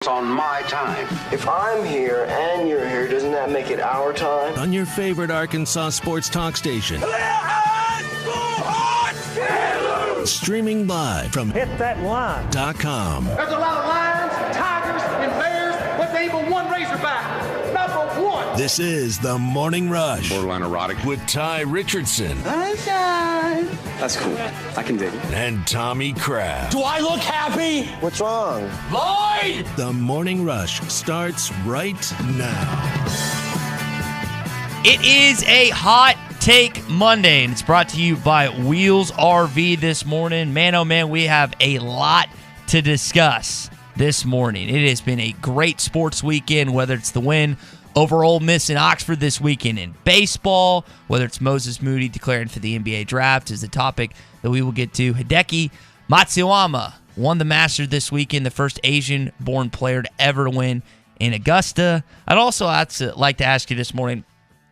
On my time. If I'm here and you're here, doesn't that make it our time? On your favorite Arkansas sports talk station. Streaming live from HitThatLine.com. There's a lot of lions, tigers, and bears, but there ain't but one Razorback. Number one. This is The Morning Rush. Borderline erotic. With Ty Richardson. Sunshine. That's cool. I can dig it. And Tommy Kraft. Do I look happy? What's wrong? Lloyd! The Morning Rush starts right now. It is a hot take Monday, and it's brought to you by Wheels RV this morning. Man, oh man, we have a lot to discuss this morning. It has been a great sports weekend, whether it's the win over Ole Miss in Oxford this weekend in baseball, whether it's Moses Moody declaring for the NBA draft is the topic that we will get to. Hideki Matsuyama won the Masters this weekend, the first Asian-born player to ever win in Augusta. I'd also like to ask you this morning,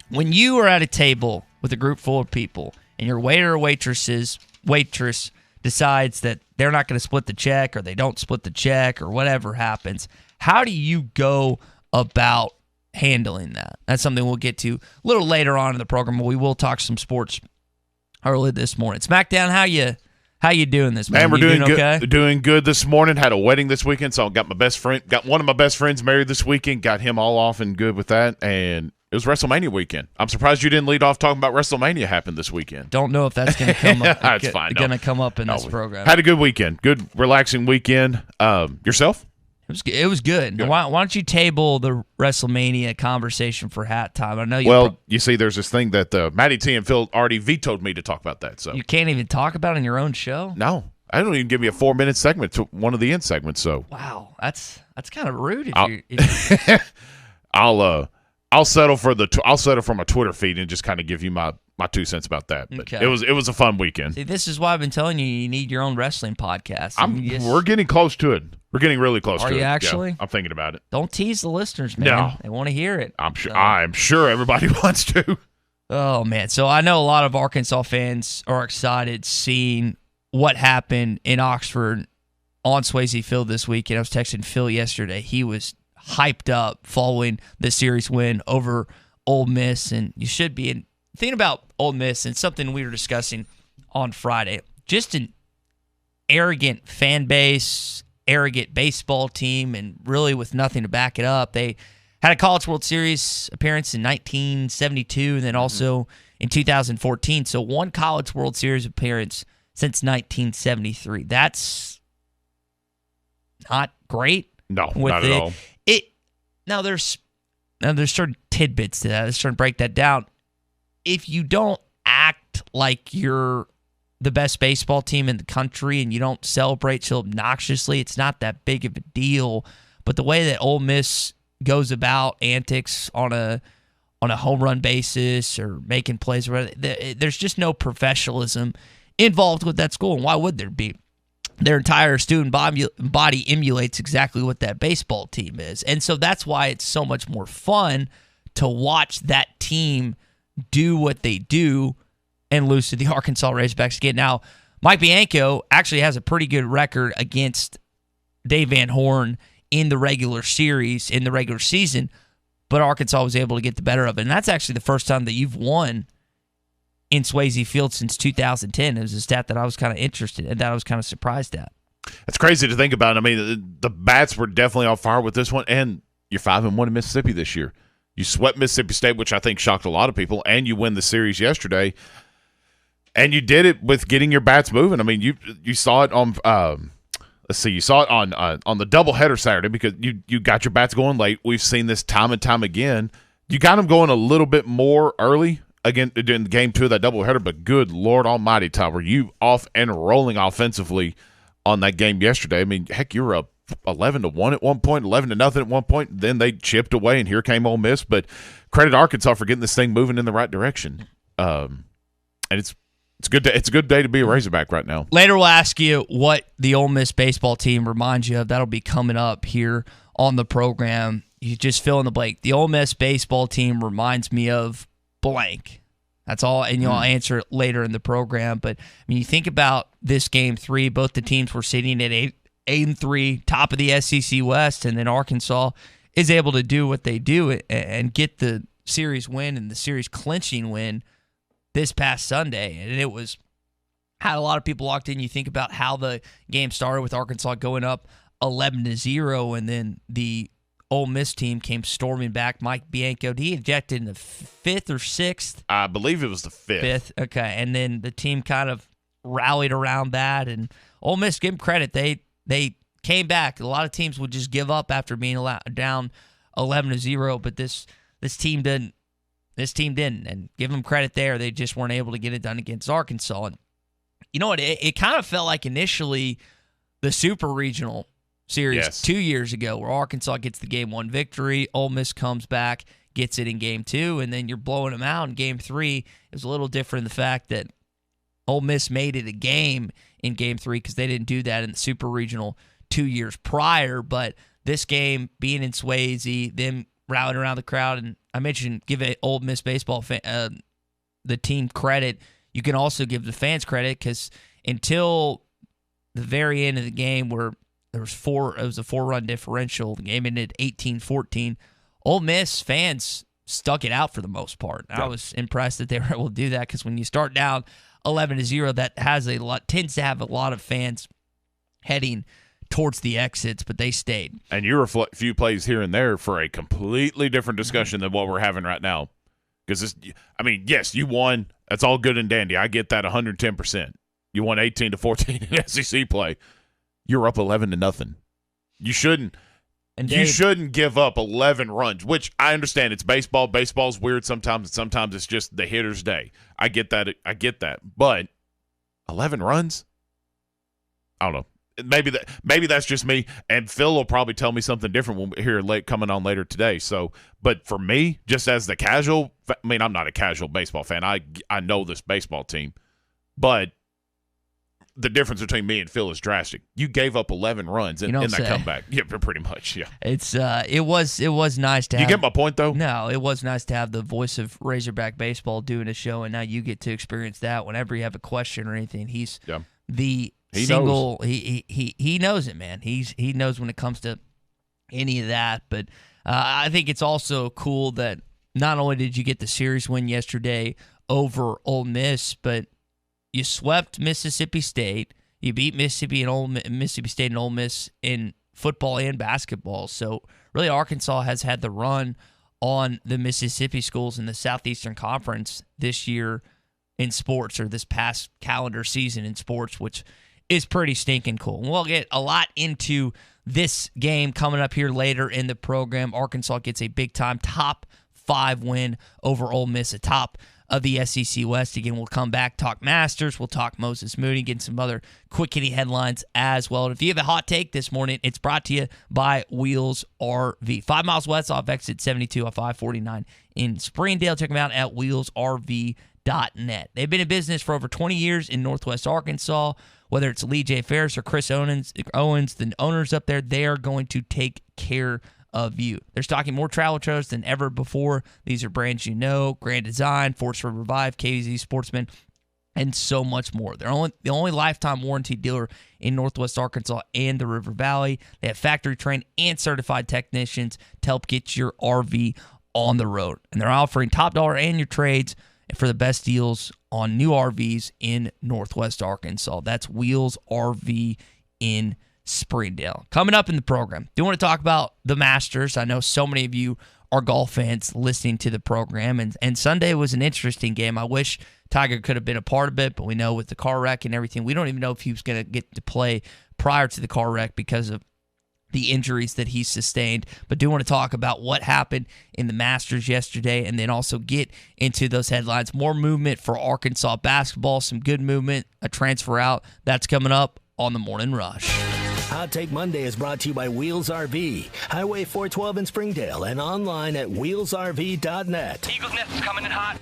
when you are at a table with a group full of people and your waiter or waitress decides that they're not going to split the check or they don't split the check or whatever happens, how do you go about handling that? That's something we'll get to a little later on in the program. We will talk some sports early this morning. SmackDown, how you doing this morning? Man, we're doing good. Okay? Doing good this morning. Had a wedding this weekend, so got one of my best friends married this weekend. Got him all off and good with that, and it was WrestleMania weekend. I'm surprised you didn't lead off talking about WrestleMania happened this weekend. Don't know if that's going to come up. It's fine. Going to come up in this program. Had a good weekend. Good, relaxing weekend. Yourself? It was good. Why don't you table the WrestleMania conversation for hat time? I know you. Well, you see, there's this thing that Matty T and Phil already vetoed me to talk about that. So you can't even talk about it in your own show. No, I don't even give me a 4-minute segment to one of the end segments. So wow, that's kind of rude. I'll settle for I'll settle for my Twitter feed and just kind of give you my 2 cents about that. But okay. It was a fun weekend. See, this is why I've been telling you need your own wrestling podcast. We're getting close to it. We're getting really close to it. Are you actually? Yeah, I'm thinking about it. Don't tease the listeners, man. No. They want to hear it. I'm sure everybody wants to. Oh, man. So I know a lot of Arkansas fans are excited seeing what happened in Oxford on Swayze Field this weekend. I was texting Phil yesterday. He was hyped up following the series win over Ole Miss, and you should be. And thinking about Ole Miss and something we were discussing on Friday, just an arrogant fan base, arrogant baseball team, and really with nothing to back it up. They had a College World Series appearance in 1972 and then also in 2014. So one College World Series appearance since 1973. That's not great. No, not at all. Now there's certain tidbits to that. Let's try to break that down. If you don't act like you're the best baseball team in the country and you don't celebrate so obnoxiously, it's not that big of a deal. But the way that Ole Miss goes about antics on a home run basis or making plays, or whatever, there's just no professionalism involved with that school. And why would there be? Their entire student body emulates exactly what that baseball team is. And so that's why it's so much more fun to watch that team do what they do and lose to the Arkansas Razorbacks again. Now, Mike Bianco actually has a pretty good record against Dave Van Horn in the regular series, in the regular season, but Arkansas was able to get the better of it. And that's actually the first time that you've won in Swayze Field since 2010. It was a stat that I was kind of interested in, that I was kind of surprised at. It's crazy to think about. I mean, the bats were definitely on fire with this one, and you're 5-1 in Mississippi this year. You swept Mississippi State, which I think shocked a lot of people, and you win the series yesterday. And you did it with getting your bats moving. I mean, you saw it on you saw it on the doubleheader Saturday because you got your bats going late. We've seen this time and time again. You got them going a little bit more early again during the game 2 of that doubleheader, but good Lord Almighty, Todd, were you off and rolling offensively on that game yesterday? I mean, heck, you were up 11-1 at one point, 11-0 at one point. Then they chipped away, and here came Ole Miss. But credit Arkansas for getting this thing moving in the right direction. And it's good. It's a good day to be a Razorback right now. Later, we'll ask you what the Ole Miss baseball team reminds you of. That'll be coming up here on the program. You just fill in the blank. The Ole Miss baseball team reminds me of blank. That's all, and I'll answer it later in the program. But I mean, you think about this game 3, both the teams were sitting at 8-3, top of the SEC West, and then Arkansas is able to do what they do and get the series win and the series clinching win this past Sunday. And it was had a lot of people locked in. You think about how the game started with Arkansas going up 11-0, and then the Ole Miss team came storming back. Mike Bianco, he ejected in the 5th or 6th? I believe it was the 5th. 5th, okay. And then the team kind of rallied around that, and Ole Miss, give them credit, they came back. A lot of teams would just give up after being down 11-0, but this team didn't. This team didn't, and give them credit there. They just weren't able to get it done against Arkansas. And you know what? It kind of felt like initially the Super Regional Series 2 years ago, where Arkansas gets the Game 1 victory, Ole Miss comes back, gets it in Game 2, and then you're blowing them out in Game 3. It was a little different in the fact that Ole Miss made it a game in Game 3 because they didn't do that in the Super Regional 2 years prior. But this game, being in Swayze, them rallying around the crowd, and I mentioned give a Ole Miss baseball fan, the team credit. You can also give the fans credit because until the very end of the game where it was a 4-run differential, the game ended 18-14, Ole Miss fans stuck it out for the most part. Yeah. I was impressed that they were able to do that because when you start down 11-0, that tends to have a lot of fans heading towards the exits, but they stayed. And you're a few plays here and there for a completely different discussion than what we're having right now. Because yes, you won. That's all good and dandy. I get that 110%. You won 18-14 in SEC play. You're up 11-0. You shouldn't. And you shouldn't give up 11 runs, which I understand. It's baseball. Baseball's weird sometimes, and sometimes it's just the hitter's day. I get that. But 11 runs? I don't know. Maybe that's just me, and Phil will probably tell me something different when we're here coming on later today. So, but for me, just as the casual, I'm not a casual baseball fan. I know this baseball team, but the difference between me and Phil is drastic. You gave up 11 runs in that comeback. Yeah, pretty much. Yeah, it was nice to. You get my point though. No, it was nice to have the voice of Razorback baseball doing a show, and now you get to experience that whenever you have a question or anything. He's the. He knows it, man. He knows when it comes to any of that. But I think it's also cool that not only did you get the series win yesterday over Ole Miss, but you swept Mississippi State. You beat Mississippi State and Ole Miss in football and basketball. So really, Arkansas has had the run on the Mississippi schools in the Southeastern Conference this year in sports, or this past calendar season in sports, which is pretty stinking cool. And we'll get a lot into this game coming up here later in the program. Arkansas gets a big-time top 5 win over Ole Miss, atop of the SEC West. Again, we'll come back, talk Masters, we'll talk Moses Moody, get some other quick hitty headlines as well. And if you have a hot take this morning, it's brought to you by Wheels RV. 5 miles west off exit 72 off I-49 in Springdale. Check them out at wheelsrv.net. They've been in business for over 20 years in Northwest Arkansas. Whether it's Lee J. Ferris or Chris Owens, the owners up there, they are going to take care of you. They're stocking more travel trailers than ever before. These are brands you know: Grand Design, Force River Revive, KZ Sportsman, and so much more. They're the only lifetime warranty dealer in Northwest Arkansas and the River Valley. They have factory-trained and certified technicians to help get your RV on the road. And they're offering top dollar and your trades for the best deals on new RVs in Northwest Arkansas. That's Wheels RV in Springdale. Coming up in the program, do want to talk about the Masters. I know so many of you are golf fans listening to the program, and Sunday was an interesting game. I wish Tiger could have been a part of it, but we know with the car wreck and everything, we don't even know if he was going to get to play prior to the car wreck because of the injuries that he sustained. But do want to talk about what happened in the Masters yesterday, and then also get into those headlines. More movement for Arkansas basketball, some good movement, a transfer out. That's coming up on the Morning Rush. Hot Take Monday is brought to you by Wheels RV, Highway 412 in Springdale, and online at wheelsrv.net. Eagle's Nest is coming in hot.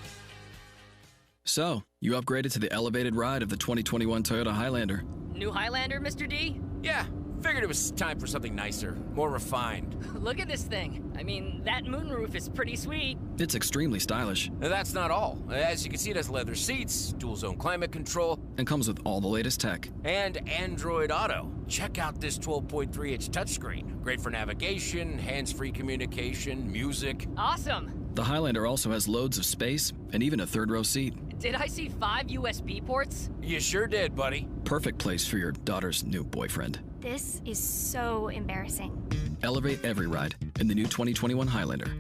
So, you upgraded to the elevated ride of the 2021 Toyota Highlander. New Highlander, Mr. D? Yeah. Figured it was time for something nicer, more refined. Look at this thing. I mean, that moonroof is pretty sweet. It's extremely stylish. That's not all. As you can see, it has leather seats, dual-zone climate control, And comes with all the latest tech. and Android Auto. Check out this 12.3-inch touchscreen. Great for navigation, hands-free communication, music. Awesome. The Highlander also has loads of space and even a third row seat. Did I see 5 USB ports? You sure did, buddy. Perfect place for your daughter's new boyfriend. This is so embarrassing. Elevate every ride in the new 2021 Highlander.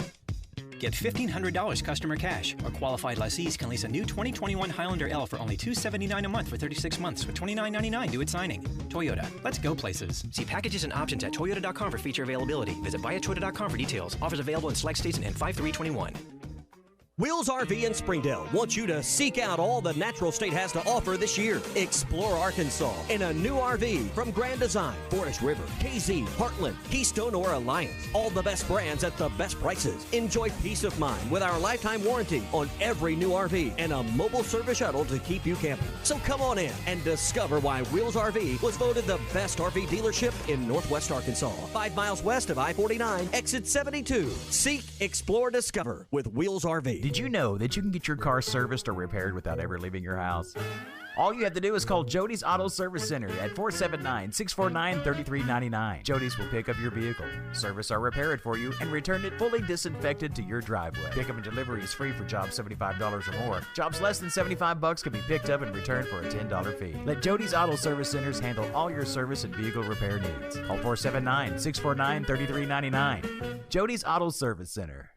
Get $1,500 customer cash. Our qualified lessees can lease a new 2021 Highlander L for only $279 a month for 36 months with $29.99 due at signing. Toyota, let's go places. See packages and options at toyota.com for feature availability. Visit buyatoyota.com for details. Offers available in select states and end 5/3/21. Wheels RV in Springdale wants you to seek out all the Natural State has to offer this year. Explore Arkansas in a new RV from Grand Design, Forest River, KZ, Heartland, Keystone, or Alliance. All the best brands at the best prices. Enjoy peace of mind with our lifetime warranty on every new RV and a mobile service shuttle to keep you camping. So come on in and discover why Wheels RV was voted the best RV dealership in Northwest Arkansas. 5 miles west of I-49, exit 72. Seek, explore, discover with Wheels RV. Did you know that you can get your car serviced or repaired without ever leaving your house? All you have to do is call Jody's Auto Service Center at 479-649-3399. Jody's will pick up your vehicle, service or repair it for you, and return it fully disinfected to your driveway. Pickup and delivery is free for jobs $75 or more. Jobs less than $75 can be picked up and returned for a $10 fee. Let Jody's Auto Service Centers handle all your service and vehicle repair needs. Call 479-649-3399. Jody's Auto Service Center.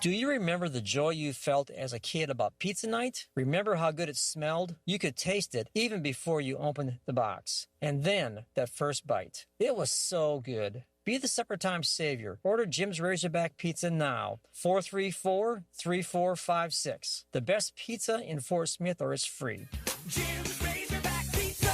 Do you remember the joy you felt as a kid about pizza night? Remember how good it smelled? You could taste it even before you opened the box. And then that first bite. It was so good. Be the supper time savior. Order Jim's Razorback Pizza now. 434-3456. The best pizza in Fort Smith, or it's free. Jim's Razorback Pizza.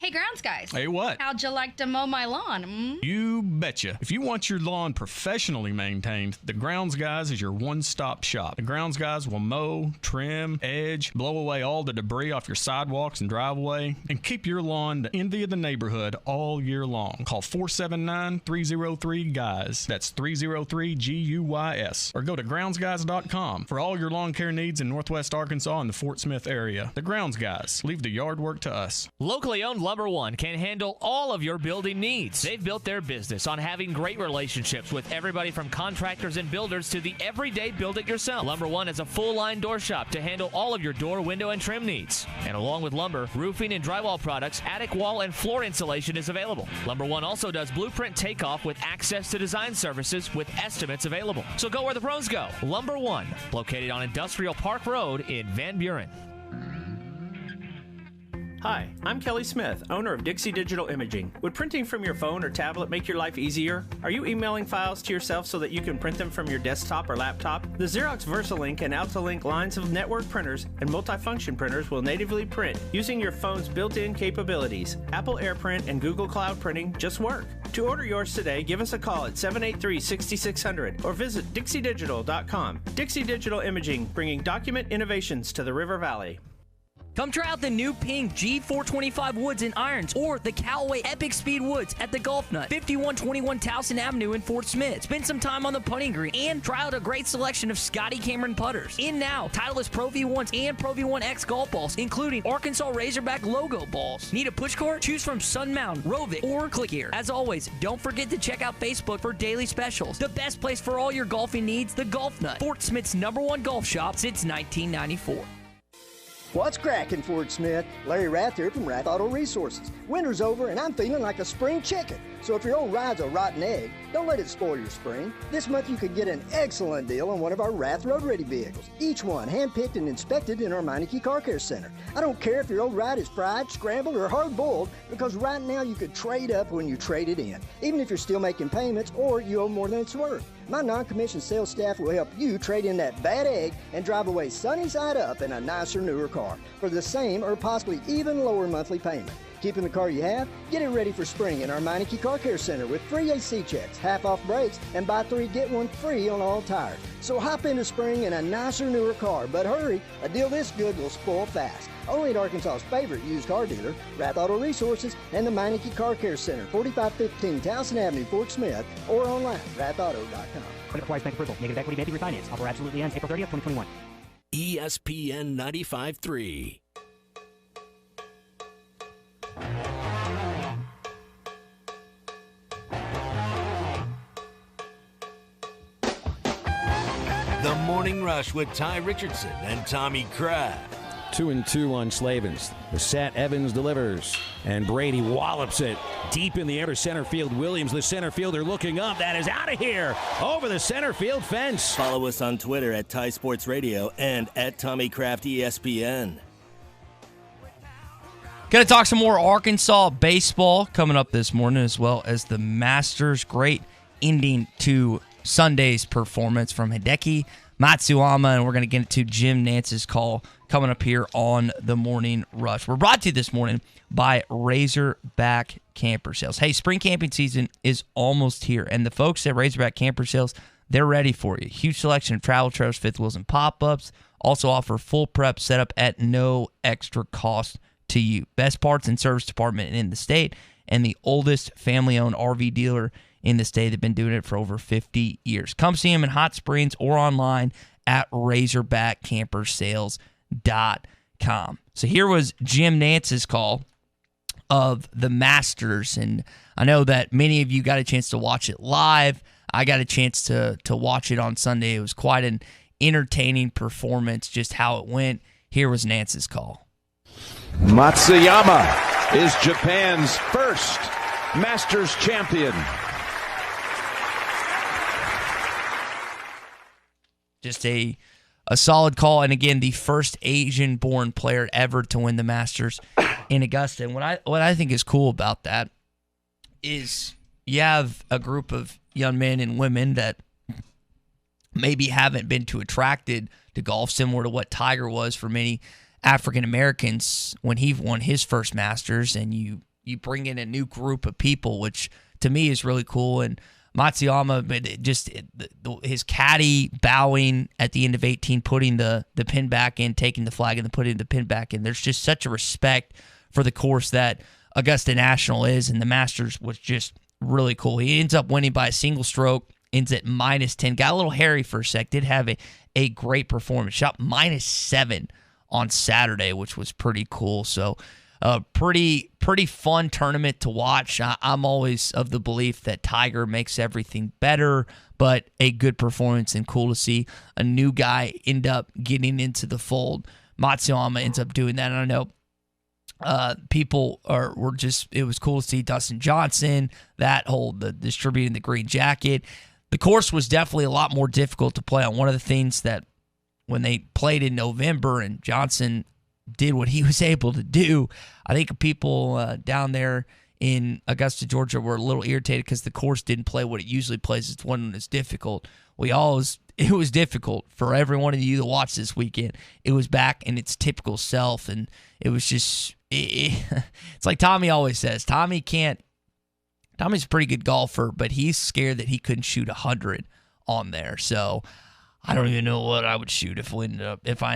Hey, grounds guys. Hey, what? How'd you like to mow my lawn? You betcha. If you want your lawn professionally maintained, the Grounds Guys is your one-stop shop. The Grounds Guys will mow, trim, edge, blow away all the debris off your sidewalks and driveway, and keep your lawn the envy of the neighborhood all year long. Call 479-303-GUYS. That's 303-GUYS. Or go to groundsguys.com for all your lawn care needs in Northwest Arkansas and the Fort Smith area. The Grounds Guys. Leave the yard work to us. Locally owned Lumber One can handle all of your building needs. They've built their business on having great relationships with everybody from contractors and builders to the everyday build-it-yourself. Lumber One is a full-line door shop to handle all of your door, window, and trim needs. And along with lumber, roofing and drywall products, attic wall and floor insulation is available. Lumber One also does blueprint takeoff with access to design services with estimates available. So go where the pros go. Lumber One, located on Industrial Park Road in Van Buren. Hi, I'm Kelly Smith, owner of Dixie Digital Imaging. Would printing from your phone or tablet make your life easier? Are you emailing files to yourself so that you can print them from your desktop or laptop? The Xerox VersaLink and AltaLink lines of network printers and multifunction printers will natively print using your phone's built-in capabilities. Apple AirPrint and Google Cloud Printing just work. To order yours today, give us a call at 783-6600 or visit dixiedigital.com. Dixie Digital Imaging, bringing document innovations to the River Valley. Come try out the new pink G425 woods and irons or the Callaway Epic Speed woods at the Golf Nut, 5121 Towson Avenue in Fort Smith. Spend some time on the putting green and try out a great selection of Scotty Cameron putters. In now, Titleist Pro V1s and Pro V1X golf balls, including Arkansas Razorback logo balls. Need a push cart? Choose from Sun Mountain, Rovic, or Click Here. As always, don't forget to check out Facebook for daily specials. The best place for all your golfing needs, the Golf Nut, Fort Smith's #1 golf shop since 1994. What's cracking, Fort Smith? Larry Rath here from Rath Auto Resources. Winter's over and I'm feeling like a spring chicken. So if your old ride's a rotten egg, don't let it spoil your spring. This month you could get an excellent deal on one of our Rath Road Ready vehicles. Each one handpicked and inspected in our Meineke Car Care Center. I don't care if your old ride is fried, scrambled, or hard-boiled, because right now you could trade up when you trade it in, even if you're still making payments or you owe more than it's worth. My non-commissioned sales staff will help you trade in that bad egg and drive away sunny side up in a nicer, newer car for the same or possibly even lower monthly payment. Keeping the car you have? Get it ready for spring in our Meineke Car Care Center with free AC checks, half off brakes, and buy 3 get 1 free on all tires. So hop into spring in a nicer, newer car, but hurry, a deal this good will spoil fast. Only at Arkansas's favorite used car dealer, Rath Auto Resources, and the Meineke Car Care Center, 4515 Towson Avenue, Fort Smith, or online, rathauto.com. Credit requires bank approval. Negative equity may be refinanced. Offer absolutely ends April 30th, 2021. ESPN 95.3. The Morning Rush with Ty Richardson and Tommy Kraft. 2-2 on Slavens. The set, Evans delivers, and Brady wallops it deep in the air to center field. Williams, the center fielder, looking up. That is out of here, over the center field fence. Follow us on Twitter at Ty Sports Radio and at Tommy Kraft ESPN. Going to talk some more Arkansas baseball coming up this morning, as well as the Masters. Great ending to Sunday's performance from Hideki Matsuyama, and we're going to get into Jim Nance's call coming up here on the Morning Rush. We're brought to you this morning by Razorback Camper Sales. Hey, spring camping season is almost here, and the folks at Razorback Camper Sales, they're ready for you. Huge selection of travel trailers, fifth wheels, and pop-ups. Also offer full prep setup at no extra cost to you. Best parts and service department in the state, and the oldest family-owned RV dealer in the state. They've been doing it for over 50 years. Come see them in Hot Springs or online at RazorbackCampersales.com. So here was Jim Nance's call of the Masters, and I know that many of you got a chance to watch it live. I got a chance to watch it on Sunday. It was quite an entertaining performance, just how it went. Here was Nance's call. Matsuyama is Japan's first Masters champion. Just a solid call, and again, the first Asian-born player ever to win the Masters in Augusta. And what I think is cool about that is you have a group of young men and women that maybe haven't been too attracted to golf, similar to what Tiger was for many African Americans when he won his first Masters, and you bring in a new group of people, which to me is really cool. And Matsuyama, just his caddy bowing at the end of 18, putting the pin back in, taking the flag, and then putting the pin back in. There's just such a respect for the course that Augusta National is, and the Masters was just really cool. He ends up winning by a single stroke, ends at -10. Got a little hairy for a sec. Did have a great performance. Shot -7 on Saturday, which was pretty cool. So pretty fun tournament to watch. I'm always of the belief that Tiger makes everything better, but a good performance, and cool to see a new guy end up getting into the fold. Matsuyama ends up doing that, and I know it was cool to see Dustin Johnson, the distributing the green jacket. The course was definitely a lot more difficult to play on. One of the things that when they played in November and Johnson did what he was able to do, I think people down there in Augusta, Georgia were a little irritated because the course didn't play what it usually plays. It's one that's difficult. It was difficult for every one of you to watch this weekend. It was back in its typical self, and it was just it's like Tommy always says. Tommy's a pretty good golfer, but he's scared that he couldn't shoot 100 on there. So I don't even know what I would shoot if I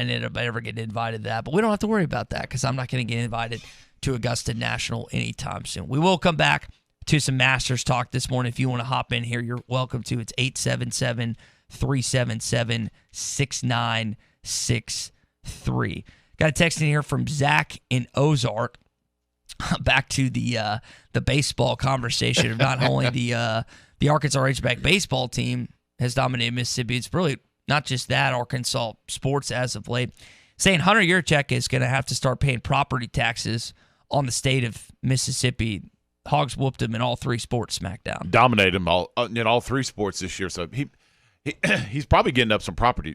ended up ever getting invited to that. But we don't have to worry about that because I'm not going to get invited to Augusta National anytime soon. We will come back to some Masters talk this morning. If you want to hop in here, you're welcome to. It's 877-377-6963. Got a text in here from Zach in Ozark. Back to the baseball conversation of not only the Arkansas Razorback baseball team has dominated Mississippi. It's really not just that, Arkansas sports as of late. Saying Hunter Yurchek is going to have to start paying property taxes on the state of Mississippi. Hogs whooped him in all 3 sports, SmackDown. Dominated him in all 3 sports this year. So he's probably getting up some property.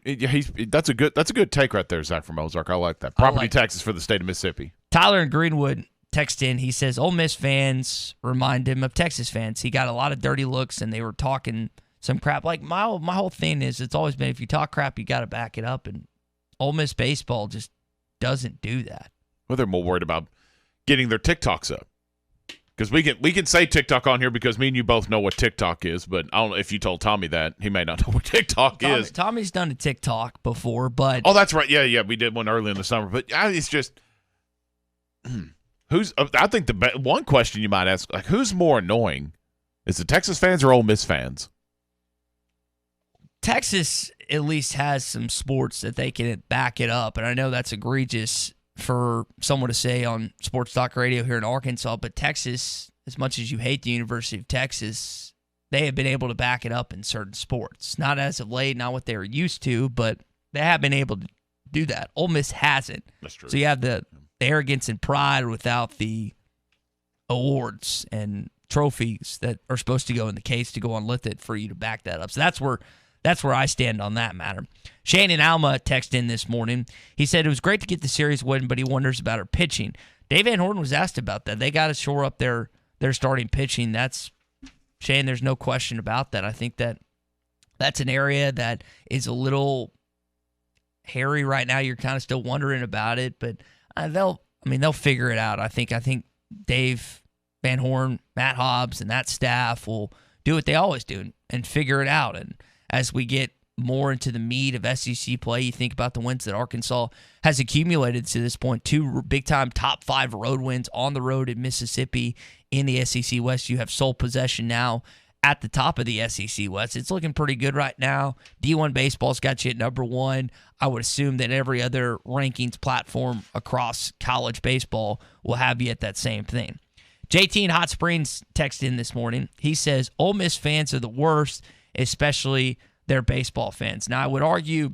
That's a good take right there, Zach from Ozark. I like that. Property taxes for the state of Mississippi. Tyler in Greenwood text in. He says, Ole Miss fans remind him of Texas fans. He got a lot of dirty looks, and they were talking some crap. Like my whole thing is, it's always been, if you talk crap, you got to back it up. And Ole Miss baseball just doesn't do that. Well, they're more worried about getting their TikToks up. Because we can say TikTok on here because me and you both know what TikTok is, but I don't know if you told Tommy that. He may not know what TikTok is. Tommy's done a TikTok before, but... Oh, that's right. Yeah, we did one early in the summer. But it's just... I think one question you might ask, like, who's more annoying? Is it Texas fans or Ole Miss fans? Texas at least has some sports that they can back it up, and I know that's egregious for someone to say on Sports Talk Radio here in Arkansas, but Texas, as much as you hate the University of Texas, they have been able to back it up in certain sports. Not as of late, not what they were used to, but they have been able to do that. Ole Miss hasn't. That's true. So you have the arrogance and pride without the awards and trophies that are supposed to go in the case to go unlifted for you to back that up. So that's where I stand on that matter. Shannon Alma texted in this morning. He said it was great to get the series win, but he wonders about our pitching. Dave Van Horn was asked about that. They got to shore up their starting pitching. That's, Shane, there's no question about that. I think that's an area that is a little hairy right now. You're kind of still wondering about it, but they'll figure it out. I think Dave Van Horn, Matt Hobbs, and that staff will do what they always do and figure it out. And as we get more into the meat of SEC play, you think about the wins that Arkansas has accumulated to this point. 2 big-time top 5 road wins on the road in Mississippi in the SEC West. You have sole possession now at the top of the SEC West. It's looking pretty good right now. D1 Baseball's got you at number 1. I would assume that every other rankings platform across college baseball will have you at that same thing. JT in Hot Springs texted in this morning. He says, Ole Miss fans are the worst, especially their baseball fans. Now, I would argue,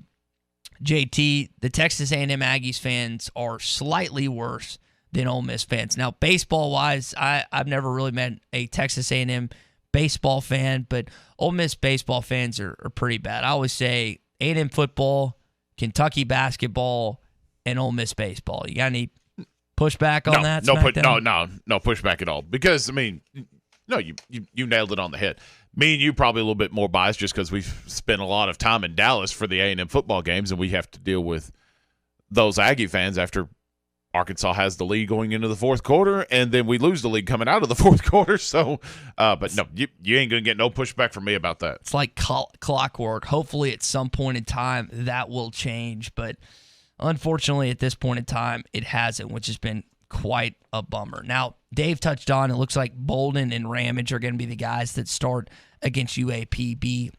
JT, the Texas A&M Aggies fans are slightly worse than Ole Miss fans. Now, baseball-wise, I've never really met a Texas A&M baseball fan, but Ole Miss baseball fans are pretty bad. I always say A&M football, Kentucky basketball, and Ole Miss baseball. You got any pushback on that? No pushback at all. Because, you nailed it on the head. Me and you probably a little bit more biased just because we've spent a lot of time in Dallas for the A&M football games, and we have to deal with those Aggie fans after Arkansas has the lead going into the fourth quarter, and then we lose the lead coming out of the fourth quarter. So, but no, you ain't going to get no pushback from me about that. It's like clockwork. Hopefully at some point in time that will change, but unfortunately at this point in time it hasn't, which has been quite a bummer. Now, Dave touched on, it looks like Bolden and Ramage are going to be the guys that start against UAPB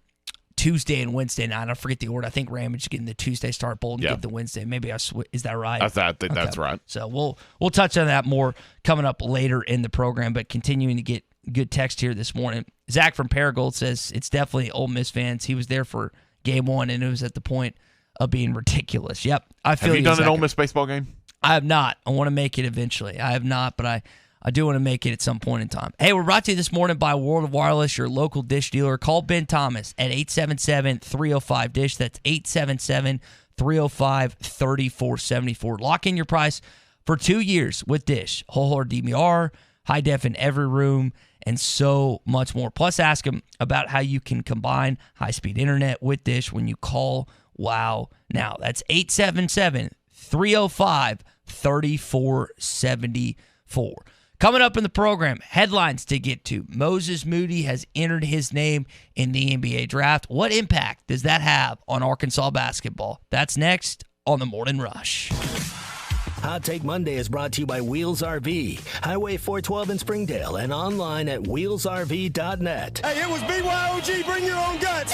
Tuesday and Wednesday night. I forget the order. I think Ramage getting the Tuesday start, Bolden get the Wednesday. Maybe is that right? I think that's right. So we'll touch on that more coming up later in the program, but continuing to get good text here this morning. Zach from Paragould says it's definitely Ole Miss fans. He was there for game 1, and it was at the point of being ridiculous. Yep. Have you done an Ole Miss baseball game? I have not. I want to make it eventually. I have not, but I do want to make it at some point in time. Hey, we're brought to you this morning by World of Wireless, your local dish dealer. Call Ben Thomas at 877-305-DISH. That's 877-305-3474. Lock in your price for 2 years with Dish. Whole hard DVR, high def in every room, and so much more. Plus, ask them about how you can combine high-speed internet with Dish when you call WOW now. That's 877-305-3474. Coming up in the program, headlines to get to. Moses Moody has entered his name in the NBA draft. What impact does that have on Arkansas basketball? That's next on the Morning Rush. Hot Take Monday is brought to you by Wheels RV, Highway 412 in Springdale, and online at wheelsrv.net. Hey, it was BYOG, bring your own guts.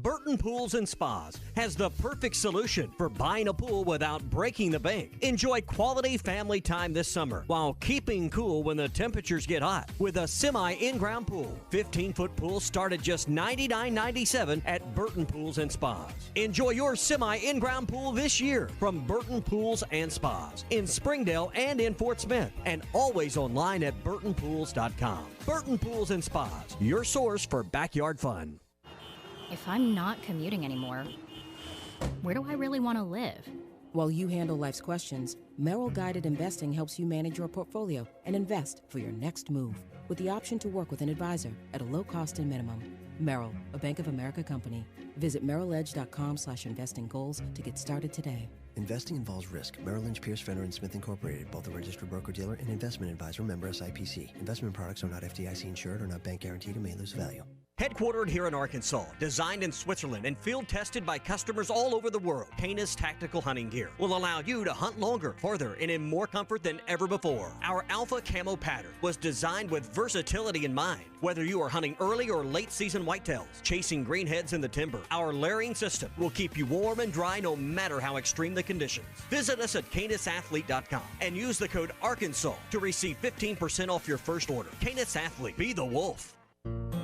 Burton Pools and Spas has the perfect solution for buying a pool without breaking the bank. Enjoy quality family time this summer while keeping cool when the temperatures get hot with a semi-in-ground pool. 15-foot pools start at just $99.97 at Burton Pools and Spas. Enjoy your semi-in-ground pool this year from Burton Pools and Spas in Springdale and in Fort Smith, and always online at burtonpools.com. Burton Pools and Spas, your source for backyard fun. If I'm not commuting anymore, where do I really want to live? While you handle life's questions, Merrill Guided Investing helps you manage your portfolio and invest for your next move with the option to work with an advisor at a low cost and minimum. Merrill, a Bank of America company. Visit merrilledge.com/investing goals to get started today. Investing involves risk. Merrill Lynch, Pierce, Fenner & Smith Incorporated, both a registered broker-dealer and investment advisor, member SIPC. Investment products are not FDIC insured or not bank guaranteed and may lose value. Headquartered here in Arkansas, designed in Switzerland, and field tested by customers all over the world, Canis Tactical Hunting Gear will allow you to hunt longer, farther, and in more comfort than ever before. Our Alpha Camo pattern was designed with versatility in mind. Whether you are hunting early or late season whitetails, chasing greenheads in the timber, our layering system will keep you warm and dry no matter how extreme the conditions. Visit us at canisathlete.com and use the code ARKANSAS to receive 15% off your first order. Canis Athlete, be the wolf.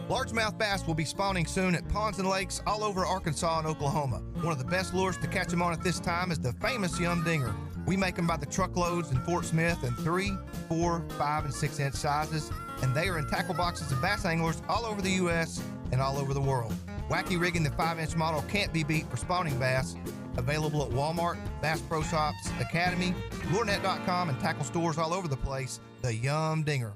Largemouth bass will be spawning soon at ponds and lakes all over Arkansas and Oklahoma. One of the best lures to catch them on at this time is the famous Yum Dinger. We make them by the truckloads in Fort Smith in 3, 4, 5, and 6 inch sizes, and they are in tackle boxes of bass anglers all over the U.S. and all over the world. Wacky rigging the 5-inch model can't be beat for spawning bass. Available at Walmart, Bass Pro Shops, Academy, LureNet.com, and tackle stores all over the place. The Yum Dinger.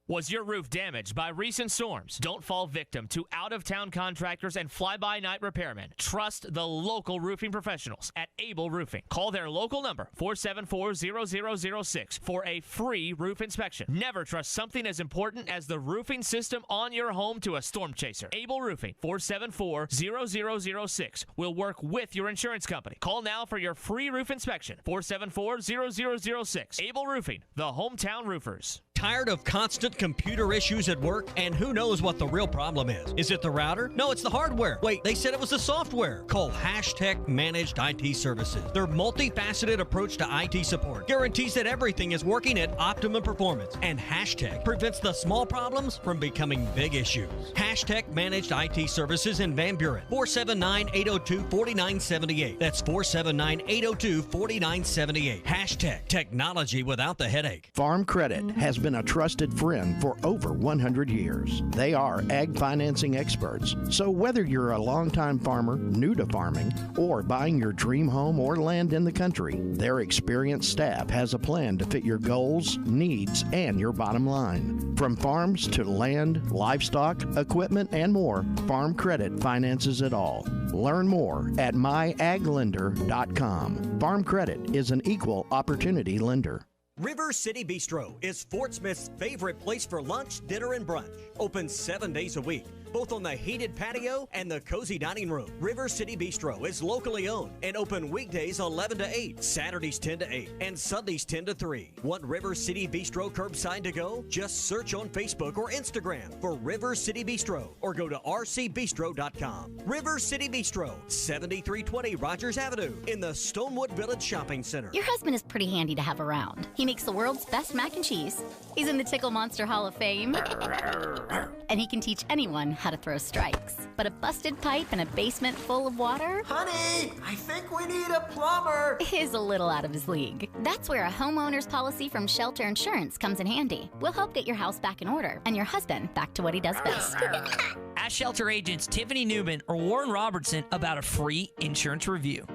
Was your roof damaged by recent storms? Don't fall victim to out-of-town contractors and fly-by-night repairmen. Trust the local roofing professionals at Able Roofing. Call their local number, 474-0006, for a free roof inspection. Never trust something as important as the roofing system on your home to a storm chaser. Able Roofing, 474-0006, will work with your insurance company. Call now for your free roof inspection, 474-0006. Able Roofing, the hometown roofers. Tired of constant computer issues at work? And who knows what the real problem is? Is it the router? No, it's the hardware. Wait, they said it was the software. Call Hashtag Managed IT Services. Their multifaceted approach to IT support guarantees that everything is working at optimum performance. And Hashtag prevents the small problems from becoming big issues. Hashtag Managed IT Services in Van Buren. 479-802-4978. That's 479-802-4978. Hashtag technology without the headache. Farm Credit has been a trusted friend for over 100 years. They are ag financing experts. So whether you're a longtime farmer, new to farming, or buying your dream home or land in the country, their experienced staff has a plan to fit your goals, needs, and your bottom line. From farms to land, livestock, equipment, and more, Farm Credit finances it all. Learn more at myaglender.com. Farm Credit is an equal opportunity lender. River City Bistro is Fort Smith's favorite place for lunch, dinner, and brunch. Open 7 days a week, both on the heated patio and the cozy dining room. River City Bistro is locally owned and open weekdays 11 to 8, Saturdays 10 to 8, and Sundays 10 to 3. Want River City Bistro curbside to go? Just search on Facebook or Instagram for River City Bistro or go to rcbistro.com. River City Bistro, 7320 Rogers Avenue in the Stonewood Village Shopping Center. Your husband is pretty handy to have around. He makes the world's best mac and cheese. He's in the Tickle Monster Hall of Fame. And he can teach anyone how to throw strikes. But a busted pipe in a basement full of water? Honey, I think we need a plumber. Is a little out of his league. That's where a homeowner's policy from Shelter Insurance comes in handy. We'll help get your house back in order and your husband back to what he does best. Ask Shelter agents Tiffany Newman or Warren Robertson about a free insurance review.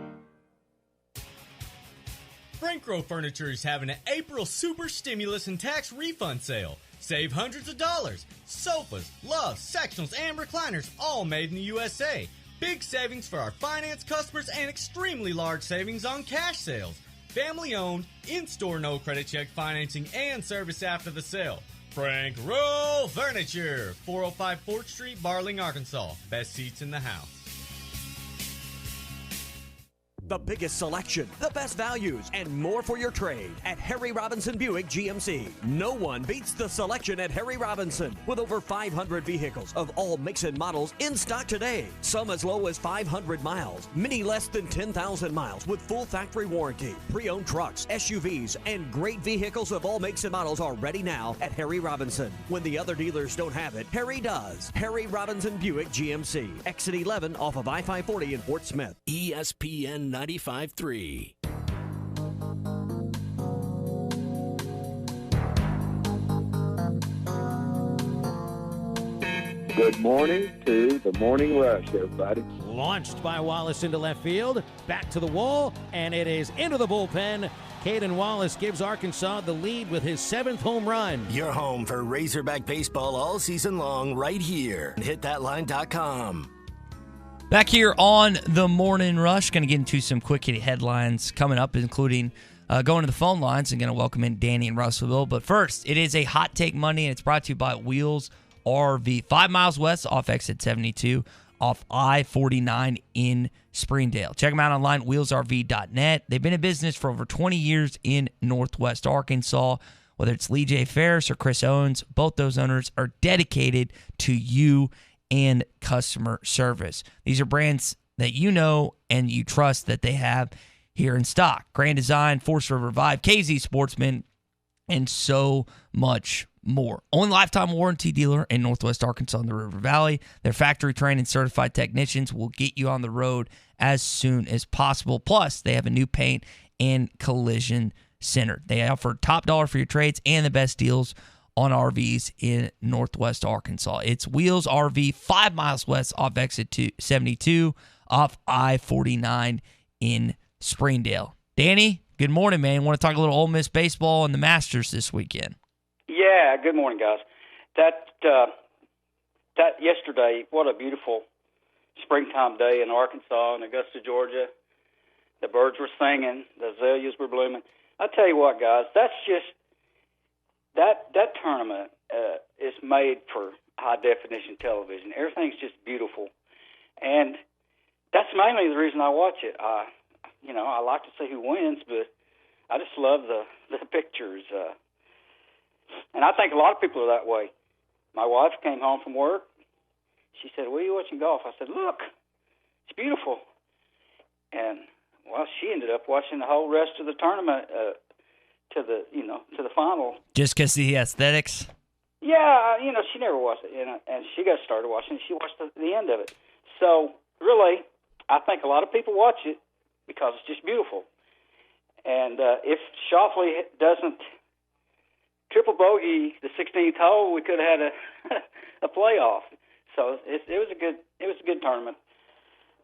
Frankrow Furniture is having an April Super Stimulus and Tax Refund Sale. Save hundreds of dollars. Sofas, loves, sectionals, and recliners, all made in the USA. Big savings for our finance customers and extremely large savings on cash sales. Family owned, in-store no credit check financing, and service after the sale. Frankrow Furniture, 405 4th Street, Barling, Arkansas. Best seats in the house. The biggest selection, the best values, and more for your trade at Harry Robinson Buick GMC. No one beats the selection at Harry Robinson with over 500 vehicles of all makes and models in stock today. Some as low as 500 miles, many less than 10,000 miles with full factory warranty. Pre-owned trucks, SUVs, and great vehicles of all makes and models are ready now at Harry Robinson. When the other dealers don't have it, Harry does. Harry Robinson Buick GMC. Exit 11 off of I-540 in Fort Smith. ESPN 95.3. Good morning to the Morning Rush, everybody. Launched by Wallace into left field, back to the wall, and it is into the bullpen. Caden Wallace gives Arkansas the lead with his 7th home run. You're home for Razorback baseball all season long right here. HitThatLine.com. Back here on the Morning Rush, going to get into some quick hitty headlines coming up, including going to the phone lines and going to welcome in Danny in Russellville. But first, it is a Hot Take Monday, and it's brought to you by Wheels RV. 5 miles west off exit 72 off I-49 in Springdale. Check them out online, wheelsrv.net. They've been in business for over 20 years in Northwest Arkansas. Whether it's Lee J. Ferris or Chris Owens, both those owners are dedicated to you and customer service. These are brands that you know and you trust that they have here in stock. Grand Design, Forest River Vibe, KZ Sportsman, and so much more. Only lifetime warranty dealer in Northwest Arkansas and the River Valley. Their factory trained and certified technicians will get you on the road as soon as possible. Plus, they have a new paint and collision center. They offer top dollar for your trades and the best deals on RVs in Northwest Arkansas. It's Wheels RV, 5 miles west off exit 72 off I-49 in Springdale. Danny, good morning, man. Want to talk a little Ole Miss baseball and the Masters this weekend? Yeah, good morning, guys. That yesterday, what a beautiful springtime day in Arkansas and Augusta, Georgia. The birds were singing, the azaleas were blooming. I tell you what, guys, that's just that tournament is made for high-definition television. Everything's just beautiful. And that's mainly the reason I watch it. I like to see who wins, but I just love the pictures. And I think a lot of people are that way. My wife came home from work. She said, "What are you watching golf?" I said, "Look, it's beautiful." And, well, she ended up watching the whole rest of the tournament to the final. Just because the aesthetics? Yeah, she never watched it, and she got started watching it. She watched the end of it. So, really, I think a lot of people watch it because it's just beautiful. And if Shoffley doesn't triple bogey the 16th hole, we could have had a playoff. So it was a good tournament.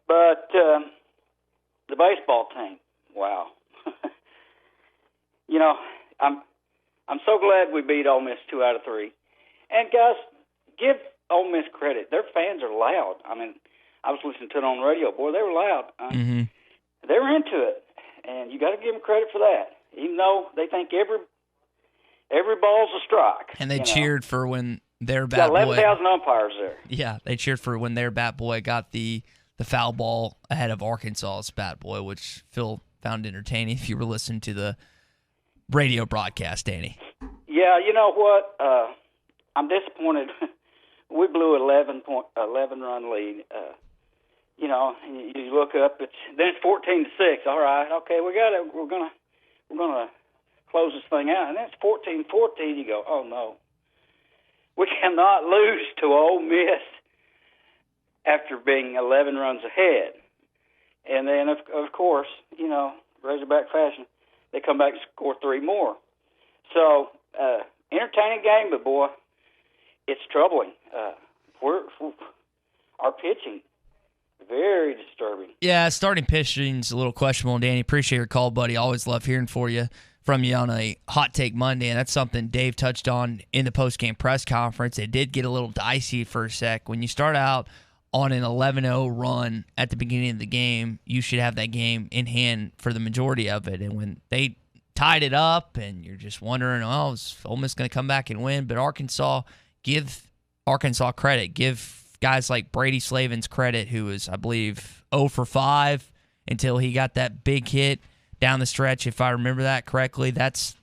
But the baseball team, wow. I'm so glad we beat Ole Miss 2 out of 3. And guys, give Ole Miss credit. Their fans are loud. I mean, I was listening to it on the radio. Boy, they were loud. They were into it, and you got to give them credit for that. Even though they think every ball's a strike. And they cheered for when their bat boy. 11,000 umpires there. Yeah, they cheered for when their bat boy got the foul ball ahead of Arkansas's bat boy, which Phil found entertaining if you were listening to the radio broadcast, Danny. Yeah, you know what? I'm disappointed. We blew 11-run lead. And you look up, then it's 14-6. All right, okay, we got it. We're gonna close this thing out, and then it's 14-14. You go, oh no, we cannot lose to Ole Miss after being 11 runs ahead. And then of course, Razorback fashion, they come back and score 3 more. So entertaining game, but boy, it's troubling. Our pitching, very disturbing. Yeah, starting pitching's a little questionable. Danny, appreciate your call, buddy. Always love hearing from you on a Hot Take Monday, and that's something Dave touched on in the post-game press conference. It did get a little dicey for a sec. When you start out on an 11-0 run at the beginning of the game, you should have that game in hand for the majority of it. And when they tied it up and you're just wondering, is Ole Miss going to come back and win? But give Arkansas credit. Give guys like Brady Slavin's credit, who was, I believe, 0 for 5 until he got that big hit down the stretch, if I remember that correctly. That's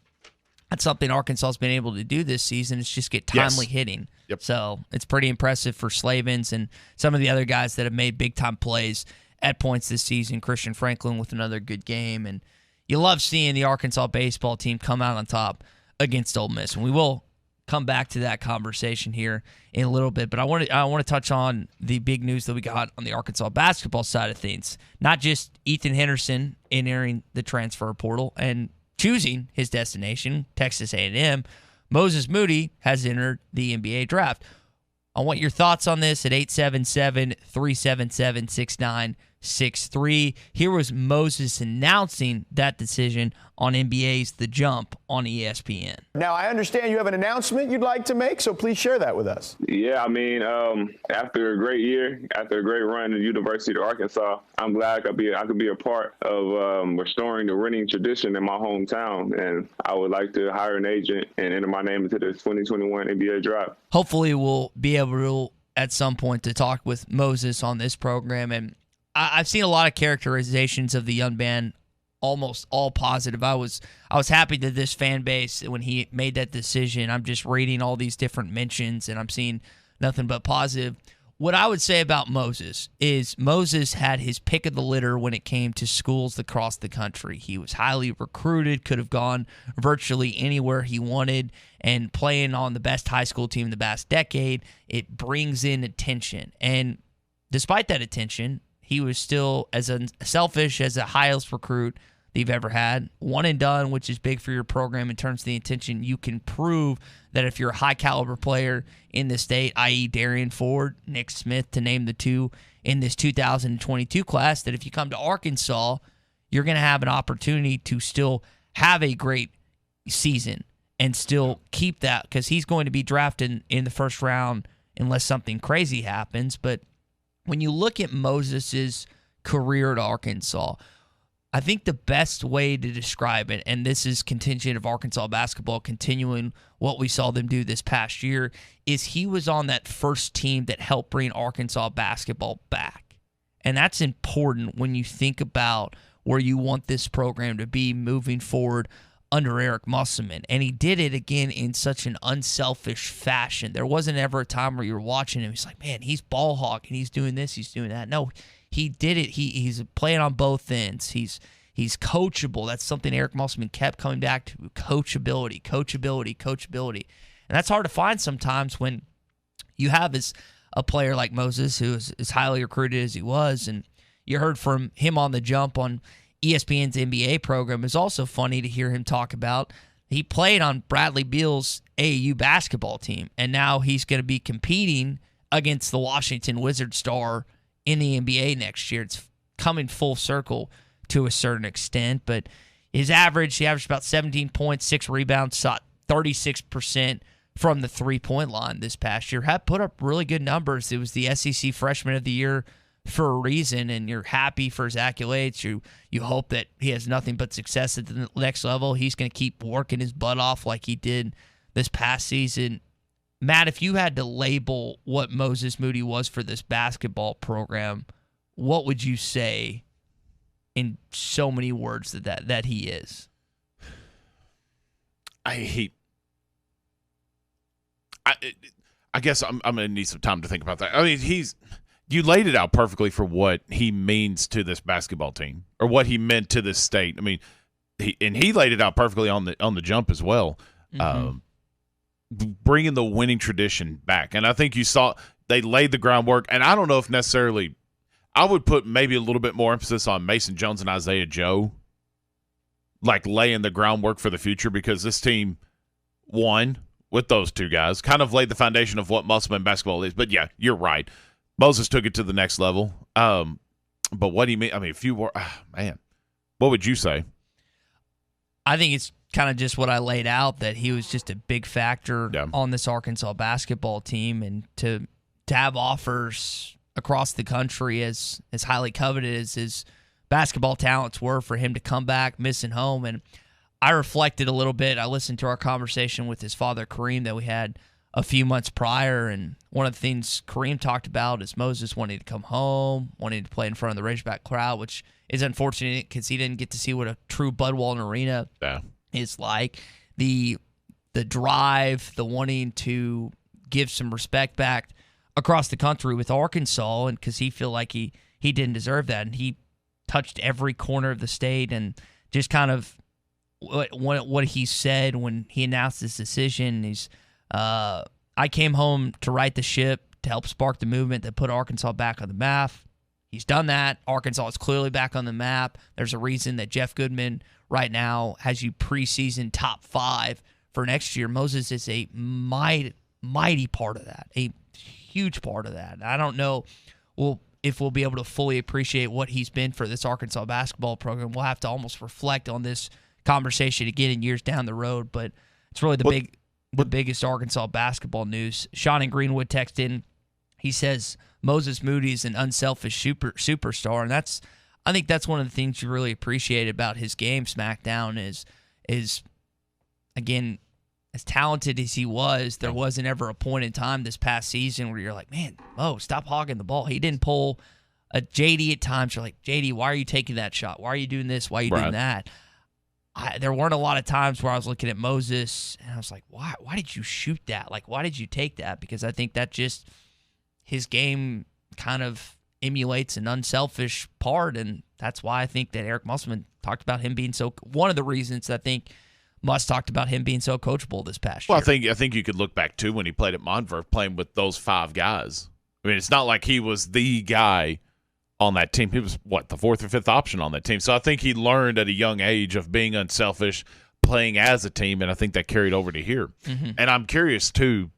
something Arkansas's been able to do this season. It's just get timely hitting. Yep. So it's pretty impressive for Slavins and some of the other guys that have made big-time plays at points this season. Christian Franklin with another good game. And you love seeing the Arkansas baseball team come out on top against Ole Miss. And we will come back to that conversation here in a little bit. But I want to touch on the big news that we got on the Arkansas basketball side of things. Not just Ethan Henderson entering the transfer portal and choosing his destination, Texas A&M. Moses Moody has entered the NBA draft. I want your thoughts on this at 877-377-69 6'3". Here was Moses announcing that decision on NBA's The Jump on ESPN. Now, I understand you have an announcement you'd like to make, so please share that with us. Yeah, I mean, after a great year, after a great run at the University of Arkansas, I'm glad I could be a part of restoring the winning tradition in my hometown, and I would like to hire an agent and enter my name into the 2021 NBA draft. Hopefully we'll be able to, at some point, to talk with Moses on this program, and I've seen a lot of characterizations of the young man, almost all positive. I was happy that this fan base, when he made that decision, I'm just reading all these different mentions, and I'm seeing nothing but positive. What I would say about Moses is Moses had his pick of the litter when it came to schools across the country. He was highly recruited, could have gone virtually anywhere he wanted, and playing on the best high school team in the past decade, it brings in attention. And despite that attention, he was still as selfish as the highest recruit that you've ever had. One and done, which is big for your program in terms of the attention. You can prove that if you're a high-caliber player in the state, i.e. Darian Ford, Nick Smith, to name the two in this 2022 class, that if you come to Arkansas, you're going to have an opportunity to still have a great season and still keep that, because he's going to be drafted in the first round unless something crazy happens. But when you look at Moses' career at Arkansas, I think the best way to describe it, and this is contingent of Arkansas basketball continuing what we saw them do this past year, is he was on that first team that helped bring Arkansas basketball back. And that's important when you think about where you want this program to be moving forward under Eric Musselman. And he did it again in such an unselfish fashion. There wasn't ever a time where you were watching him, he's like, man, he's ball hawk and he's doing this, he's doing that. No, he did it. He's playing on both ends. He's coachable. That's something Eric Musselman kept coming back to. Coachability. And that's hard to find sometimes when you have a player like Moses, who is as highly recruited as he was. And you heard from him on The Jump on ESPN's NBA program. It's also funny to hear him talk about he played on Bradley Beal's AAU basketball team, and now he's going to be competing against the Washington Wizards star in the NBA next year. It's coming full circle to a certain extent, but he averaged about 17 points, 6 rebounds, shot 36% from the three-point line this past year. Had put up really good numbers. It was the SEC Freshman of the Year for a reason, and you're happy for his accolades. You hope that he has nothing but success at the next level. He's going to keep working his butt off like he did this past season. Matt, if you had to label what Moses Moody was for this basketball program, what would you say in so many words that he is? I guess I'm going to need some time to think about that. I mean, you laid it out perfectly for what he means to this basketball team, or what he meant to this state. I mean, he laid it out perfectly on the Jump as well. Mm-hmm. Bringing the winning tradition back. And I think you saw they laid the groundwork. And I don't know if necessarily I would put maybe a little bit more emphasis on Mason Jones and Isaiah Joe, like laying the groundwork for the future, because this team won with those two guys, kind of laid the foundation of what Musselman basketball is. But yeah, you're right. Moses took it to the next level. But what do you mean? I mean, a few more, man, what would you say? I think it's kind of just what I laid out, that he was just a big factor on this Arkansas basketball team, and to have offers across the country as highly coveted as his basketball talents were, for him to come back missing home. And I reflected a little bit. I listened to our conversation with his father, Kareem, that we had a few months prior, and one of the things Kareem talked about is Moses wanting to come home, wanting to play in front of the Razorback crowd, which is unfortunate because he didn't get to see what a true Bud Walton Arena is like. The drive, the wanting to give some respect back across the country with Arkansas, and because he feel like he didn't deserve that, and he touched every corner of the state, and just kind of what he said when he announced his decision. He's I came home to right the ship, to help spark the movement that put Arkansas back on the map. He's done that. Arkansas is clearly back on the map. There's a reason that Jeff Goodman right now has you preseason top 5 for next year. Moses is a mighty part of that, a huge part of that. I don't know. Well, if we'll be able to fully appreciate what he's been for this Arkansas basketball program. We'll have to almost reflect on this conversation again in years down the road, but it's really the biggest Arkansas basketball news. Sean in Greenwood texted in. He says Moses Moody is an unselfish superstar, and I think that's one of the things you really appreciate about his game. SmackDown is again, as talented as he was, there wasn't ever a point in time this past season where you're like, man, Mo, stop hogging the ball. He didn't pull a JD at times. You're like, JD, why are you taking that shot? Why are you doing this? Why are you doing that? There weren't a lot of times where I was looking at Moses and I was like, why did you shoot that? Like, why did you take that? Because I think that just his game kind of emulates an unselfish part, and that's why I think that Eric Musselman talked about him being one of the reasons I think Muss talked about him being so coachable this past year. Well, I think you could look back, too, when he played at Montverde, playing with those 5 guys. I mean, it's not like he was the guy on that team. He was, the 4th or 5th option on that team. So I think he learned at a young age of being unselfish, playing as a team, and I think that carried over to here. Mm-hmm. And I'm curious, too,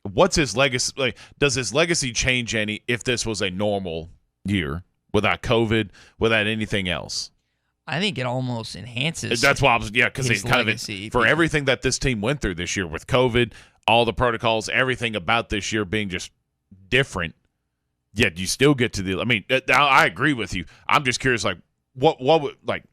what's his legacy? Like, does his legacy change any if this was a normal without COVID, without anything else? I think it almost enhances. That's why I was, because he's kind of for everything that this team went through this year with COVID, all the protocols, everything about this year being just different. Yet you still get to the. I mean, I agree with you. I'm just curious, like what would like.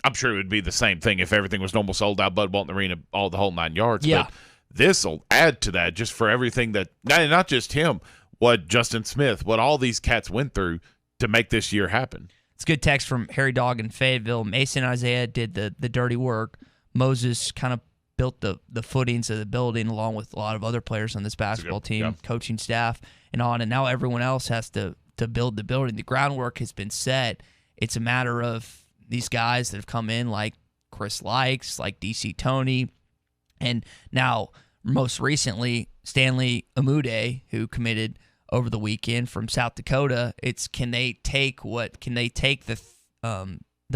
I'm sure it would be the same thing if everything was normal, sold out, Bud Walton Arena, all the whole 9 yards. Yeah. But this will add to that just for everything that not just him, what Justin Smith, what all these cats went through to make this year happen. It's a good text from Harry Dog in Fayetteville. Mason and Isaiah did the dirty work. Moses kind of built the footings of the building along with a lot of other players on this basketball team, coaching staff, and on. And now everyone else has to build the building. The groundwork has been set. It's a matter of these guys that have come in like Chris Likes, like DC Tony, and now most recently Stanley Amude, who committed over the weekend from South Dakota. It's can they take the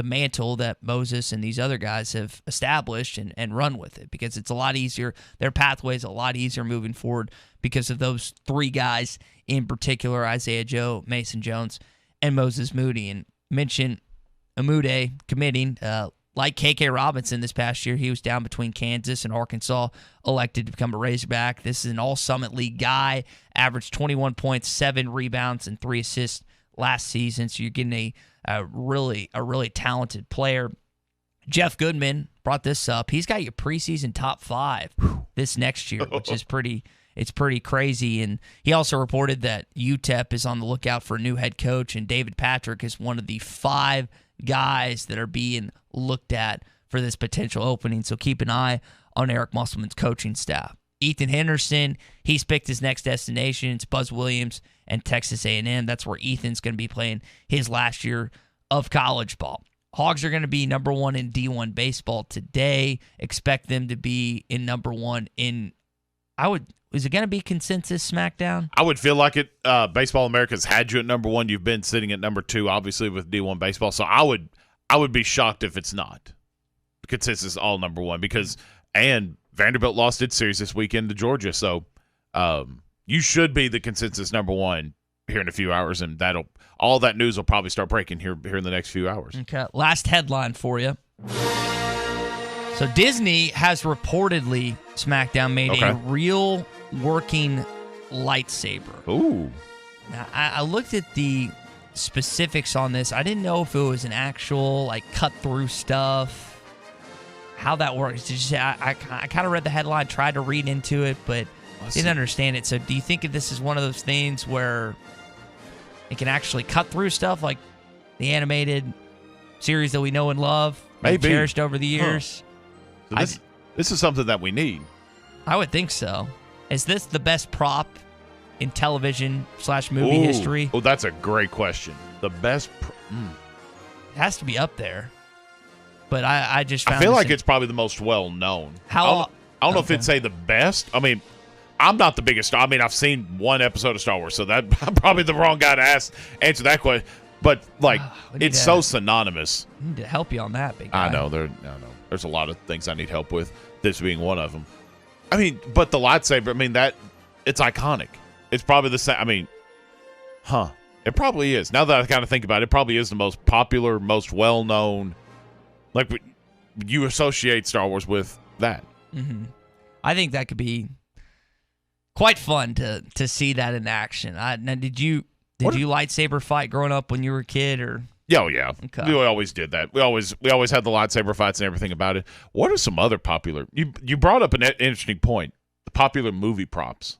mantle that Moses and these other guys have established and run with it, because it's a lot easier. Their pathway is a lot easier moving forward because of those 3 guys in particular, Isaiah Joe, Mason Jones, and Moses Moody. And mention Amude committing, like KK Robinson this past year, he was down between Kansas and Arkansas, elected to become a Razorback. This is an all-Summit League guy, averaged 21 points, 7 rebounds, and 3 assists last season. So you're getting a really talented player. Jeff Goodman brought this up. He's got your preseason top 5 this next year, which is pretty crazy. And he also reported that UTEP is on the lookout for a new head coach, and David Patrick is one of the 5 guys that are being looked at for this potential opening. So keep an eye on Eric Musselman's coaching staff. Ethan Henderson, he's picked his next destination. It's Buzz Williams and Texas A&M. That's where Ethan's going to be playing his last year of college ball. Hogs are going to be number 1 in D1 baseball today. Expect them to be in number 1 in, is it going to be consensus SmackDown? I would feel like it. Baseball America's had you at number 1. You've been sitting at number 2, obviously, with D1 baseball. So I would be shocked if it's not. Consensus is all number 1 and Vanderbilt lost its series this weekend to Georgia. So you should be the consensus number 1 here in a few hours, and all that news will probably start breaking here in the next few hours. Okay. Last headline for you. So Disney has reportedly, SmackDown, made a real working lightsaber. Ooh. Now, I looked at the specifics on this. I didn't know if it was an actual, cut-through stuff, how that works. I kind of read the headline, tried to read into it, but didn't understand it. So do you think this is one of those things where it can actually cut through stuff like the animated series that we know and love, maybe cherished over the years? So this is something that we need. I would think so. Is this the best prop in television/movie history? Oh, that's a great question. The best It has to be up there. But I just found I feel like it's probably the most well-known. I don't know if it'd say the best. I mean, I'm not the biggest. I mean, I've seen 1 episode of Star Wars, so I'm probably the wrong guy to answer that question. But, it's so synonymous. I need to help you on that, big guy. I know. There's a lot of things I need help with, this being one of them. I mean, but the lightsaber, it's iconic. It's probably the same. It probably is. Now that I kind of think about it, it probably is the most popular, most well-known. Like, you associate Star Wars with that. Mm-hmm. I think that could be quite fun to see that in action. Now, did you lightsaber fight growing up when you were a kid, or? Oh, yeah. Okay. We always did that. We always had the lightsaber fights and everything about it. What are some other popular? You brought up an interesting point. The popular movie props.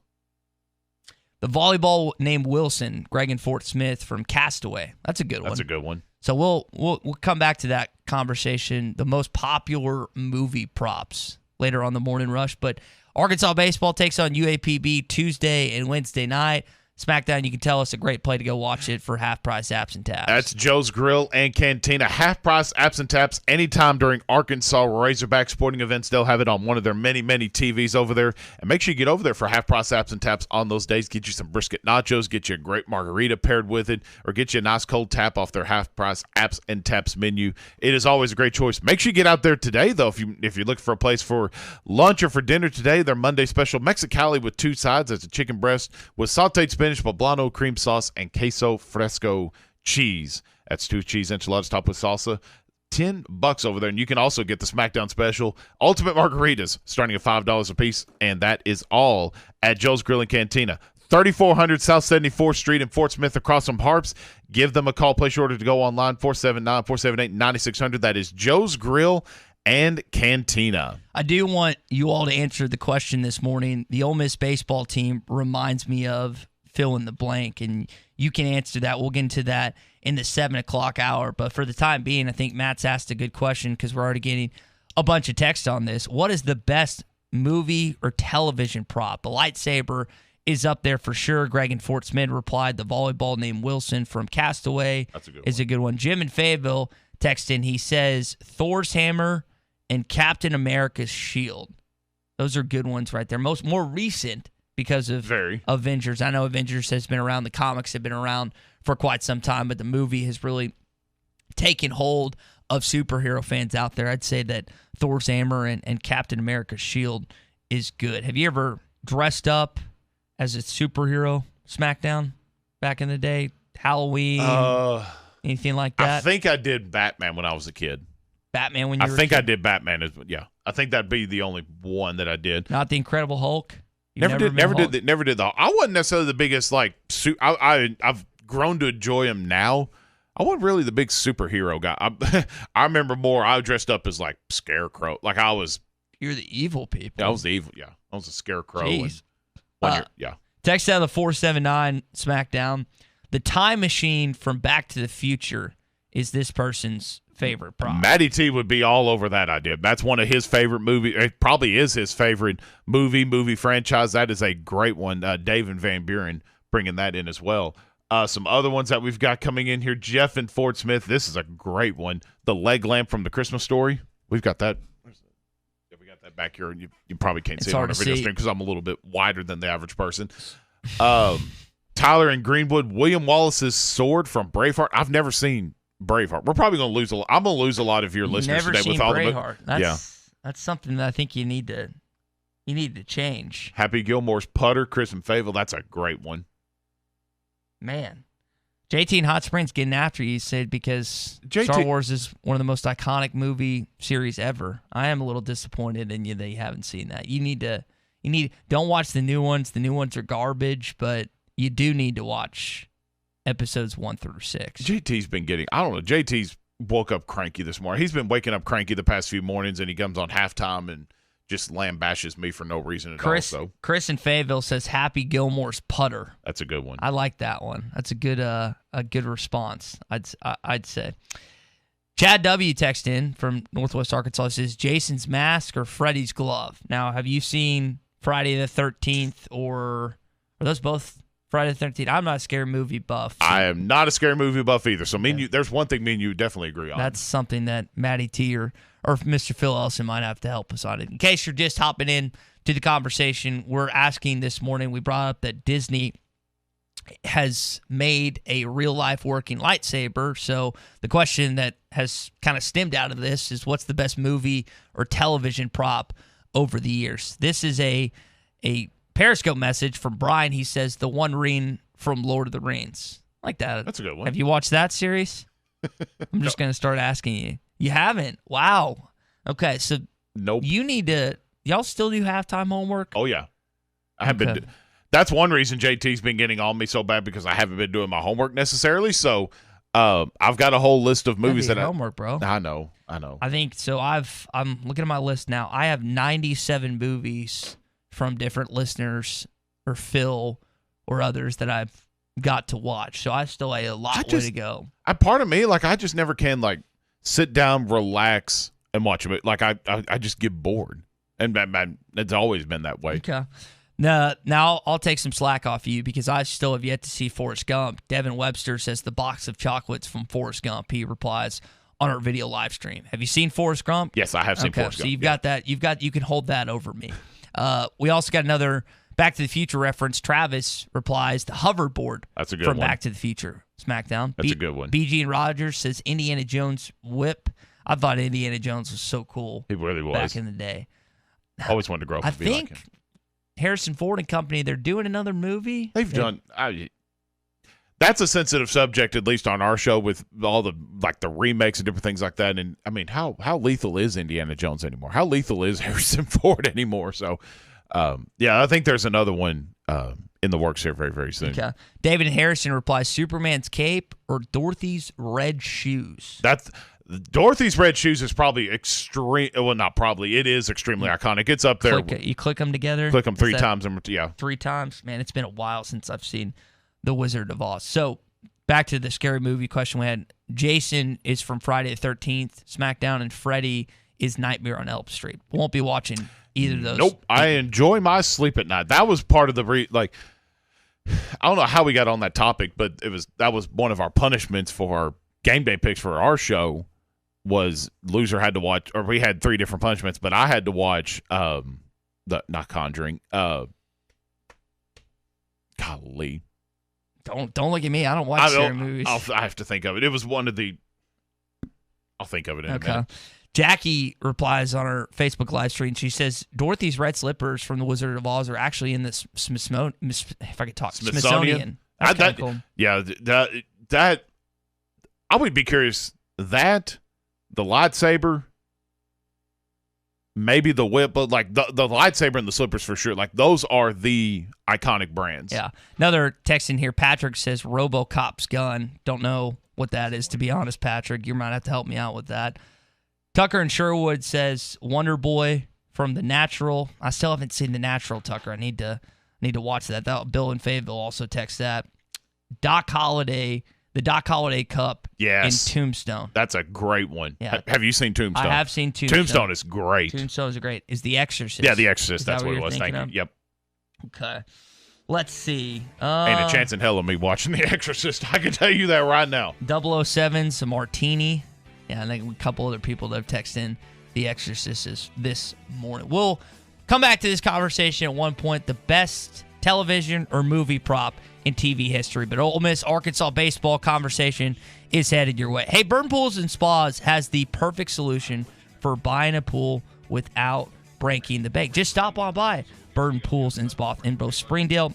The volleyball named Wilson, Greg and Fort Smith from Castaway. That's a good one. That's a good one. So we'll come back to that conversation. The most popular movie props later on the Morning Rush. But Arkansas baseball takes on UAPB Tuesday and Wednesday night. SmackDown, you can tell us a great play to go watch it for half-price apps and tabs. That's Joe's Grill and Cantina. Half-price apps and taps anytime during Arkansas Razorback sporting events. They'll have it on one of their many, many TVs over there. And make sure you get over there for half-price apps and taps on those days. Get you some brisket nachos, get you a great margarita paired with it, or get you a nice cold tap off their half-price apps and taps menu. It is always a great choice. Make sure you get out there today, though, if you're looking for a place for lunch or for dinner today. Their Monday special, Mexicali with 2 sides. That's a chicken breast with sauteed spinach, poblano cream sauce, and queso fresco cheese. That's 2 cheese enchiladas topped with salsa. $10 over there. And you can also get the SmackDown special, Ultimate Margaritas, starting at $5 a piece. And that is all at Joe's Grill and Cantina. 3400 South 74th Street in Fort Smith across from Harps. Give them a call. Place your order to go online, 479-478-9600. That is Joe's Grill and Cantina. I do want you all to answer the question this morning. The Ole Miss baseball team reminds me of fill in the blank, and you can answer that. We'll get into that in the 7 o'clock hour. But for the time being, I think Matt's asked a good question because we're already getting a bunch of text on this. What is the best movie or television prop? The lightsaber is up there for sure. Greg and Fort Smith replied. The volleyball named Wilson from Castaway is a good one. Jim in Fayetteville texted in. He says Thor's hammer and Captain America's shield. Those are good ones right there. More recent because of Avengers. I know Avengers has been around. The comics have been around for quite some time, but the movie has really taken hold of superhero fans out there. I'd say that Thor's hammer and Captain America's shield is good. Have you ever dressed up as a superhero, SmackDown, back in the day? Halloween? Anything like that? I think I did Batman when I was a kid. Batman when you were a kid? I did Batman. Yeah. I think that'd be the only one that I did. Not the Incredible Hulk? Never did the. I wasn't necessarily the biggest I've grown to enjoy him now. I wasn't really the big superhero guy. I remember more. I dressed up as like Scarecrow. Like I was. You're the evil people. Yeah, I was the evil. Yeah, I was a Scarecrow. Jeez. Yeah. Text out of the 479 SmackDown. The time machine from Back to the Future is this person's favorite prop. Matty T would be all over that idea. That's one of his favorite movies. It probably is his favorite movie franchise. That is a great one. Dave and Van Buren bringing that in as well. Some other ones that we've got coming in here. Jeff and Fort Smith. This is a great one. The leg lamp from the Christmas Story. We've got that. Yeah, we got that back here. You probably can't see it on the video screen because I'm a little bit wider than the average person. Tyler in Greenwood. William Wallace's sword from Braveheart. I've never seen Braveheart. We're probably going to lose a lot. I'm going to lose a lot of your listeners today with all Braveheart. That's something that I think you need to change. Happy Gilmore's putter, Chris and Fayetteville. That's a great one. Man. JT in Hot Springs getting after you, said, because Star Wars is one of the most iconic movie series ever. I am a little disappointed in you that you haven't seen that. Don't watch the new ones. The new ones are garbage, but you do need to watch episodes 1 through 6. JT's been getting, I don't know, JT's woke up cranky this morning. He's been waking up cranky the past few mornings, and he comes on halftime and just lambashes me for no reason at all. So Chris in Fayetteville says Happy Gilmore's putter. That's a good one. I like that one. That's a good response, I'd say. Chad W. text in from Northwest Arkansas, says Jason's mask or Freddy's glove. Now, have you seen Friday the 13th or are those both Friday the 13th? I'm not a scary movie buff. So. I am not a scary movie buff either. So there's one thing me and you definitely agree on. That's something that Matty T or Mr. Phil Ellison might have to help us on it. In case you're just hopping in to the conversation, we're asking this morning, we brought up that Disney has made a real-life working lightsaber. So the question that has kind of stemmed out of this is, what's the best movie or television prop over the years? This is a Periscope message from Brian. He says the One Ring from Lord of the Rings. Like that. That's a good one. Have you watched that series? I'm just going to start asking you. You haven't? Wow. Okay, so nope. You need to. Y'all still do halftime homework? Oh yeah, I have been. That's one reason JT's been getting on me so bad because I haven't been doing my homework necessarily. So I've got a whole list of movies that homework, bro. I know. I think so. I'm looking at my list now. I have 97 movies from different listeners or Phil or others that I've got to watch. So I still have a lot way to go. Part of me, I just never can sit down, relax, and watch it. I just get bored, and it's always been that way. Okay. Now I'll take some slack off you because I still have yet to see Forrest Gump. Devin Webster says the box of chocolates from Forrest Gump. He replies on our video live stream. Have you seen Forrest Gump? Yes, I have seen Forrest Gump. So you've got that. You can hold that over me. We also got another Back to the Future reference. Travis replies the hoverboard. That's a good from one. Back to the Future SmackDown. That's a good one. BG and Rogers says Indiana Jones whip. I thought Indiana Jones was so cool. He really was back in the day. Always wanted to grow up and be like him. Harrison Ford and company, they're doing another movie. They've done. That's a sensitive subject, at least on our show, with all the remakes and different things like that. And I mean, how lethal is Indiana Jones anymore? How lethal is Harrison Ford anymore? So, I think there's another one in the works here very, very soon. Okay. David Harrison replies: Superman's cape or Dorothy's red shoes. That's Dorothy's red shoes is probably extreme. Well, not probably. It is extremely iconic. It's up there. You click them together. Click them 3 times. Yeah, 3 times. Man, it's been a while since I've seen The Wizard of Oz. So back to the scary movie question we had. Jason is from Friday the 13th, SmackDown, and Freddy is Nightmare on Elm Street. Won't be watching either of those. Nope. I enjoy my sleep at night. That was part of the I don't know how we got on that topic, but that was one of our punishments for our game day picks for our show. Was loser had to watch, or we had 3 different punishments, but I had to watch not Conjuring. Golly. Don't look at me. I don't watch scary movies. I have to think of it. It was one of the. I'll think of it in a minute. Jackie replies on our Facebook live stream. She says Dorothy's red slippers from The Wizard of Oz are actually in the Smithsonian. If I could talk, Smithsonian. That's kind of cool. Yeah, that I would be curious. That the lightsaber, maybe the whip, but the lightsaber and the slippers for sure. Those are the iconic brands. Yeah. Another text in here. Patrick says RoboCop's gun. Don't know what that is, to be honest, Patrick. You might have to help me out with that. Tucker in Sherwood says Wonder Boy from The Natural. I still haven't seen The Natural, Tucker. I need to watch that. Bill in Fayetteville also text that. Doc Holliday. The Doc Holliday Cup in Tombstone. That's a great one. Yeah. Have you seen Tombstone? I have seen Tombstone. Tombstone is great. Tombstone is great. Is The Exorcist. Yeah, The Exorcist. That's what it was. Thank you. Yep. Okay. Let's see. Ain't a chance in hell of me watching The Exorcist. I can tell you that right now. 007's a martini. Yeah, I think a couple other people that have texted in The Exorcist this morning. We'll come back to this conversation at one point. The best television or movie prop in TV history. But Ole Miss Arkansas baseball conversation is headed your way. Hey, Burn Pools and Spas has the perfect solution for buying a pool without breaking the bank. Just stop on by Burn Pools and Spas in both Springdale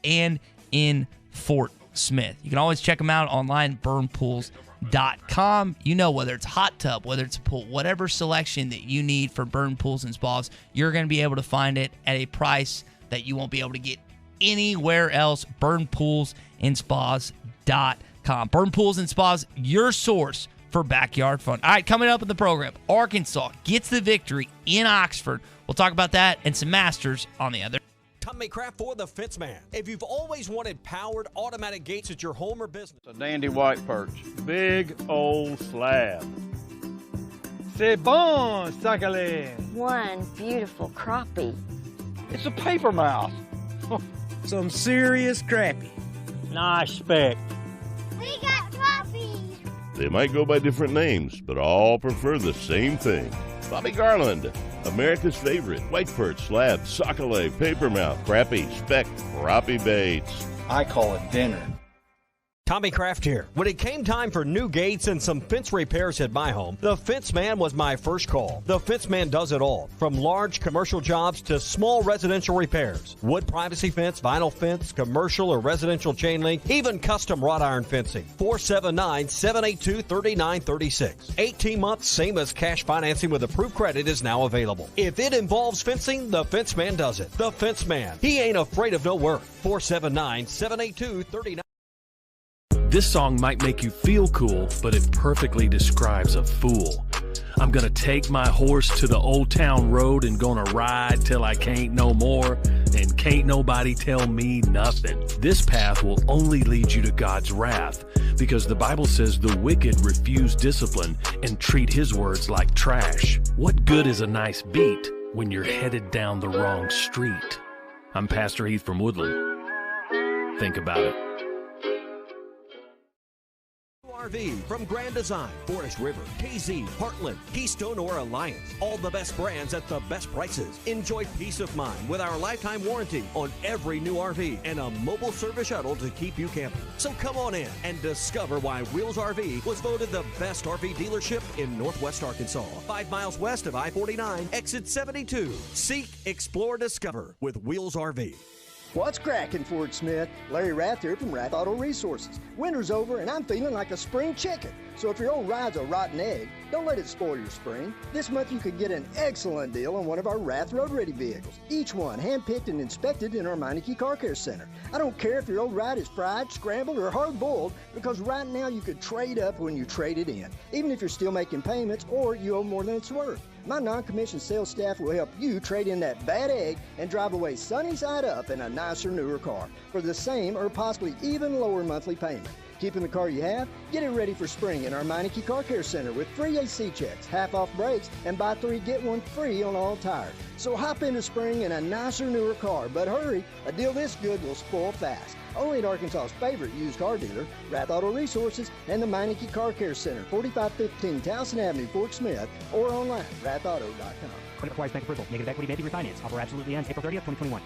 and in Fort Smith. You can always check them out online, burnpools.com. You know, whether it's a hot tub, whether it's a pool, whatever selection that you need for Burn Pools and Spas, you're going to be able to find it at a price that you won't be able to get anywhere else. Burnpoolsandspas.com. Burn Pools and Spas, your source for backyard fun. All right, coming up in the program, Arkansas gets the victory in Oxford. We'll talk about that and some Masters on the other. Tommy Craft for the Fence Man. If you've always wanted powered automatic gates at your home or business. A dandy white perch. Big old slab. C'est bon, sacale. One beautiful crappie. It's a paper mouse. Some serious crappie. Nice speck. We got crappies. They might go by different names, but all prefer the same thing. Bobby Garland, America's favorite white perch, slab, sockeye, papermouth, crappie, speck, crappie baits. I call it dinner. Tommy Kraft here. When it came time for new gates and some fence repairs at my home, the Fence Man was my first call. The Fence Man does it all, from large commercial jobs to small residential repairs. Wood privacy fence, vinyl fence, commercial or residential chain link, even custom wrought iron fencing. 479-782-3936. 18 months, same as cash financing with approved credit is now available. If it involves fencing, the Fence Man does it. The Fence Man. He ain't afraid of no work. 479-782-3936. This song might make you feel cool, but it perfectly describes a fool. I'm gonna take my horse to the old town road and gonna ride till I can't no more, and can't nobody tell me nothing. This path will only lead you to God's wrath, because the Bible says the wicked refuse discipline and treat his words like trash. What good is a nice beat when you're headed down the wrong street? I'm Pastor Heath from Woodland. Think about it. RV from Grand Design, Forest River, KZ, Heartland, Keystone, or Alliance. All the best brands at the best prices. Enjoy peace of mind with our lifetime warranty on every new RV and a mobile service shuttle to keep you camping. So come on in and discover why Wheels RV was voted the best RV dealership in Northwest Arkansas. 5 miles west of I-49, exit 72. Seek, explore, discover with Wheels RV. What's cracking, Fort Smith? Larry Rath here from Rath Auto Resources. Winter's over and I'm feeling like a spring chicken. So if your old ride's a rotten egg, don't let it spoil your spring. This month you could get an excellent deal on one of our Rath Road Ready vehicles. Each one handpicked and inspected in our Meineke Car Care Center. I don't care if your old ride is fried, scrambled, or hard-boiled, because right now you could trade up when you trade it in, even if you're still making payments or you owe more than it's worth. My non-commissioned sales staff will help you trade in that bad egg and drive away sunny side up in a nicer, newer car for the same or possibly even lower monthly payment. Keeping the car you have? Get it ready for spring in our Meineke Car Care Center with free AC checks, half-off brakes, and buy 3, get 1 free on all tires. So hop into spring in a nicer, newer car, but hurry, a deal this good will spoil fast. Only at Arkansas's favorite used car dealer, Rath Auto Resources, and the Meineke Car Care Center, 4515 Towson Avenue, Fort Smith, or online, rathauto.com. Credit requires bank approval. Negative equity may be refinanced. Offer absolutely ends April 30th, 2021.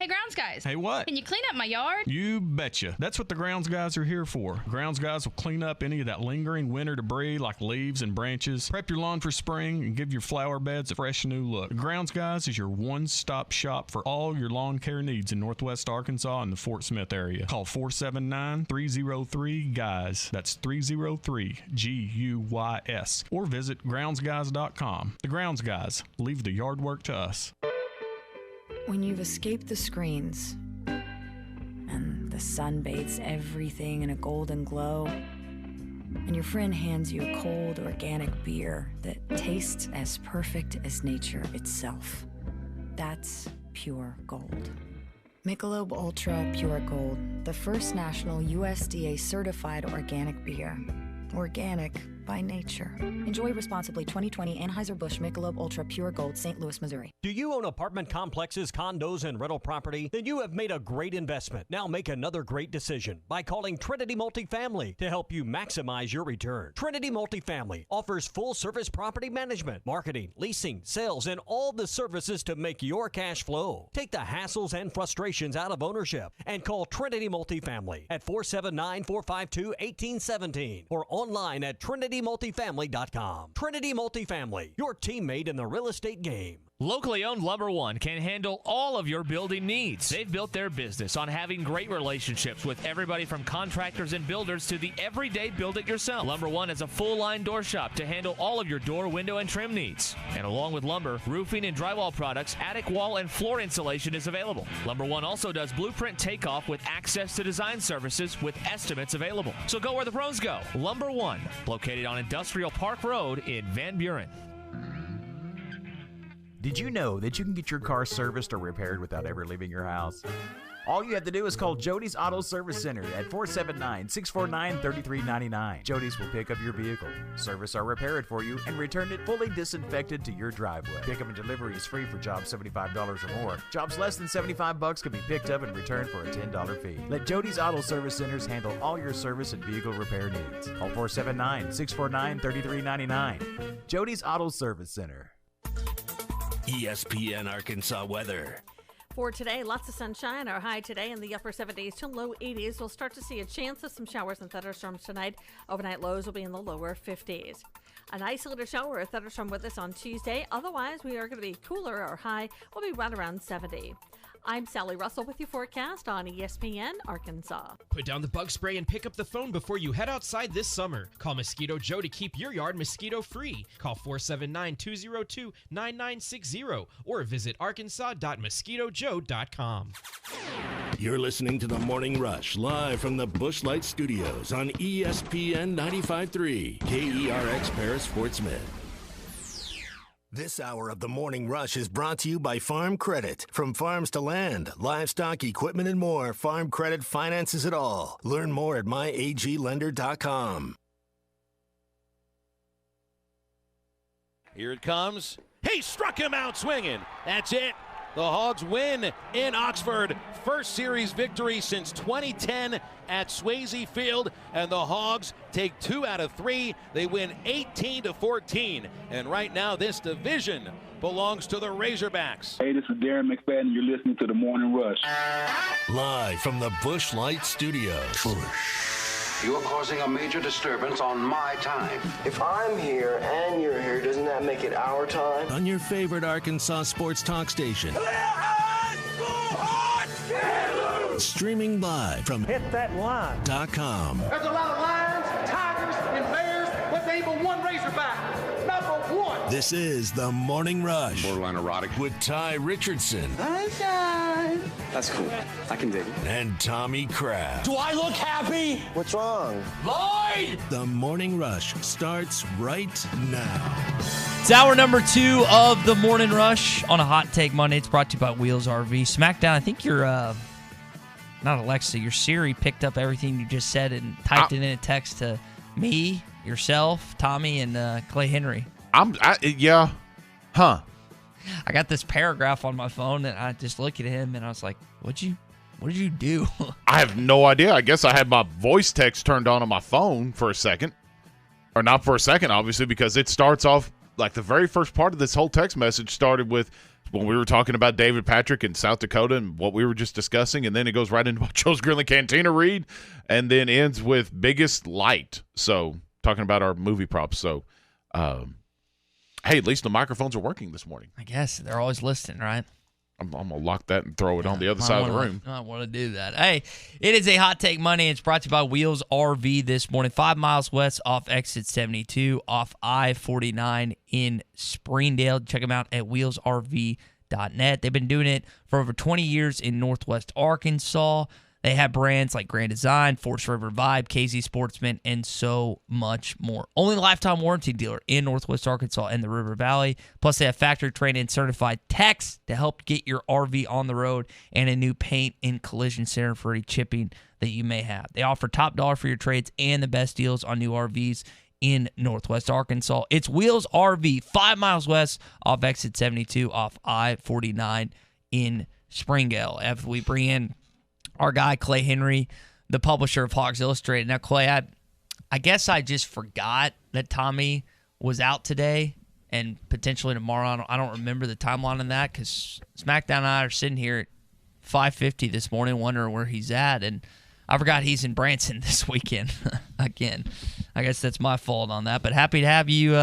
Hey, Grounds guys. Hey, what? Can you clean up my yard? You betcha. That's what the Grounds guys are here for. Grounds guys will clean up any of that lingering winter debris like leaves and branches, prep your lawn for spring, and give your flower beds a fresh new look. The Grounds guys is your one-stop shop for all your lawn care needs in Northwest Arkansas and the Fort Smith area. Call 479-303-GUYS. That's 303-GUYS. Or visit groundsguys.com. The Grounds guys. Leave the yard work to us. When you've escaped the screens and the sun bathes everything in a golden glow, and your friend hands you a cold organic beer that tastes as perfect as nature itself, that's pure gold. Michelob Ultra Pure Gold, the first national USDA certified organic beer. Organic by nature. Enjoy responsibly. 2020 Anheuser-Busch Michelob Ultra Pure Gold, St. Louis, Missouri. Do you own apartment complexes, condos, and rental property? Then you have made a great investment. Now make another great decision by calling Trinity Multifamily to help you maximize your return. Trinity Multifamily offers full-service property management, marketing, leasing, sales, and all the services to make your cash flow. Take the hassles and frustrations out of ownership and call Trinity Multifamily at 479-452-1817 or online at TrinityMultifamily.com. Trinity Multifamily, your teammate in the real estate game. Locally owned Lumber One can handle all of your building needs. They've built their business on having great relationships with everybody from contractors and builders to the everyday build-it-yourself. Lumber One is a full-line door shop to handle all of your door, window, and trim needs. And along with lumber, roofing and drywall products, attic wall and floor insulation is available. Lumber One also does blueprint takeoff with access to design services with estimates available. So go where the pros go. Lumber One, located on Industrial Park Road in Van Buren. Did you know that you can get your car serviced or repaired without ever leaving your house? All you have to do is call Jody's Auto Service Center at 479-649-3399. Jody's will pick up your vehicle, service or repair it for you, and return it fully disinfected to your driveway. Pickup and delivery is free for jobs $75 or more. Jobs less than $75 can be picked up and returned for a $10 fee. Let Jody's Auto Service Centers handle all your service and vehicle repair needs. Call 479-649-3399. Jody's Auto Service Center. ESPN Arkansas weather. For today, lots of sunshine. Our high today in the upper 70s to low 80s. We'll start to see a chance of some showers and thunderstorms tonight. Overnight lows will be in the lower 50s. An isolated shower or thunderstorm with us on Tuesday. Otherwise, we are going to be cooler. Our high will be right around 70. I'm Sally Russell with your forecast on ESPN Arkansas. Put down the bug spray and pick up the phone before you head outside this summer. Call Mosquito Joe to keep your yard mosquito-free. Call 479-202-9960 or visit arkansas.mosquitojoe.com. You're listening to The Morning Rush live from the Busch Light Studios on ESPN 95.3 KERX Paris Fort Smith. This hour of The Morning Rush is brought to you by Farm Credit. From farms to land, livestock, equipment, and more, Farm Credit finances it all. Learn more at myaglender.com. Here it comes. He struck him out swinging. That's it. The Hogs win in Oxford. First series victory since 2010 at Swayze Field, and the Hogs take 2 out of 3. They win 18-14, and right now this division belongs to the Razorbacks. Hey, this is Darren McFadden. You're listening to The Morning Rush. Live from the Busch Light Studios. You're causing a major disturbance on my time. If I'm here and you're here, doesn't that make it our time? On your favorite Arkansas sports talk station. Streaming live from HitThatLine.com. There's a lot of lions, tigers, and bears, but there ain't but one Razorback. Number one. This is The Morning Rush. Borderline erotic. With Ty Richardson. Sunshine. That's cool. I can dig it. And Tommy Kraft. Do I look happy? What's wrong? Lloyd! The Morning Rush starts right now. It's hour number 2 of The Morning Rush on a Hot Take Monday. It's brought to you by Wheels RV. SmackDown, I think you're, not Alexa, your Siri picked up everything you just said and typed it in a text to me, yourself, Tommy, and Clay Henry. Yeah. Huh. I got this paragraph on my phone, and I just look at him, and I was like, what did you do? I have no idea. I guess I had my voice text turned on my phone for a second. Or not for a second, obviously, because it starts off, like the very first part of this whole text message started with when we were talking about David Patrick in South Dakota and what we were just discussing, and then it goes right into what Joe's Grill and Cantina read, and then ends with biggest light. So, talking about our movie props. So, hey, at least the microphones are working this morning. I guess. They're always listening, right? I'm going to lock that and throw it on the other side of the room. I want to do that. Hey, it is a Hot Take Monday. It's brought to you by Wheels RV this morning. 5 miles west off exit 72 off I-49 in Springdale. Check them out at wheelsrv.net. They've been doing it for over 20 years in Northwest Arkansas. They have brands like Grand Design, Forest River Vibe, KZ Sportsman, and so much more. Only lifetime warranty dealer in Northwest Arkansas and the River Valley. Plus, they have factory-trained and certified techs to help get your RV on the road and a new paint and collision center for any chipping that you may have. They offer top dollar for your trades and the best deals on new RVs in Northwest Arkansas. It's Wheels RV, 5 miles west off exit 72 off I-49 in Springdale. After we bring in our guy, Clay Henry, the publisher of Hogs Illustrated. Now, Clay, I guess I just forgot that Tommy was out today and potentially tomorrow. I don't remember the timeline on that because SmackDown and I are sitting here at 5:50 this morning wondering where he's at, and I forgot he's in Branson this weekend again. I guess that's my fault on that, but happy to have you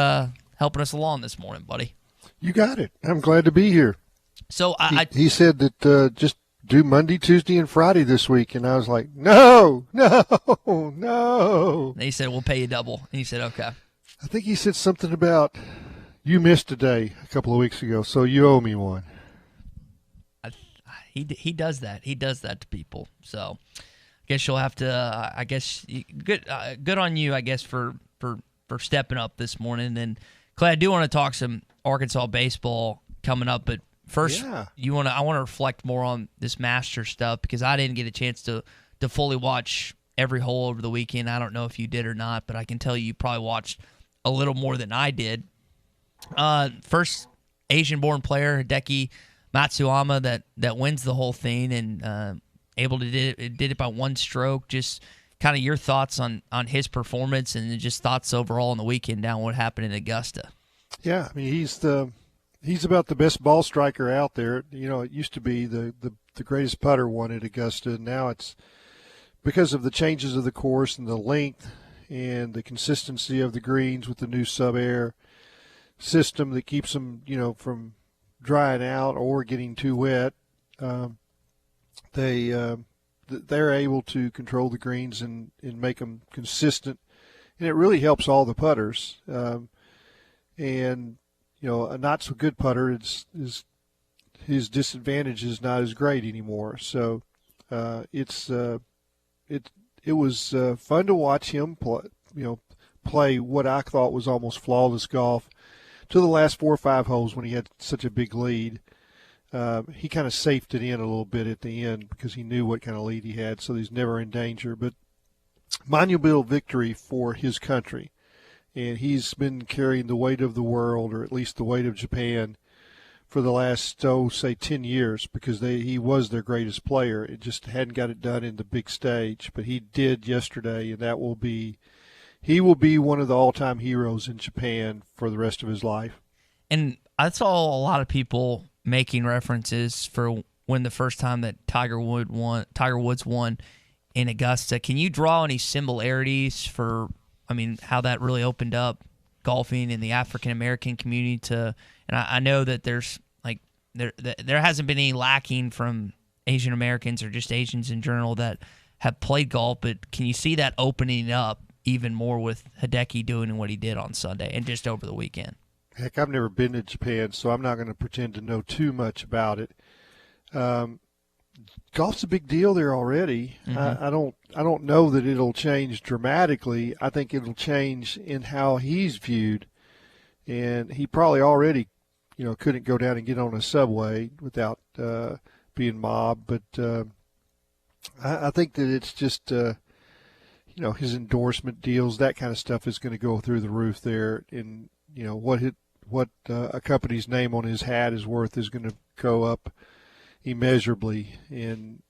helping us along this morning, buddy. You got it. I'm glad to be here. So he said that just do Monday, Tuesday, and Friday this week. And I was like, no. And he said, we'll pay you double. And he said, okay. I think he said something about you missed a day a couple of weeks ago, so you owe me one. He does that. He does that to people. So I guess you'll have to, good on you, I guess, for stepping up this morning. And Clay, I do want to talk some Arkansas baseball coming up, but first, I want to reflect more on this Master stuff because I didn't get a chance to fully watch every hole over the weekend. I don't know if you did or not, but I can tell you probably watched a little more than I did. First Asian-born player, Hideki Matsuyama, that wins the whole thing and able to did it by one stroke. Just kind of your thoughts on his performance and just thoughts overall on the weekend down what happened in Augusta. Yeah, I mean, he's the he's about the best ball striker out there. You know, it used to be the greatest putter won at Augusta. Now it's because of the changes of the course and the length and the consistency of the greens with the new sub-air system that keeps them, you know, from drying out or getting too wet. They're able to control the greens and make them consistent, and it really helps all the putters. And you know, a not so good putter is his disadvantage is not as great anymore. So it was fun to watch him play what I thought was almost flawless golf to the last 4 or 5 holes when he had such a big lead. He kind of safed it in a little bit at the end because he knew what kind of lead he had, so he's never in danger. But monumental victory for his country. And he's been carrying the weight of the world, or at least the weight of Japan, for the last, say 10 years, because he was their greatest player. It just hadn't got it done in the big stage, but he did yesterday, and he will be one of the all-time heroes in Japan for the rest of his life. And I saw a lot of people making references for when the first time that Tiger Woods won in Augusta. Can you draw any similarities for, I mean, how that really opened up golfing in the African American community to? And I know that there's there hasn't been any lacking from Asian Americans or just Asians in general that have played golf, but can you see that opening up even more with Hideki doing what he did on Sunday and just over the weekend? Heck, I've never been to Japan, so I'm not going to pretend to know too much about it. Golf's a big deal there already. Mm-hmm. I don't know that it'll change dramatically. I think it'll change in how he's viewed, and he probably already, couldn't go down and get on a subway without being mobbed. But I think that it's just, his endorsement deals, that kind of stuff is going to go through the roof there, and what a company's name on his hat is worth is going to go up immeasurably. And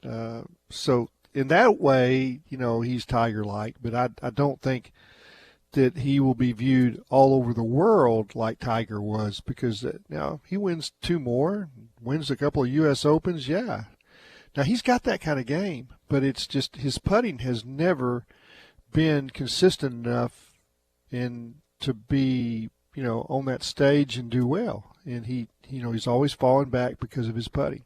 so in that way, he's Tiger-like, but I don't think that he will be viewed all over the world like Tiger was, because now he wins 2 more, wins a couple of U.S. Opens, yeah. Now he's got that kind of game, but it's just his putting has never been consistent enough to be, on that stage and do well. And he's always fallen back because of his putting.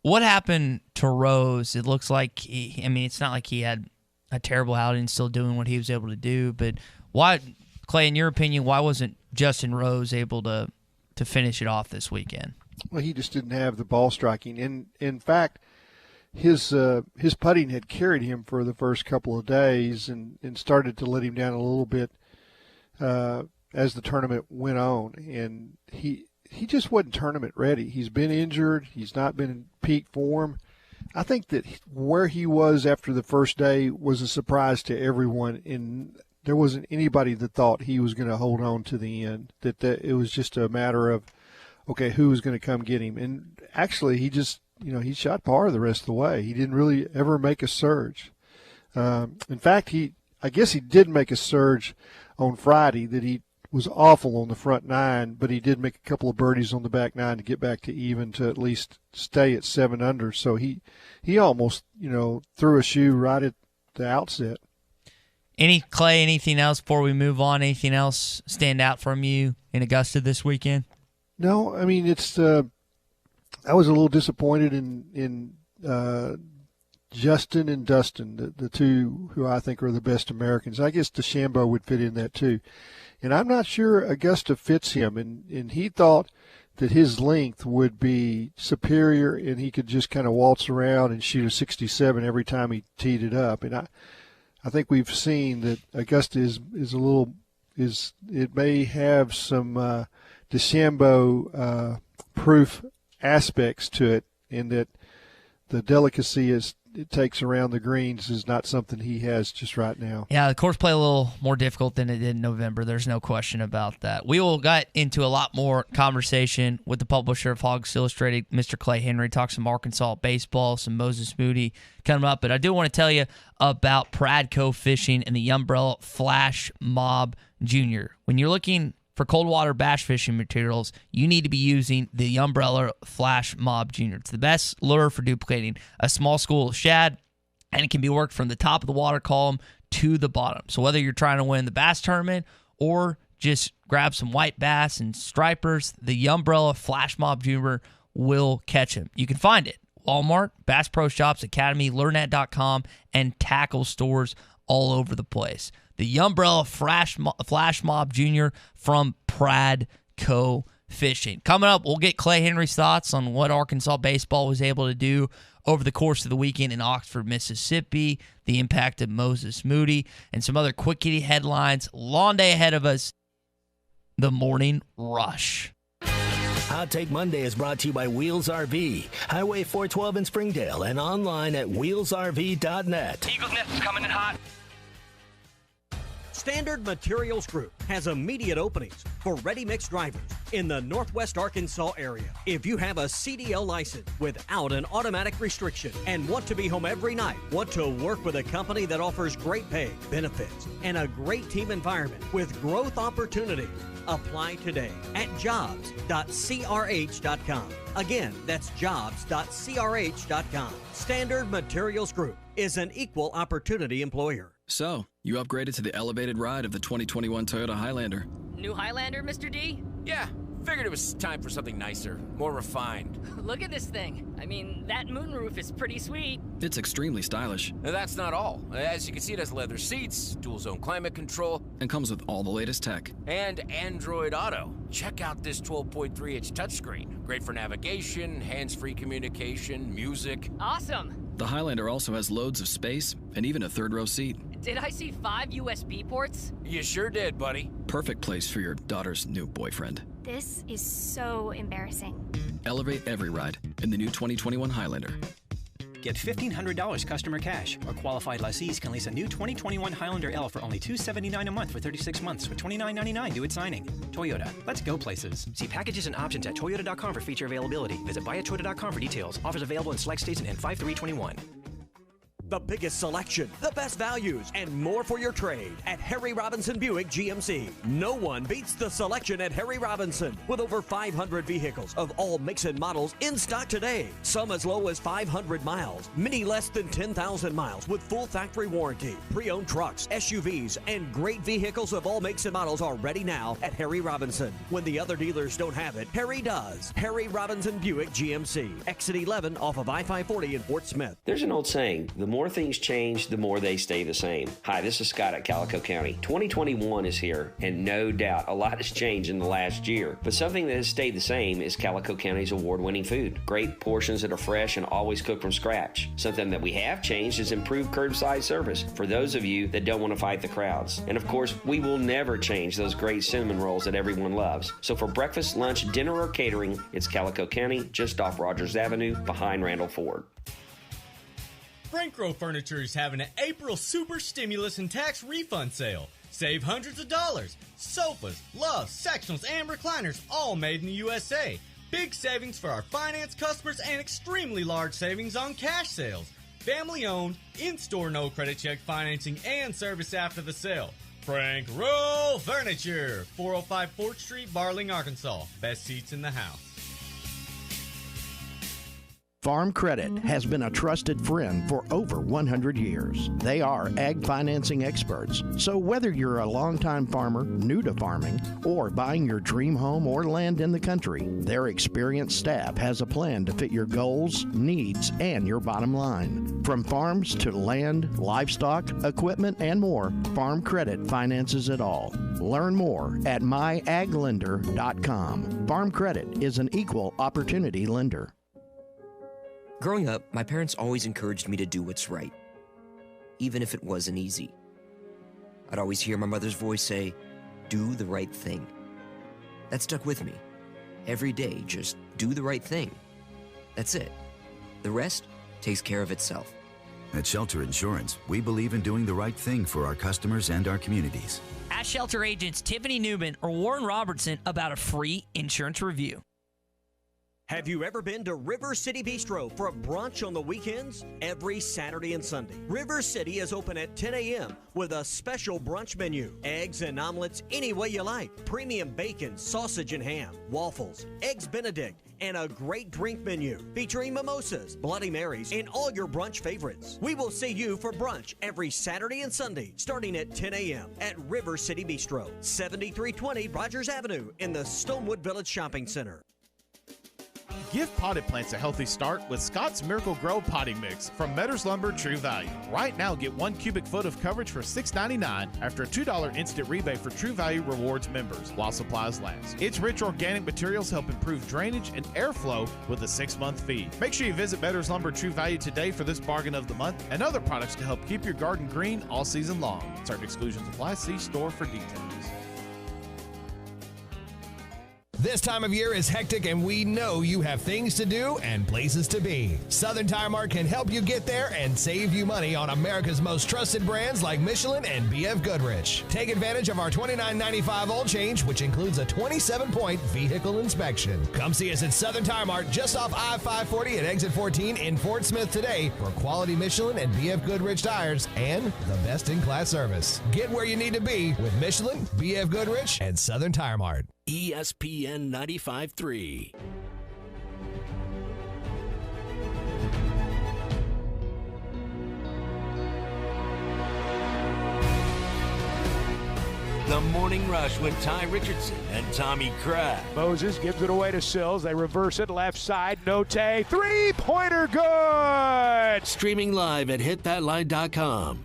What happened to Rose? It looks like it's not like he had a terrible outing, still doing what he was able to do. But why, Clay, in your opinion, why wasn't Justin Rose able to finish it off this weekend? Well, he just didn't have the ball striking. In fact, his putting had carried him for the first couple of days and started to let him down a little bit as the tournament went on. And he just wasn't tournament ready. He's been injured. He's not been in peak form. I think that where he was after the first day was a surprise to everyone, and there wasn't anybody that thought he was going to hold on to the end, that it was just a matter of, okay, who was going to come get him. And actually he just, he shot par the rest of the way. He didn't really ever make a surge. In fact, I guess he did make a surge on Friday that he was awful on the front 9, but he did make a couple of birdies on the back 9 to get back to even, to at least stay at 7 under. So he almost, threw a shoe right at the outset. Clay, anything else before we move on? Anything else stand out from you in Augusta this weekend? No, I mean, it's I was a little disappointed in Justin and Dustin, the two who I think are the best Americans. I guess DeChambeau would fit in that too. And I'm not sure Augusta fits him. And he thought that his length would be superior and he could just kind of waltz around and shoot a 67 every time he teed it up. And I think we've seen that Augusta is a little – it may have some DeChambeau proof aspects to it, in that the delicacy it takes around the greens is not something he has just right now. Yeah, the course play a little more difficult than it did in November. There's no question about that. We will get into a lot more conversation with the publisher of Hogs Illustrated, Mr. Clay Henry. Talk some Arkansas baseball, some Moses Moody coming up. But I do want to tell you about Pradco Fishing and the Umbrella Flash Mob Jr. When you're looking For cold water bass fishing materials, you need to be using the Umbrella Flash Mob Jr. It's the best lure for duplicating a small school of shad, and it can be worked from the top of the water column to the bottom. So whether you're trying to win the bass tournament or just grab some white bass and stripers, the Umbrella Flash Mob Jr. will catch him. You can find it Walmart, Bass Pro Shops, Academy, LearNet.com, and tackle stores all over the place. The Umbrella Flash Mob Jr. from Pradco Fishing. Coming up, we'll get Clay Henry's thoughts on what Arkansas baseball was able to do over the course of the weekend in Oxford, Mississippi, the impact of Moses Moody, and some other quick-hitty headlines. Long day ahead of us. The Morning Rush. Hot Take Monday is brought to you by Wheels RV, Highway 412 in Springdale, and online at wheelsrv.net. Eagle's Nest is coming in hot. Standard Materials Group has immediate openings for ready-mix drivers in the Northwest Arkansas area. If you have a CDL license without an automatic restriction and want to be home every night, want to work with a company that offers great pay, benefits, and a great team environment with growth opportunities, apply today at jobs.crh.com. Again, that's jobs.crh.com. Standard Materials Group is an equal opportunity employer. So, you upgraded to the elevated ride of the 2021 Toyota Highlander. New Highlander, Mr. D? Yeah, figured it was time for something nicer, more refined. Look at this thing. I mean, that moonroof is pretty sweet. It's extremely stylish. That's not all. As you can see, it has leather seats, dual-zone climate control, and comes with all the latest tech. And Android Auto. Check out this 12.3-inch touchscreen. Great for navigation, hands-free communication, music. Awesome. The Highlander also has loads of space and even a third-row seat. Did I see 5 USB ports? You sure did, buddy. Perfect place for your daughter's new boyfriend. This is so embarrassing. Elevate every ride in the new 2021 Highlander. Get $1,500 customer cash, or qualified lessees can lease a new 2021 Highlander L for only $279 a month for 36 months with $29.99 due at signing. Toyota, let's go places. See packages and options at toyota.com for feature availability. Visit buyatoyota.com for details. Offers available in select states and end 5/3/21. The biggest selection, the best values, and more for your trade at Harry Robinson Buick GMC. No one beats the selection at Harry Robinson, with over 500 vehicles of all makes and models in stock today. Some as low as 500 miles, many less than 10,000 miles with full factory warranty. Pre-owned trucks, SUVs, and great vehicles of all makes and models are ready now at Harry Robinson. When the other dealers don't have it, Harry does. Harry Robinson Buick GMC. Exit 11 off of I-540 in Fort Smith. There's an old saying, the more things change, the more they stay the same. Hi, this is Scott at Calico County. 2021 is here, and no doubt a lot has changed in the last year. But something that has stayed the same is Calico County's award-winning food. Great portions that are fresh and always cooked from scratch. Something that we have changed is improved curbside service for those of you that don't want to fight the crowds. And of course, we will never change those great cinnamon rolls that everyone loves. So for breakfast, lunch, dinner, or catering, it's Calico County, just off Rogers Avenue, behind Randall Ford. Frank Row Furniture is having an April Super Stimulus and Tax Refund Sale. Save hundreds of dollars. Sofas, loves, sectionals, and recliners, all made in the USA. Big savings for our finance customers and extremely large savings on cash sales. Family owned, in-store no credit check financing, and service after the sale. Frank Row Furniture, 405 4th Street, Barling, Arkansas. Best seats in the house. Farm Credit has been a trusted friend for over 100 years. They are ag financing experts. So whether you're a longtime farmer, new to farming, or buying your dream home or land in the country, their experienced staff has a plan to fit your goals, needs, and your bottom line. From farms to land, livestock, equipment, and more, Farm Credit finances it all. Learn more at myaglender.com. Farm Credit is an equal opportunity lender. Growing up, my parents always encouraged me to do what's right, even if it wasn't easy. I'd always hear my mother's voice say, "Do the right thing." That stuck with me. Every day, just do the right thing. That's it. The rest takes care of itself. At Shelter Insurance, we believe in doing the right thing for our customers and our communities. Ask Shelter agents Tiffany Newman or Warren Robertson about a free insurance review. Have you ever been to River City Bistro for a brunch on the weekends? Every Saturday and Sunday, River City is open at 10 a.m. with a special brunch menu. Eggs and omelets any way you like. Premium bacon, sausage and ham, waffles, eggs Benedict, and a great drink menu featuring mimosas, Bloody Marys, and all your brunch favorites. We will see you for brunch every Saturday and Sunday starting at 10 a.m. at River City Bistro, 7320 Rogers Avenue in the Stonewood Village Shopping Center. Give potted plants a healthy start with Scott's Miracle Grow Potting Mix from Metters Lumber True Value. Right now, get 1 cubic foot of coverage for $6.99 after a $2 instant rebate for True Value Rewards members while supplies last. Its rich organic materials help improve drainage and airflow with a 6-month fee. Make sure you visit Metters Lumber True Value today for this bargain of the month and other products to help keep your garden green all season long. Certain exclusions apply. See store for details. This time of year is hectic, and we know you have things to do and places to be. Southern Tire Mart can help you get there and save you money on America's most trusted brands like Michelin and B.F. Goodrich. Take advantage of our $29.95 oil change, which includes a 27-point vehicle inspection. Come see us at Southern Tire Mart just off I-540 at Exit 14 in Fort Smith today for quality Michelin and B.F. Goodrich tires and the best-in-class service. Get where you need to be with Michelin, B.F. Goodrich, and Southern Tire Mart. ESPN 95.3. The Morning Rush with Ty Richardson and Tommy Crabb. Moses gives it away to Sills. They reverse it left side. Note, three-pointer good. Streaming live at hitthatline.com.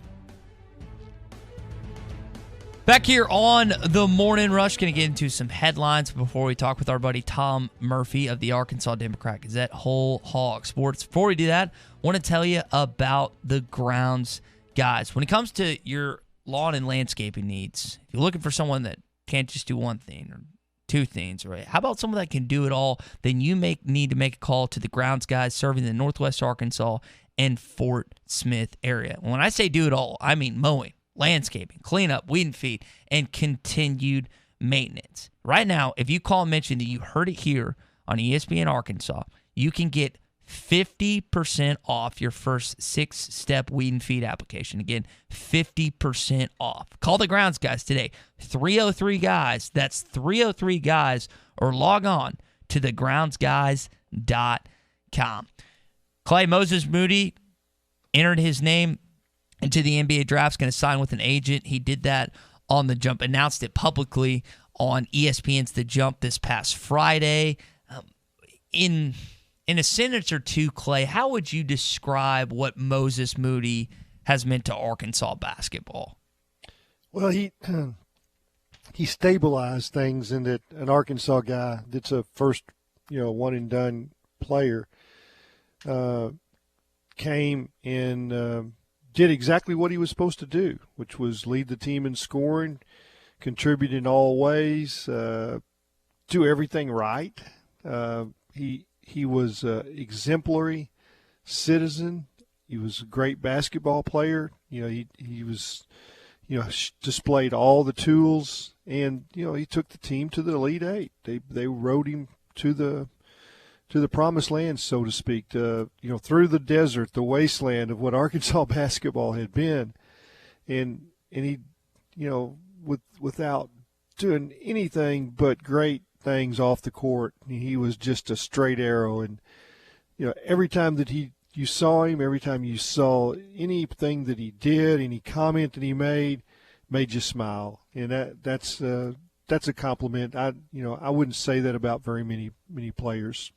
Back here on the Morning Rush, going to get into some headlines before we talk with our buddy Tom Murphy of the Arkansas Democrat Gazette, Whole Hog Sports. Before we do that, I want to tell you about the grounds guys. When it comes to your lawn and landscaping needs, if you're looking for someone that can't just do one thing or two things, right? How about someone that can do it all? Then you need to make a call to the grounds guys serving the Northwest Arkansas and Fort Smith area. When I say do it all, I mean mowing, landscaping, cleanup, weed and feed, and continued maintenance. Right now, if you call and mention that you heard it here on ESPN Arkansas, you can get 50% off your first 6-step weed and feed application. Again, 50% off. Call the grounds guys today. 303-GUYS. That's 303-GUYS. Or log on to thegroundsguys.com. Clay Moses Moody entered his name into the NBA draft, is going to sign with an agent. He did that on The Jump, announced it publicly on ESPN's The Jump this past Friday. In a sentence or two, Clay, how would you describe what Moses Moody has meant to Arkansas basketball? Well, he stabilized things in that an Arkansas guy that's a first, one-and-done player came and did exactly what he was supposed to do, which was lead the team in scoring, contribute in all ways, do everything right. He was an exemplary citizen. He was a great basketball player. He was, displayed all the tools, and he took the team to the Elite Eight. They rode him to the promised land, so to speak, through the desert, the wasteland of what Arkansas basketball had been, and he, without doing anything but great things off the court, he was just a straight arrow. And every time that you saw him, every time you saw anything that he did, any comment that he made you smile, and that's a compliment. I wouldn't say that about very many players.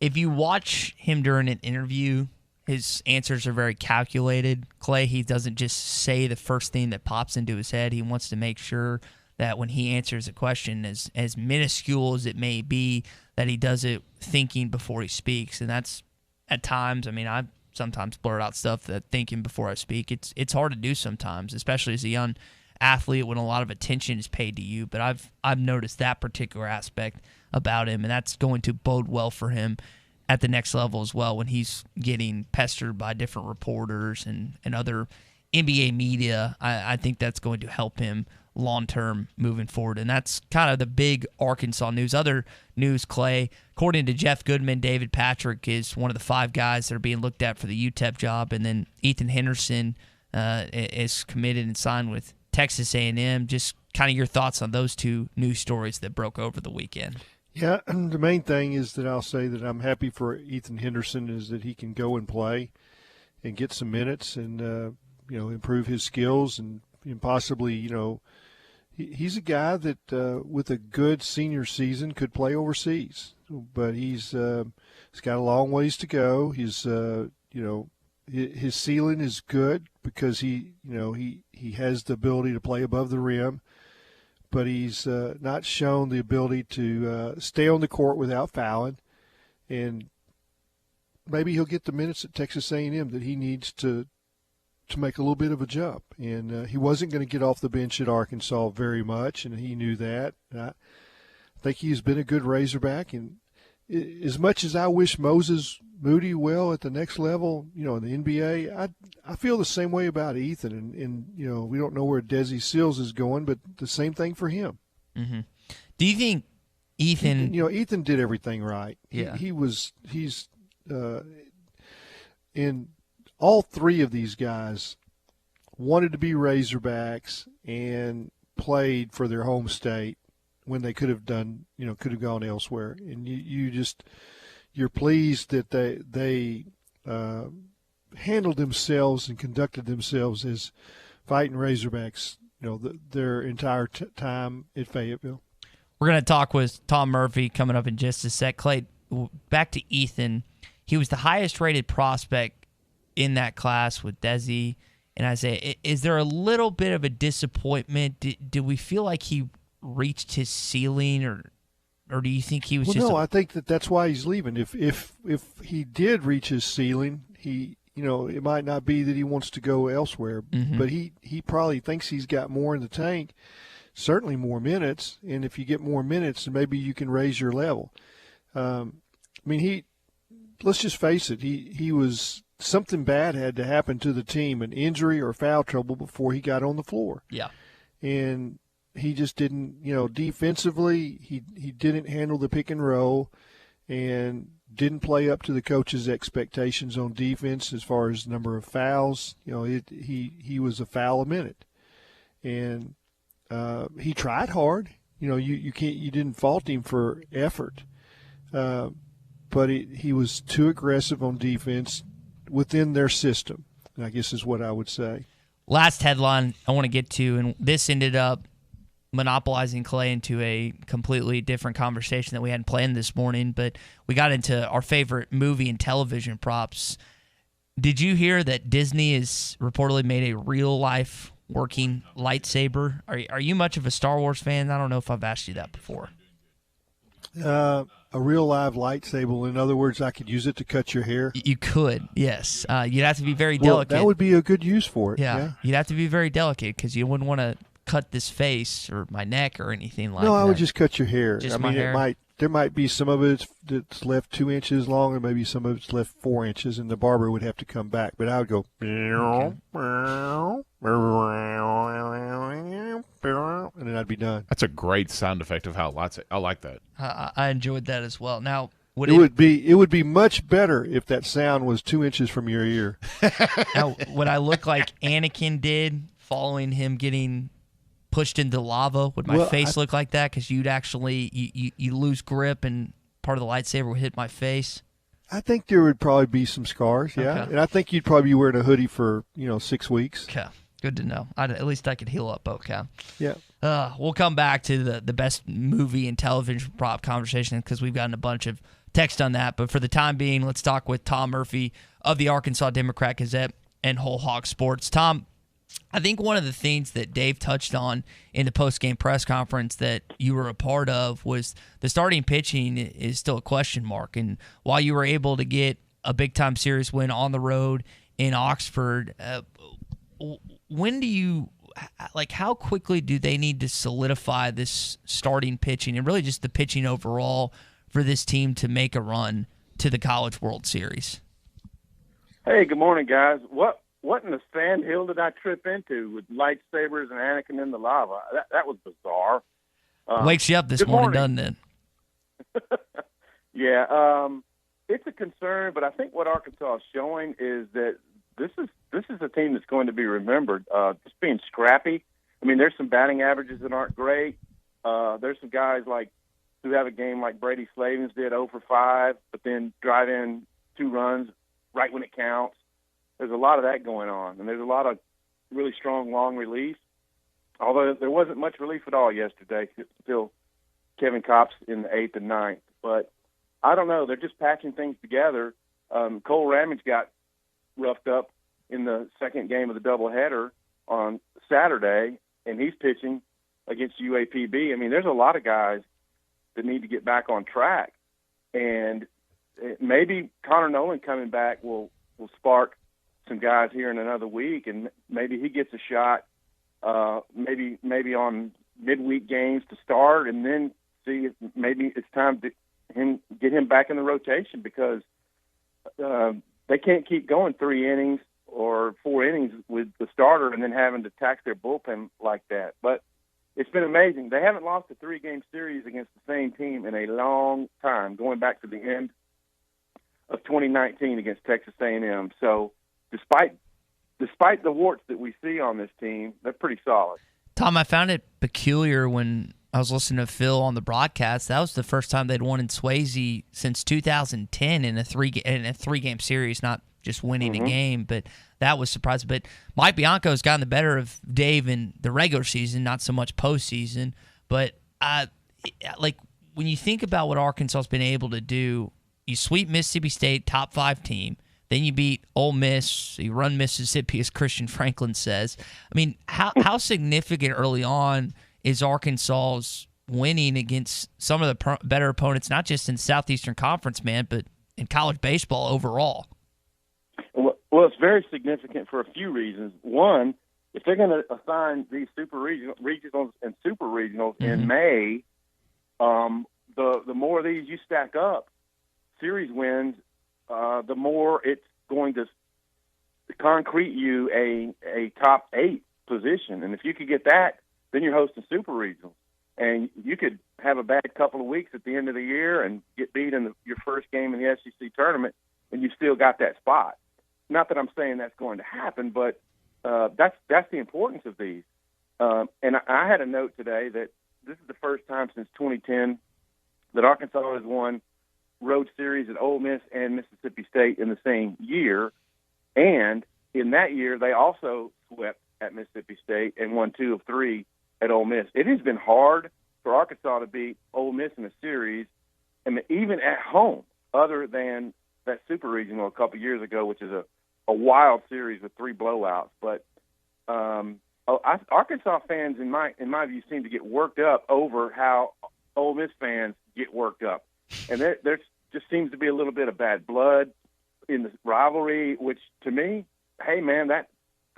If you watch him during an interview, his answers are very calculated. Clay, he doesn't just say the first thing that pops into his head. He wants to make sure that when he answers a question, as minuscule as it may be, that he does it thinking before he speaks. And that's, at times, I sometimes blurt out stuff that thinking before I speak. It's hard to do sometimes, especially as a young athlete when a lot of attention is paid to you. But I've noticed that particular aspect about him, and that's going to bode well for him at the next level as well when he's getting pestered by different reporters and other NBA media, I think that's going to help him long-term moving forward. And that's kind of the big Arkansas news. Other news, Clay, according to Jeff Goodman, David Patrick is one of the 5 guys that are being looked at for the UTEP job. And then Ethan Henderson is committed and signed with Texas A&M. Just kind of your thoughts on those 2 news stories that broke over the weekend. Yeah, the main thing is that I'll say that I'm happy for Ethan Henderson is that he can go and play and get some minutes and, improve his skills and possibly, he's a guy that with a good senior season could play overseas, but he's got a long ways to go. He's his ceiling is good because he has the ability to play above the rim, but he's not shown the ability to stay on the court without fouling, and maybe he'll get the minutes at Texas A&M that he needs to make a little bit of a jump. And he wasn't going to get off the bench at Arkansas very much, and he knew that. And I think he's been a good Razorback. And as much as I wish Moses Moody well at the next level, in the NBA, I feel the same way about Ethan. And we don't know where Desi Seals is going, but the same thing for him. Mm-hmm. Do you think Ethan? Ethan did everything right. Yeah. He's in. All 3 of these guys wanted to be Razorbacks and played for their home state when they could have gone elsewhere. And you're pleased that they handled themselves and conducted themselves as fighting Razorbacks, their entire time at Fayetteville. We're going to talk with Tom Murphy coming up in just a sec. Clay, back to Ethan. He was the highest rated prospect in that class with Desi and Isaiah. Is there a little bit of a disappointment? Do we feel like he reached his ceiling, or do you think he was I think that's why he's leaving. If he did reach his ceiling, it might not be that he wants to go elsewhere, but he probably thinks he's got more in the tank, certainly more minutes, and if you get more minutes, then maybe you can raise your level. Let's just face it, he was – something bad had to happen to the team, an injury or foul trouble before he got on the floor. Yeah. And he just didn't, defensively, he didn't handle the pick and roll and didn't play up to the coach's expectations on defense as far as number of fouls. He was a foul a minute. And he tried hard. You didn't fault him for effort. But he was too aggressive on defense within their system, I guess is what I would say. Last headline I want to get to, and this ended up monopolizing Clay into a completely different conversation that we hadn't planned this morning, but we got into our favorite movie and television props. Did you hear that Disney has reportedly made a real-life working lightsaber? Are you much of a Star Wars fan? I don't know if I've asked you that before. A real live lightsaber. In other words, I could use it to cut your hair. You could, yes. You'd have to be very delicate. That would be a good use for it. Yeah. You'd have to be very delicate because you wouldn't want to cut this face or my neck or anything like that. No, I would just cut your hair. Just my hair. There might be some of it that's left 2 inches long, and maybe some of it's left 4 inches, and the barber would have to come back. But I would go, and then I'd be done. That's a great sound effect of how lots. I like that. I enjoyed that as well. Now, it would be much better if that sound was 2 inches from your ear. Now, would I look like Anakin did following him getting pushed into lava? Would my face look like that? Because you'd actually you lose grip and part of the lightsaber would hit my face. I think there would probably be some scars, yeah. Okay. And I think you'd probably be wearing a hoodie for 6 weeks. Okay, good to know. At least I could heal up. Okay. Yeah. We'll come back to the best movie and television prop conversation because we've gotten a bunch of text on that. But for the time being, let's talk with Tom Murphy of the Arkansas Democrat-Gazette and Whole Hog Sports. Tom, I think one of the things that Dave touched on in the post-game press conference that you were a part of was the starting pitching is still a question mark. And while you were able to get a big-time series win on the road in Oxford, when do you how quickly do they need to solidify this starting pitching and really just the pitching overall for this team to make a run to the College World Series? Hey, good morning, guys. what in the sand hill did I trip into with lightsabers and Anakin in the lava? That was bizarre. Wakes you up this morning, doesn't it? Yeah, it's a concern, but I think what Arkansas is showing is that this is a team that's going to be remembered. Just being scrappy. I mean, there's some batting averages that aren't great. There's some guys who have a game like Brady Slavens did, 0 for 5, but then drive in 2 runs right when it counts. There's a lot of that going on, and there's a lot of really strong long relief. Although there wasn't much relief at all yesterday, still Kevin Kopps in the 8th and 9th. But I don't know. They're just patching things together. Cole Ramage got roughed up in the second game of the doubleheader on Saturday, and he's pitching against UAPB. I mean, there's a lot of guys that need to get back on track. And maybe Connor Nolan coming back will spark some guys here in another week, and maybe he gets a shot maybe on midweek games to start, and then see if maybe it's time to get him back in the rotation, because they can't keep going 3 innings or 4 innings with the starter and then having to tax their bullpen like that. But it's been amazing. They haven't lost a 3-game series against the same team in a long time, going back to the end of 2019 against Texas A&M. So despite the warts that we see on this team, they're pretty solid. Tom, I found it peculiar when I was listening to Phil on the broadcast. That was the first time they'd won in Swayze since 2010 in a 3-game series, not just winning a game, but that was surprising. But Mike Bianco's gotten the better of Dave in the regular season, not so much postseason. But when you think about what Arkansas's been able to do, you sweep Mississippi State, top 5 team. Then you beat Ole Miss. You run Mississippi, as Christian Franklin says. I mean, how significant early on is Arkansas's winning against some of the better opponents, not just in Southeastern Conference, man, but in college baseball overall? Well, it's very significant for a few reasons. One, if they're going to assign these super regionals and super regionals in May, the more of these you stack up, series wins, the more it's going to concrete you a top 8 position. And if you could get that, then you're hosting super regionals. And you could have a bad couple of weeks at the end of the year and get beat in your first game in the SEC tournament, and you still got that spot. Not that I'm saying that's going to happen, but that's the importance of these. And I had a note today that this is the first time since 2010 that Arkansas has won road series at Ole Miss and Mississippi State in the same year. And in that year, they also swept at Mississippi State and won 2 of 3 at Ole Miss. It has been hard for Arkansas to beat Ole Miss in a series, and even at home, other than that super regional a couple years ago, which is a wild series with 3 blowouts. But Arkansas fans, in my view, seem to get worked up over how Ole Miss fans get worked up. And there just seems to be a little bit of bad blood in the rivalry, which to me, hey, man, that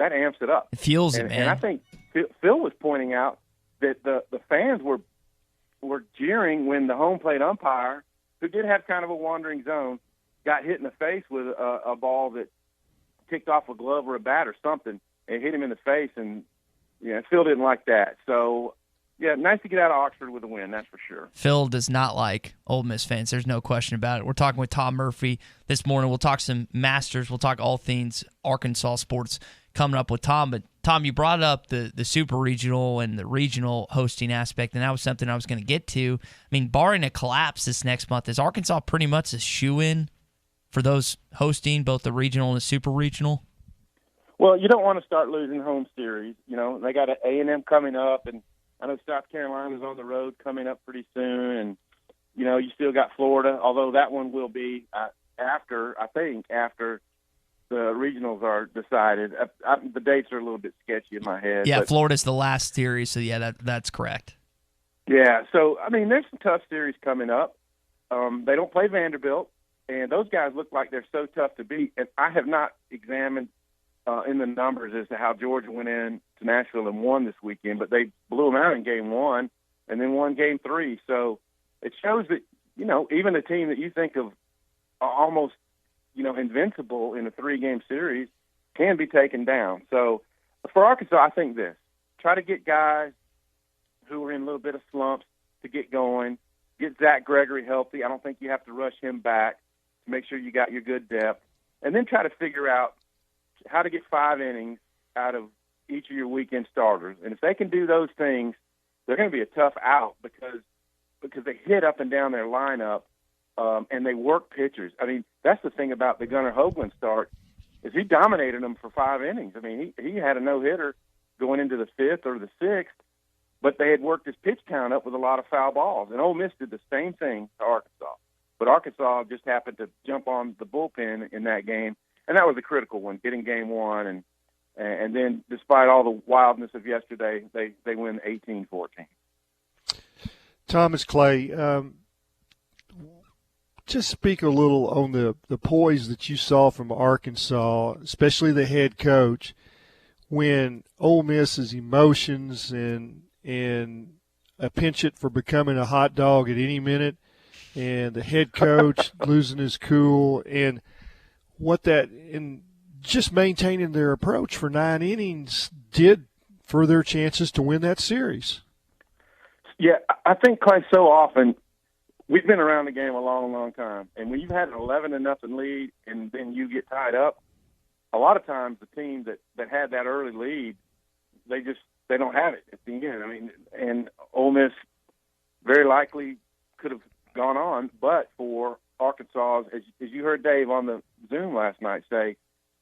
amps it up. It fuels it, man. And I think Phil was pointing out that the fans were jeering when the home plate umpire, who did have kind of a wandering zone, got hit in the face with a ball that ticked off a glove or a bat or something and hit him in the face. And, Phil didn't like that. So, yeah, nice to get out of Oxford with a win, that's for sure. Phil does not like Ole Miss fans. There's no question about it. We're talking with Tom Murphy this morning. We'll talk some Masters. We'll talk all things Arkansas sports coming up with Tom. But, Tom, you brought up the super regional and the regional hosting aspect, and that was something I was going to get to. I mean, barring a collapse this next month, is Arkansas pretty much a shoo-in for those hosting both the regional and the super regional? Well, you don't want to start losing home series. They got an A&M coming up, and I know South Carolina's on the road coming up pretty soon, and, you still got Florida, although that one will be after the regionals are decided. The dates are a little bit sketchy in my head. Yeah, but Florida's the last series, so, yeah, that's correct. Yeah, so, I mean, there's some tough series coming up. They don't play Vanderbilt, and those guys look like they're so tough to beat. And I have not examined in the numbers as to how Georgia went in to Nashville and won this weekend, but they blew them out in game 1 and then won game 3. So it shows that, even a team that you think of almost, invincible in a 3-game series can be taken down. So for Arkansas, I think this. Try to get guys who are in a little bit of slumps to get going. Get Zach Gregory healthy. I don't think you have to rush him back to make sure you got your good depth. And then try to figure out how to get 5 innings out of each of your weekend starters. And if they can do those things, they're going to be a tough out because they hit up and down their lineup and they work pitchers. I mean, that's the thing about the Gunnar Hoagland start is he dominated them for 5 innings. I mean, he had a no-hitter going into the 5th or the 6th, but they had worked his pitch count up with a lot of foul balls. And Ole Miss did the same thing to Arkansas. But Arkansas just happened to jump on the bullpen in that game, and that was a critical one, getting game 1. And then despite all the wildness of yesterday, they win 18-14. Thomas Clay, just speak a little on the poise that you saw from Arkansas, especially the head coach, when Ole Miss's emotions and a pinch hit for becoming a hot dog at any minute, and the head coach losing his cool, and what that and just maintaining their approach for 9 innings did for their chances to win that series. Yeah, I think, Clay, so often we've been around the game a long, long time, and when you've had an 11-0 lead and then you get tied up, a lot of times the team that had that early lead, they don't have it at the end. I mean, and Ole Miss very likely could have gone on, but for Arkansas, as you heard Dave on the Zoom last night say,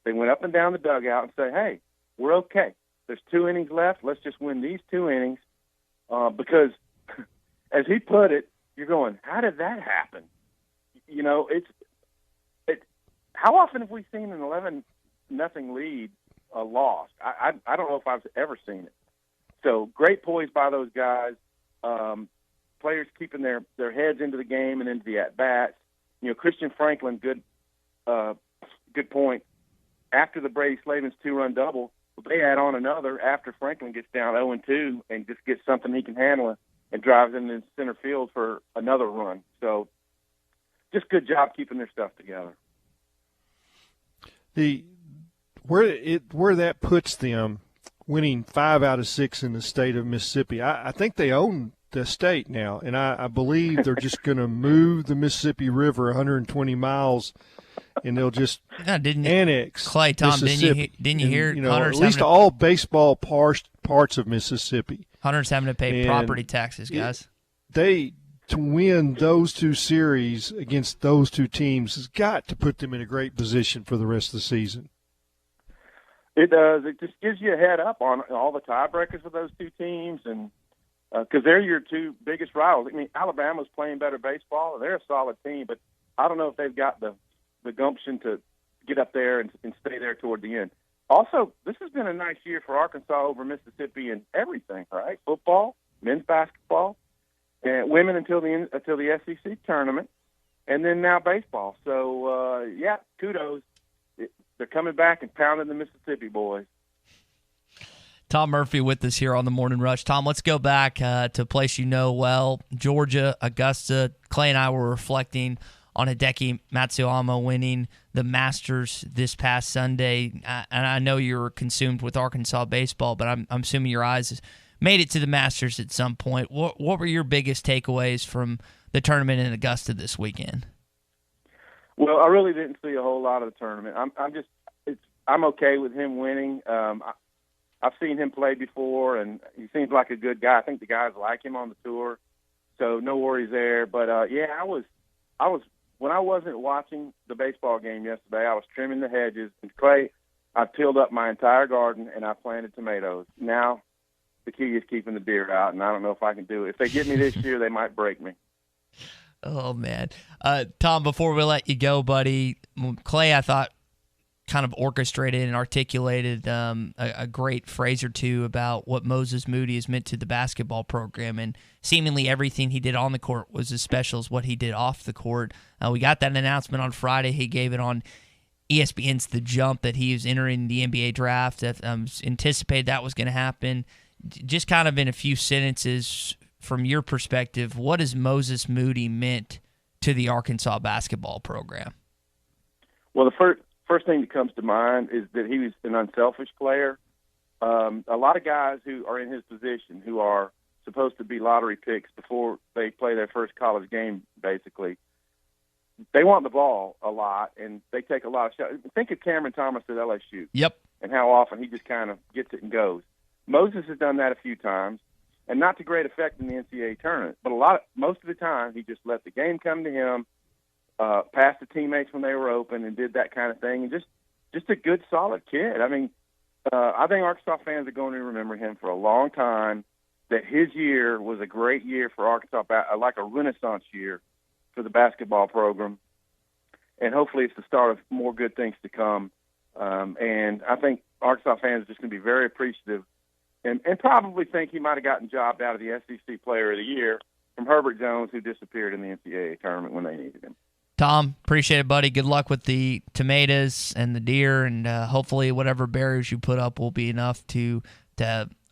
they went up and down the dugout and say, hey, we're okay. There's 2 innings left. Let's just win these 2 innings because, as he put it, you're going, how did that happen? You know, how often have we seen an 11-0 lead lost? I don't know if I've ever seen it. So great poise by those guys. Players keeping their heads into the game and into the at-bats. You know, Christian Franklin, good point. After the Brady Slavin's 2-run double, they add on another after Franklin gets down 0-2 and just gets something he can handle and drives them in center field for another run. So just good job keeping their stuff together. Where that puts them winning 5 out of 6 in the state of Mississippi, I think they own the state now, and I believe they're just going to move the Mississippi River 120 miles, and they'll just annex Clay, Tom, Mississippi. Didn't you hear? At least all baseball parts of Mississippi. Hunter's having to pay property taxes, guys. To win those 2 series against those 2 teams has got to put them in a great position for the rest of the season. It does. It just gives you a head up on all the tiebreakers with those 2 teams, and because they're your 2 biggest rivals. I mean, Alabama's playing better baseball. They're a solid team, but I don't know if they've got the gumption to get up there and stay there toward the end. Also, this has been a nice year for Arkansas over Mississippi in everything, right? Football, men's basketball, and women until the SEC tournament, and then now baseball. So, kudos. They're coming back and pounding the Mississippi boys. Tom Murphy with us here on the Morning Rush. Tom, let's go back to a place you know well, Georgia, Augusta. Clay and I were reflecting on Hideki Matsuyama winning the Masters this past Sunday. And I know you're consumed with Arkansas baseball, but I'm assuming your eyes made it to the Masters at some point. What were your biggest takeaways from the tournament in Augusta this weekend? Well, I really didn't see a whole lot of the tournament. I'm okay with him winning. I've seen him play before, and he seems like a good guy. I think the guys like him on the tour, so no worries there. But I was when I wasn't watching the baseball game yesterday, I was trimming the hedges. And Clay, I tilled up my entire garden and I planted tomatoes. Now the key is keeping the deer out, and I don't know if I can do it. If they get me this year, they might break me. Oh, man. Tom, before we let you go, buddy, Clay, I thought, kind of orchestrated and articulated a great phrase or two about what Moses Moody has meant to the basketball program, and seemingly everything he did on the court was as special as what he did off the court. We got that announcement on Friday. He gave it on ESPN's The Jump that he was entering the NBA draft. Anticipated that was going to happen. Just kind of in a few sentences, from your perspective, what has Moses Moody meant to the Arkansas basketball program? Well, the first first thing that comes to mind is that he was an unselfish player. A lot of guys who are in his position, who are supposed to be lottery picks before they play their first college game, basically, they want the ball a lot, and they take a lot of shots. Think of Cameron Thomas at LSU. Yep. And how often he just kind of gets it and goes. Moses has done that a few times, and not to great effect in the NCAA tournament. But most of the time, he just let the game come to him, passed the teammates when they were open, and did that kind of thing. And just a good, solid kid. I mean, I think Arkansas fans are going to remember him for a long time. That his year was a great year for Arkansas, like a renaissance year for the basketball program. And hopefully it's the start of more good things to come. And I think Arkansas fans are just going to be very appreciative and probably think he might have gotten jobbed out of the SEC Player of the Year from Herbert Jones, who disappeared in the NCAA tournament when they needed him. Tom, appreciate it, buddy. Good luck with the tomatoes and the deer, and hopefully whatever berries you put up will be enough to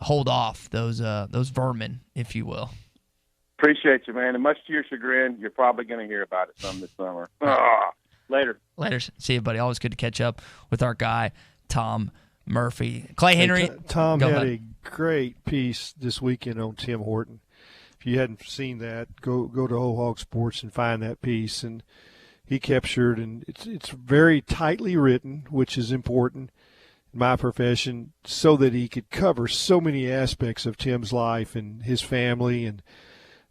hold off those vermin, if you will. Appreciate you, man. And much to your chagrin, you're probably going to hear about it some this summer. Later. See you, buddy. Always good to catch up with our guy, Tom Murphy. Clay Henry. Tom had a great piece this weekend on Tim Horton. If you hadn't seen that, go to Whole Hog Sports and find that piece. And he captured, and it's very tightly written, which is important in my profession, so that he could cover so many aspects of Tim's life and his family and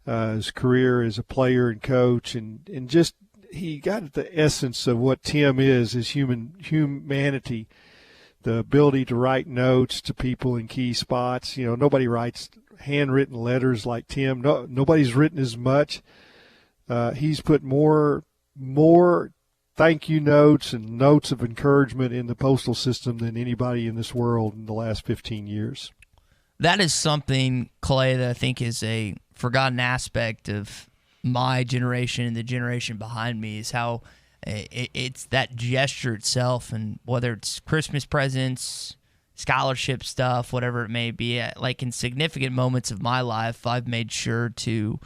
his career as a player and coach, and just he got at the essence of what Tim is, his humanity, the ability to write notes to people in key spots. You know, nobody writes handwritten letters like Tim. Nobody's written as much. He's put more thank you notes and notes of encouragement in the postal system than anybody in this world in the last 15 years. That is something, Clay, that I think is a forgotten aspect of my generation and the generation behind me, is how it's that gesture itself, and whether it's Christmas presents, scholarship stuff, whatever it may be, like in significant moments of my life, I've made sure to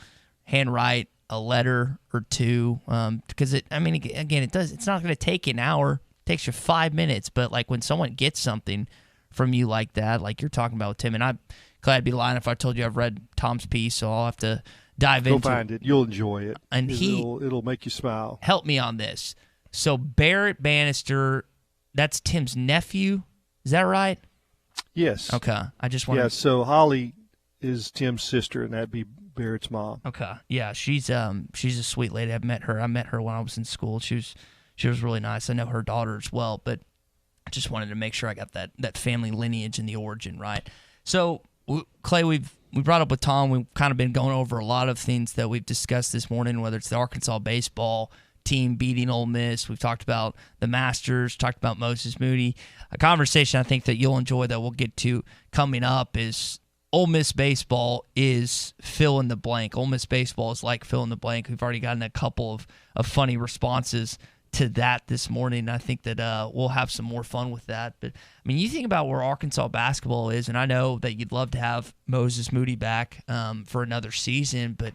handwrite a letter or two, because it's not going to take an hour. It takes you 5 minutes, but like when someone gets something from you like that, like you're talking about with Tim, and I'd be lying if I told you I've read Tom's piece, so I'll have to dive into it. Go find it. You'll enjoy it. And it'll make you smile. Help me on this. So Barrett Bannister, that's Tim's nephew. Is that right? Yes. Okay. I just want to. Yeah, so Holly is Tim's sister, and that'd be Barrett's mom. Okay. Yeah, she's a sweet lady. I met her when I was in school. She was really nice. I know her daughter as well, but I just wanted to make sure I got that family lineage and the origin right. So, Clay, we brought up with Tom, we've kind of been going over a lot of things that we've discussed this morning, whether it's the Arkansas baseball team beating Ole Miss. We've talked about the Masters, talked about Moses Moody. A conversation I think that you'll enjoy that we'll get to coming up is Ole Miss baseball is fill in the blank. Ole Miss baseball is like fill in the blank. We've already gotten a couple of funny responses to that this morning. I think that we'll have some more fun with that. But, I mean, you think about where Arkansas basketball is, and I know that you'd love to have Moses Moody back for another season, but,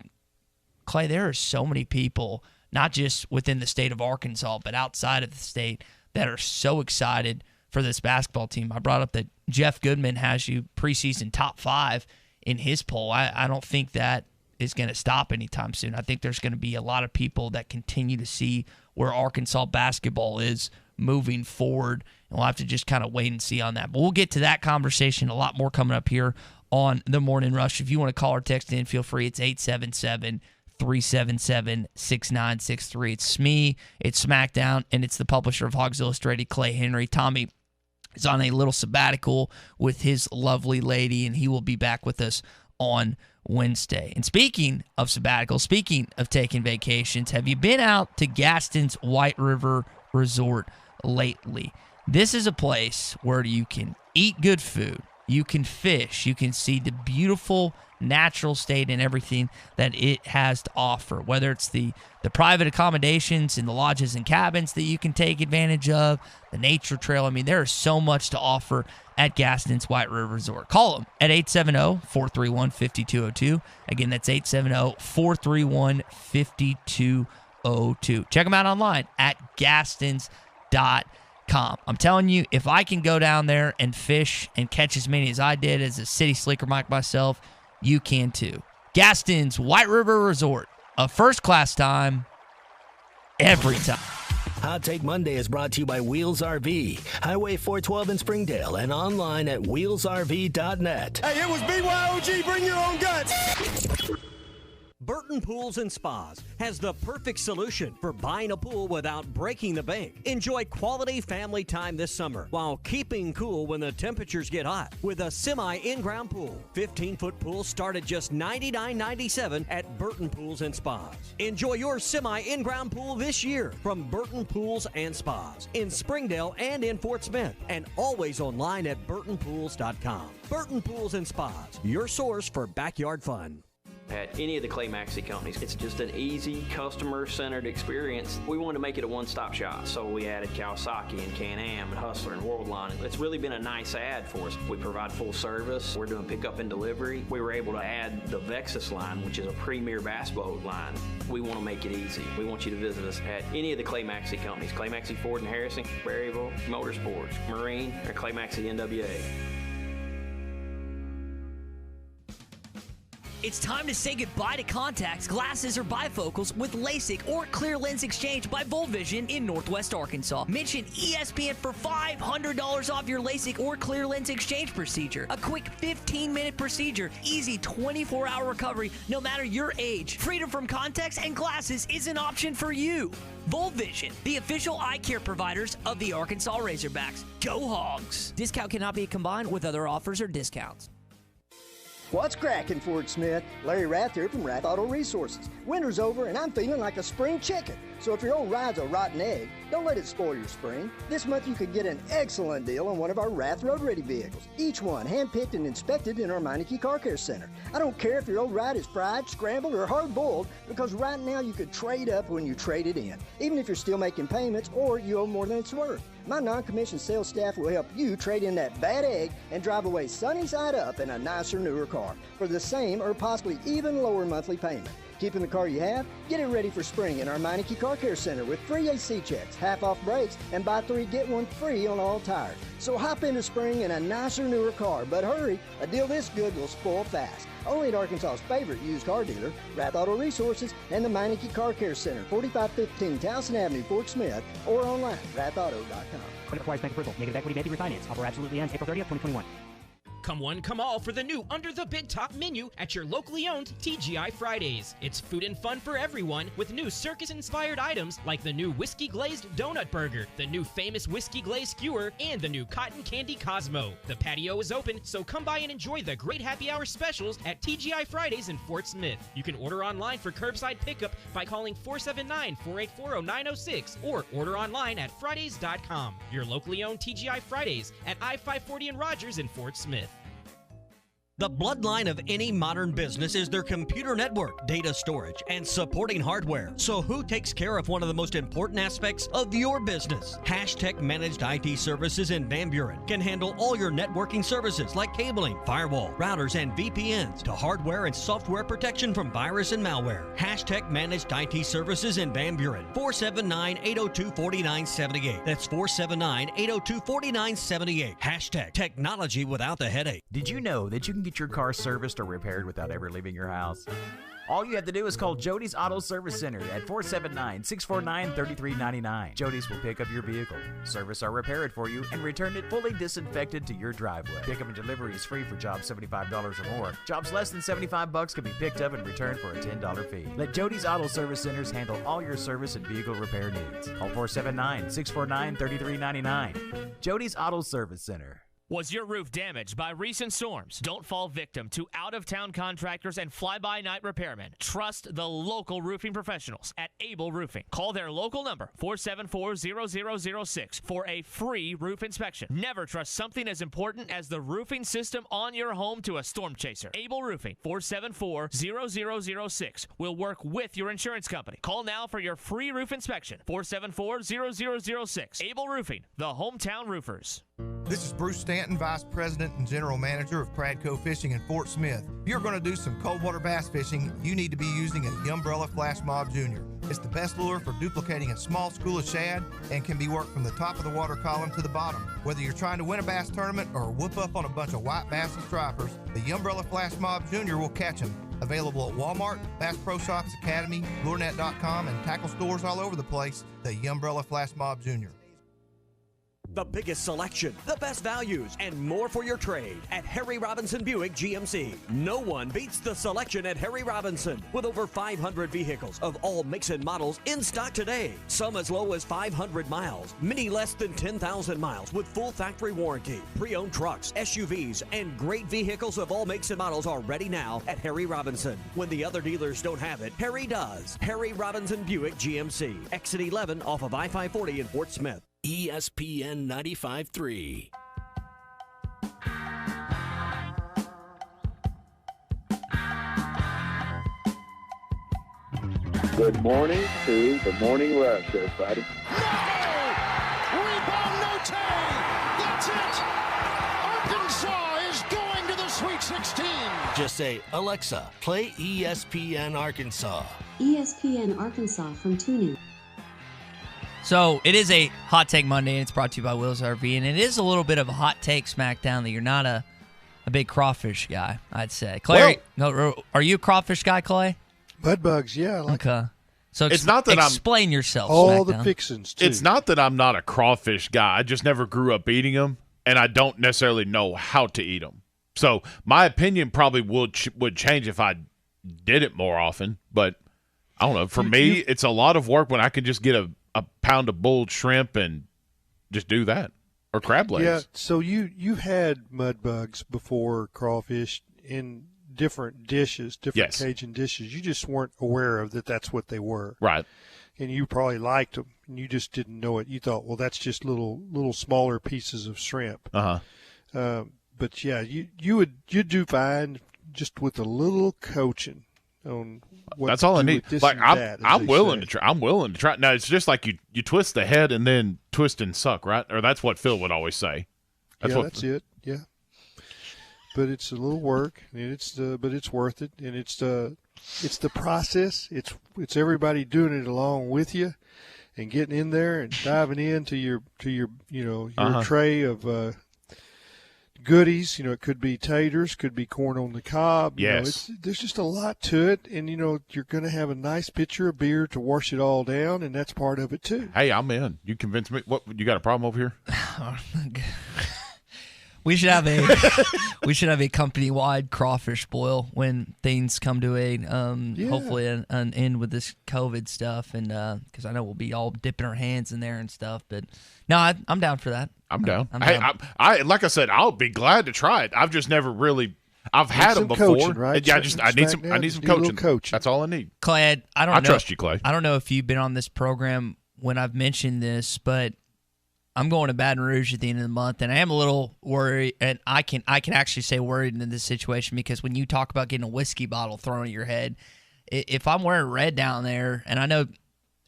Clay, there are so many people, not just within the state of Arkansas, but outside of the state, that are so excited for this basketball team. I brought up that Jeff Goodman has you preseason top 5 in his poll. I don't think that is going to stop anytime soon. I think there's going to be a lot of people that continue to see where Arkansas basketball is moving forward, and we'll have to just kind of wait and see on that. But we'll get to that conversation, a lot more coming up here on The Morning Rush. If you want to call or text in, feel free. It's 877-377-6963. It's me, it's SmackDown, and it's the publisher of Hogs Illustrated, Clay Henry. Tommy is on a little sabbatical with his lovely lady, and he will be back with us on Wednesday. And speaking of sabbatical, speaking of taking vacations, have you been out to Gaston's White River Resort lately? This is a place where you can eat good food, you can fish, you can see the beautiful natural state and everything that it has to offer, whether it's the private accommodations and the lodges and cabins that you can take advantage of, the nature trail. I mean, there is so much to offer at Gaston's White River Resort. Call them at 870-431-5202. Again, that's 870-431-5202. Check them out online at gastons.com. SpringDale.com. I'm telling you, if I can go down there and fish and catch as many as I did as a city slicker Mike myself, you can too. Gaston's White River Resort, a first-class time every time. Hot Take Monday is brought to you by Wheels RV, Highway 412 in Springdale, and online at wheelsrv.net. Hey, it was BYOG, bring your own guts! Burton Pools and Spas has the perfect solution for buying a pool without breaking the bank. Enjoy quality family time this summer while keeping cool when the temperatures get hot with a semi-in-ground pool. 15-foot pools start at just $99.97 at Burton Pools and Spas. Enjoy your semi-in-ground pool this year from Burton Pools and Spas in Springdale and in Fort Smith, and always online at burtonpools.com. Burton Pools and Spas, your source for backyard fun. At any of the Clay Maxey companies, it's just an easy, customer-centered experience. We wanted to make it a one-stop shop, so we added Kawasaki and Can-Am and Hustler and Worldline. It's really been a nice add for us. We provide full service. We're doing pickup and delivery. We were able to add the Vexus line, which is a premier bass boat line. We want to make it easy. We want you to visit us at any of the Clay Maxey companies. Clay Maxey Ford and Harrison, Berryville, Motorsports, Marine, or Clay Maxey NWA. It's time to say goodbye to contacts, glasses, or bifocals with LASIK or clear lens exchange by Volvision in Northwest Arkansas. Mention ESPN for $500 off your LASIK or clear lens exchange procedure. A quick 15-minute procedure, easy 24-hour recovery no matter your age. Freedom from contacts and glasses is an option for you. Volvision, the official eye care providers of the Arkansas Razorbacks. Go Hogs! Discount cannot be combined with other offers or discounts. What's cracking, Fort Smith? Larry Rath here from Rath Auto Resources. Winter's over and I'm feeling like a spring chicken. So if your old ride's a rotten egg, don't let it spoil your spring. This month you could get an excellent deal on one of our Rath Road Ready vehicles. Each one hand-picked and inspected in our Meineke Car Care Center. I don't care if your old ride is fried, scrambled, or hard-boiled, because right now you could trade up when you trade it in, even if you're still making payments or you owe more than it's worth. My non-commissioned sales staff will help you trade in that bad egg and drive away sunny side up in a nicer, newer car for the same or possibly even lower monthly payment. Keeping the car you have? Get it ready for spring in our Meineke Car Care Center with free AC checks, half-off brakes, and buy 3, get 1 free on all tires. So hop into spring in a nicer, newer car, but hurry, a deal this good will spoil fast. Only at Arkansas's favorite used car dealer, Rath Auto Resources, and the Meineke Car Care Center, 4515 Towson Avenue, Fort Smith, or online, rathauto.com. Credit requires bank approval. Negative equity may be refinanced. Offer absolutely ends April 30th, 2021. Come one, come all for the new Under the Big Top menu at your locally owned TGI Fridays. It's food and fun for everyone with new circus-inspired items like the new Whiskey Glazed Donut Burger, the new famous Whiskey Glazed Skewer, and the new Cotton Candy Cosmo. The patio is open, so come by and enjoy the great happy hour specials at TGI Fridays in Fort Smith. You can order online for curbside pickup by calling 479-484-0906 or order online at Fridays.com. Your locally owned TGI Fridays at I-540 and Rogers in Fort Smith. The bloodline of any modern business is their computer network, data storage, and supporting hardware. So who takes care of one of the most important aspects of your business? Hashtag Managed IT Services in Van Buren can handle all your networking services like cabling, firewall, routers, and VPNs to hardware and software protection from virus and malware. Hashtag Managed IT Services in Van Buren, 479-802-4978. That's 479-802-4978. Hashtag Technology without the headache. Did you know that you can get your car serviced or repaired without ever leaving your house? All you have to do is call Jody's Auto Service Center at 479-649-3399. Jody's will pick up your vehicle, service or repair it for you, and return it fully disinfected to your driveway. Pickup and delivery is free for jobs $75 or more. Jobs less than $75 can be picked up and returned for a $10 fee. Let Jody's Auto Service Centers handle all your service and vehicle repair needs. Call 479-649-3399. Jody's Auto Service Center. Was your roof damaged by recent storms? Don't fall victim to out-of-town contractors and fly-by-night repairmen. Trust the local roofing professionals at Able Roofing. Call their local number, 474-0006, for a free roof inspection. Never trust something as important as the roofing system on your home to a storm chaser. Able Roofing, 474-0006, will work with your insurance company. Call now for your free roof inspection, 474-0006. Able Roofing, the hometown roofers. This is Bruce Stanton, Vice President and General Manager of Pradco Fishing in Fort Smith. If you're going to do some cold water bass fishing, you need to be using a Umbrella Flash Mob Jr. It's the best lure for duplicating a small school of shad and can be worked from the top of the water column to the bottom. Whether you're trying to win a bass tournament or whoop up on a bunch of white bass and stripers, the Umbrella Flash Mob Jr. will catch them. Available at Walmart, Bass Pro Shops Academy, LureNet.com, and tackle stores all over the place, the Umbrella Flash Mob Jr. The biggest selection, the best values, and more for your trade at Harry Robinson Buick GMC. No one beats the selection at Harry Robinson, with over 500 vehicles of all makes and models in stock today. Some as low as 500 miles, many less than 10,000 miles with full factory warranty. Pre-owned trucks, SUVs, and great vehicles of all makes and models are ready now at Harry Robinson. When the other dealers don't have it, Harry does. Harry Robinson Buick GMC, exit 11 off of I-540 in Fort Smith. ESPN 95.3. Good morning to the Morning Rush, everybody. Rebound, Note! That's it! Arkansas is going to the Sweet 16! Just say, Alexa, play ESPN Arkansas. ESPN Arkansas from TuneIn. So it is a Hot Take Monday, and it's brought to you by Will's RV, and it is a little bit of a hot take smackdown that you're not a big crawfish guy, I'd say. Clay, are you a crawfish guy, Clay? Mud bugs, yeah. Okay. So it's not that explain yourself. All Smackdown. the fixins, too. It's not that I'm not a crawfish guy. I just never grew up eating them, and I don't necessarily know how to eat them. So my opinion probably would change if I did it more often, but I don't know. For me, it's a lot of work when I can just get a pound of bulled shrimp and just do that, or crab legs. Yeah, so you had mud bugs before crawfish in different dishes, different Cajun dishes. You just weren't aware of that that's what they were. Right. And you probably liked them, and you just didn't know it. You thought, well, that's just little smaller pieces of shrimp. Uh-huh. But, yeah, you'd do fine just with a little coaching on what that's all I need. Like I'm willing say. to try. I'm willing to try. Now it's just like you twist the head and then twist and suck, right? Or that's what Phil would always say. That's it. Yeah. But it's a little work, and but it's worth it, and it's the process. It's everybody doing it along with you, and getting in there and diving into your tray of goodies. It could be taters, could be corn on the cob. Yes. There's just a lot to it, and you're going to have a nice pitcher of beer to wash it all down, and that's part of it too. Hey, I'm in. You convinced me. What, you got a problem over here? We should have a company-wide crawfish boil when things come to a hopefully an end with this COVID stuff, and because I know we'll be all dipping our hands in there and stuff. But no, I'm down for that. I'm down. I'm hey, down. I like I said, I'll be glad to try it. I've just never really. I've had them before. Coaching, right? Yeah, I need some coaching. That's all I need. Clay, I trust you, Clay. I don't know if you've been on this program when I've mentioned this, but I'm going to Baton Rouge at the end of the month, and I am a little worried, and I can actually say worried in this situation, because when you talk about getting a whiskey bottle thrown at your head, if I'm wearing red down there, and I know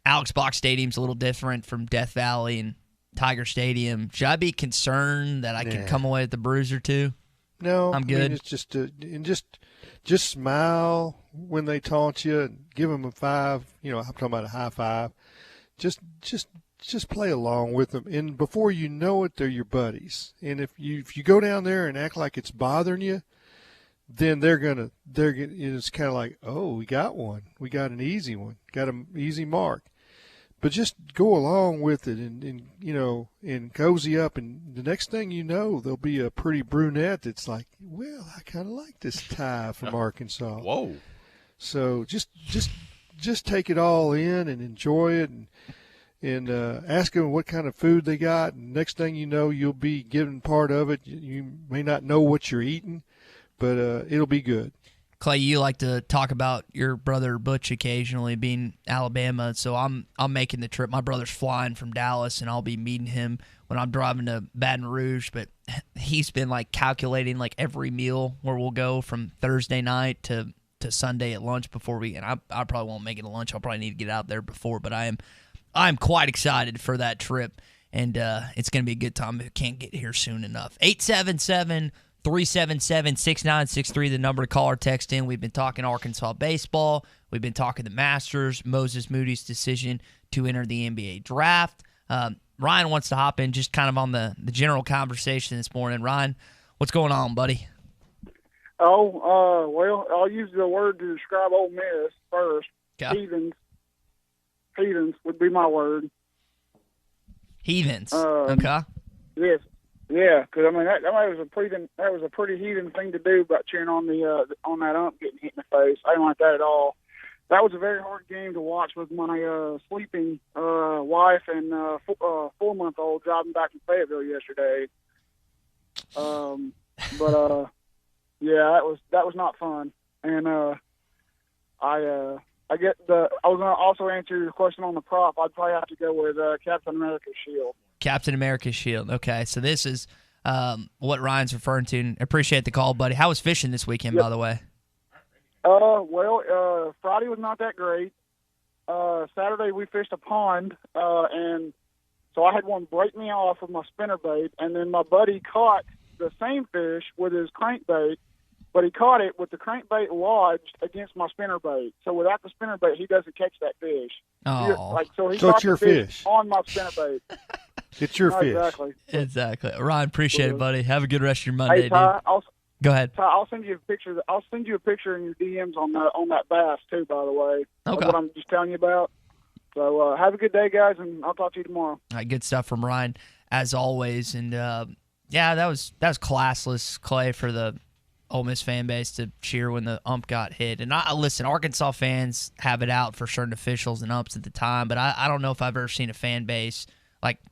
Alex Box Stadium's a little different from Death Valley and Tiger Stadium, should I be concerned that I could come away with a bruise or two? No, I'm good. It's just just smile when they taunt you, and give them a five. I'm talking about a high five. Just play along with them, and before you know it, they're your buddies. And if you go down there and act like it's bothering you, then they're gonna. It's kind of like, oh, we got one. We got an easy one. Got an easy mark. But just go along with it, and cozy up, and the next thing you know, there'll be a pretty brunette that's like, well, I kind of like this tie from Arkansas. Whoa! So just take it all in and enjoy it, and ask them what kind of food they got. And next thing you know, you'll be given part of it. You may not know what you're eating, but it'll be good. Clay, you like to talk about your brother Butch occasionally being Alabama, so I'm making the trip. My brother's flying from Dallas, and I'll be meeting him when I'm driving to Baton Rouge. But he's been calculating every meal where we'll go from Thursday night to Sunday at lunch before we. And I probably won't make it to lunch. I'll probably need to get out there before. But I'm quite excited for that trip, and it's going to be a good time. It can't get here soon enough. 877 377-6963, the number to call or text in. We've been talking Arkansas baseball. We've been talking the Masters, Moses Moody's decision to enter the NBA draft. Ryan wants to hop in just kind of on the general conversation this morning. Ryan, what's going on, buddy? Well, I'll use the word to describe Ole Miss first. Okay. Heathens would be my word. Heathens. Okay. Yes. Yeah, because I mean that was a pretty heathen thing to do about cheering on on that ump getting hit in the face. I didn't like that at all. That was a very hard game to watch with my sleeping wife and 4-month-old driving back from Fayetteville yesterday. Yeah, that was not fun. And I was going to also answer your question on the prop. I'd probably have to go with Captain America's shield. Captain America's shield. Okay, so this is what Ryan's referring to. Appreciate the call, buddy. How was fishing this weekend, by the way? Well, Friday was not that great. Saturday we fished a pond, and so I had one break me off with my spinnerbait, and then my buddy caught the same fish with his crankbait, but he caught it with the crankbait lodged against my spinnerbait. So without the spinnerbait, he doesn't catch that fish. Oh. So he So caught it's your the fish fish. on my spinnerbait. It's your fish. Exactly. Ryan, appreciate it, buddy. Have a good rest of your Monday, Hey, Ty, dude. Go ahead. Ty, I'll send you a picture. I'll send you a picture in your DMs on that bass too. By the way, Okay. Of what I'm just telling you about. So have a good day, guys, and I'll talk to you tomorrow. All right, good stuff from Ryan as always. And yeah, that was classless, Clay, for the Ole Miss fan base to cheer when the ump got hit. And listen, Arkansas fans have it out for certain officials and umps at the time, but I don't know if I've ever seen a fan base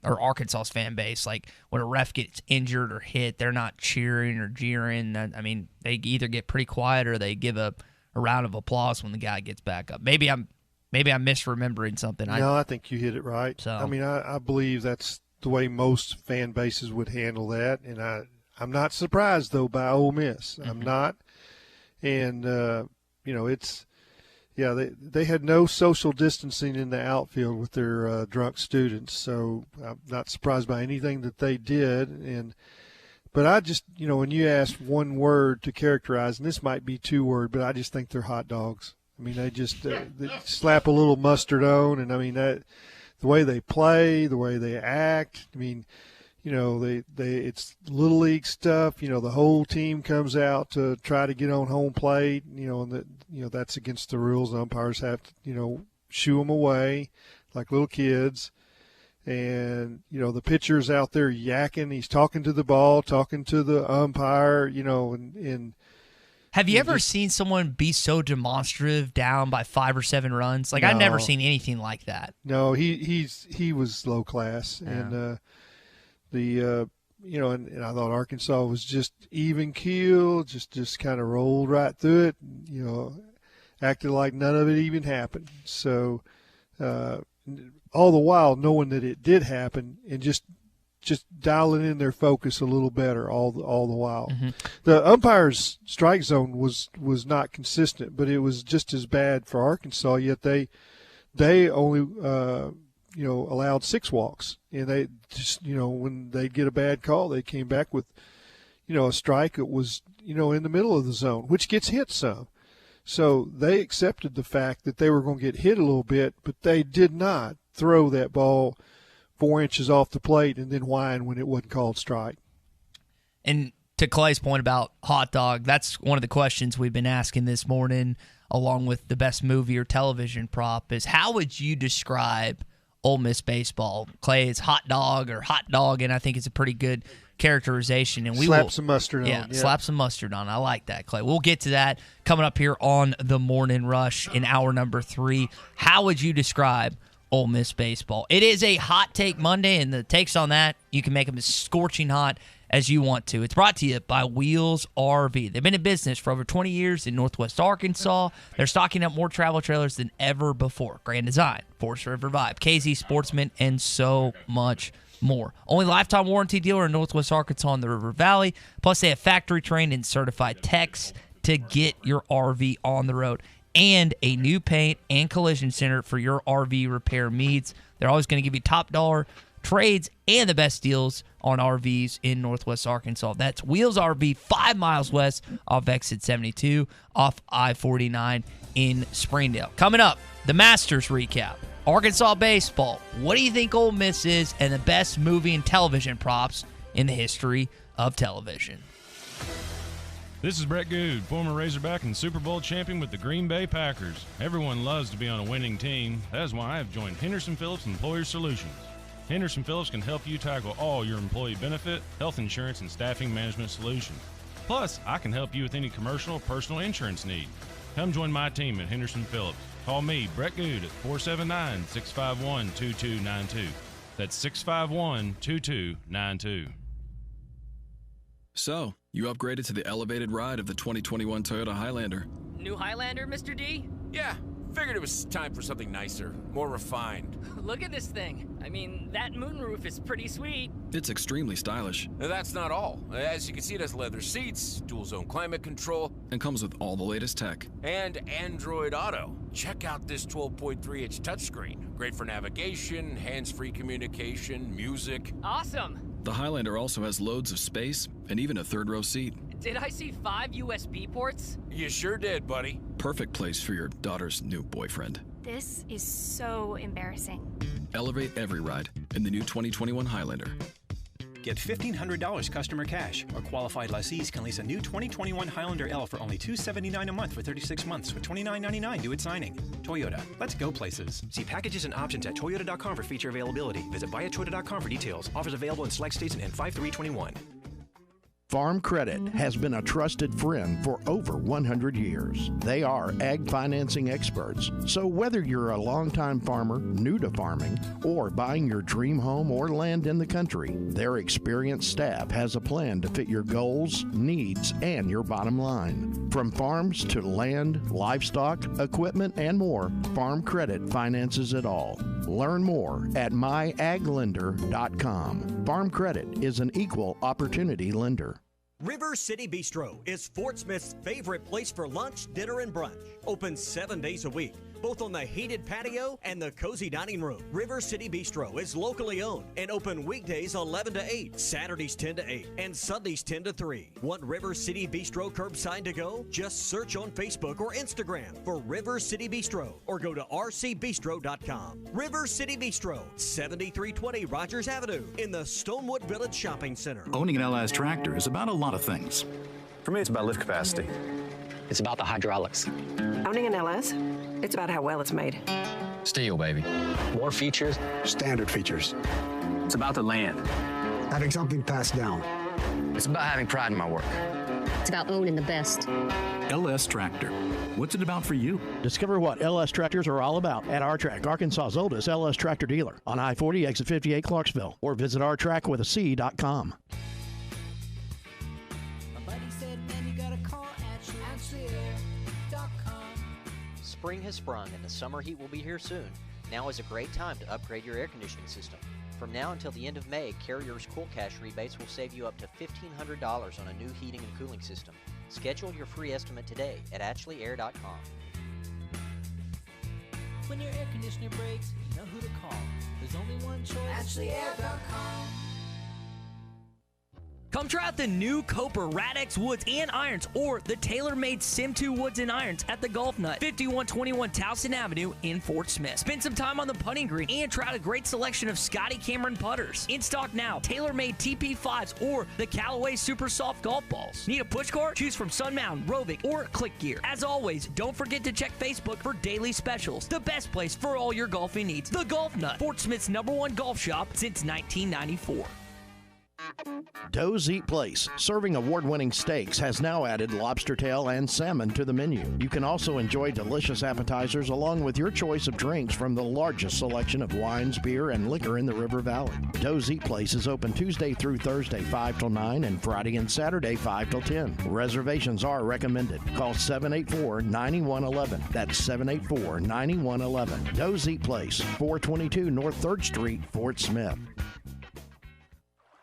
or Arkansas's fan base, like when a ref gets injured or hit, they're not cheering or jeering. I mean, they either get pretty quiet or they give a round of applause when the guy gets back up. Maybe I'm misremembering something. No, I think you hit it right. So. I mean, I believe that's the way most fan bases would handle that, and I'm not surprised though by Ole Miss. Mm-hmm. I'm not, and it's. Yeah, they had no social distancing in the outfield with their drunk students, so I'm not surprised by anything that they did. But I just, when you ask one word to characterize, and this might be 2 words, but I just think they're hot dogs. I mean, they just they slap a little mustard on, and I mean that the way they play, the way they act. I mean, it's little league stuff. The whole team comes out to try to get on home plate. And that's against the rules. The umpires have to, shoo them away like little kids. And the pitcher's out there yakking. He's talking to the ball, talking to the umpire. And have you ever seen someone be so demonstrative down by 5 or 7 runs? Like, I've never seen anything like that. No, he was low class, Yeah. and and I thought Arkansas was just even keel, just kind of rolled right through it, acted like none of it even happened. So all the while knowing that it did happen and just dialing in their focus a little better all the while. Mm-hmm. The umpire's strike zone was not consistent, but it was just as bad for Arkansas, yet they only allowed 6 walks, and they just, when they get a bad call, they came back with, a strike that was, in the middle of the zone, which gets hit some. So they accepted the fact that they were going to get hit a little bit, but they did not throw that ball 4 inches off the plate and then whine when it wasn't called strike. And to Clay's point about hot dog, that's one of the questions we've been asking this morning, along with the best movie or television prop, is how would you describe Ole Miss baseball? Clay is hot dog or hot dog, and I think it's a pretty good characterization. And slap some mustard on. Yeah, slap some mustard on. I like that, Clay. We'll get to that coming up here on the Morning Rush in hour number 3. How would you describe Ole Miss baseball? It is a hot take Monday, and the takes on that, you can make them as scorching hot as you want to. It's brought to you by Wheels RV. They've been in business for over 20 years in Northwest Arkansas. They're stocking up more travel trailers than ever before. Grand Design, Forest River Vibe, KZ Sportsman, and so much more. Only lifetime warranty dealer in Northwest Arkansas and the River Valley. Plus, they have factory-trained and certified techs to get your RV on the road. And a new paint and collision center for your RV repair needs. They're always going to give you top dollar trades, and the best deals on RVs in Northwest Arkansas. That's Wheels RV, 5 miles west off exit 72 off I-49 in Springdale. Coming up, the Masters recap. Arkansas baseball. What do you think Ole Miss is, and the best movie and television props in the history of television? This is Brett Good, former Razorback and Super Bowl champion with the Green Bay Packers. Everyone loves to be on a winning team. That is why I have joined Henderson Phillips Employer Solutions. Henderson Phillips can help you tackle all your employee benefit, health insurance, and staffing management solutions. Plus, I can help you with any commercial or personal insurance need. Come join my team at Henderson Phillips. Call me, Brett Good, at 479-651-2292. That's 651-2292. So, you upgraded to the elevated ride of the 2021 Toyota Highlander. New Highlander, Mr. D? Yeah, figured it was time for something nicer, more refined. Look at this thing. I mean, that moonroof is pretty sweet. It's extremely stylish. That's not all. As you can see, it has leather seats, dual-zone climate control, and comes with all the latest tech. And Android Auto. Check out this 12.3-inch touchscreen. Great for navigation, hands-free communication, music. Awesome. The Highlander also has loads of space and even a third-row seat. Did I see 5 USB ports? You sure did, buddy. Perfect place for your daughter's new boyfriend. This is so embarrassing. Elevate every ride in the new 2021 Highlander. Get $1,500 customer cash, or qualified lessees can lease a new 2021 Highlander L for only $279 a month for 36 months with $29.99 due at signing. Toyota, let's go places. See packages and options at toyota.com for feature availability. Visit buyatoyota.com for details. Offers available in select states and N5321. Farm Credit has been a trusted friend for over 100 years. They are ag financing experts. So whether you're a longtime farmer, new to farming, or buying your dream home or land in the country, their experienced staff has a plan to fit your goals, needs, and your bottom line. From farms to land, livestock, equipment, and more, Farm Credit finances it all. Learn more at myaglender.com. Farm Credit is an equal opportunity lender. River City Bistro is Fort Smith's favorite place for lunch, dinner, and brunch. Open 7 days a week, both on the heated patio and the cozy dining room. River City Bistro is locally owned and open weekdays 11 to 8, Saturdays 10 to 8, and Sundays 10 to 3. Want River City Bistro curbside to go? Just search on Facebook or Instagram for River City Bistro or go to rcbistro.com. River City Bistro, 7320 Rogers Avenue in the Stonewood Village Shopping Center. Owning an LS tractor is about a lot of things. For me, it's about lift capacity. It's about the hydraulics. Owning an LS, it's about how well it's made. Steel, baby. More features. Standard features. It's about the land. Having something passed down. It's about having pride in my work. It's about owning the best. LS Tractor. What's it about for you? Discover what LS tractors are all about at our track, Arkansas's oldest LS tractor dealer, on I-40 exit 58 Clarksville, or visit ourtrackwithac.com. Spring has sprung and the summer heat will be here soon. Now is a great time to upgrade your air conditioning system. From now until the end of May, Carrier's Cool Cash rebates will save you up to $1,500 on a new heating and cooling system. Schedule your free estimate today at AshleyAir.com. When your air conditioner breaks, you know who to call. There's only one choice. AshleyAir.com. Come try out the new Cooper Radex Woods and Irons or the tailor-made Sim 2 Woods and Irons at the Golf Nut, 5121 Towson Avenue in Fort Smith. Spend some time on the putting green and try out a great selection of Scotty Cameron putters. In stock now, tailor-made TP5s or the Callaway Super Soft golf balls. Need a push cart? Choose from Sun Mountain, Rovic, or Click Gear. As always, don't forget to check Facebook for daily specials. The best place for all your golfing needs. The Golf Nut, Fort Smith's #1 golf shop since 1994. Doe's Eat Place, serving award-winning steaks, has now added lobster tail and salmon to the menu. You can also enjoy delicious appetizers along with your choice of drinks from the largest selection of wines, beer, and liquor in the River Valley. Doe's Eat Place is open Tuesday through Thursday 5 till 9 and Friday and Saturday 5 till 10. Reservations are recommended. Call 784-9111. That's 784-9111. Doe's Eat Place, 422 North 3rd Street, Fort Smith.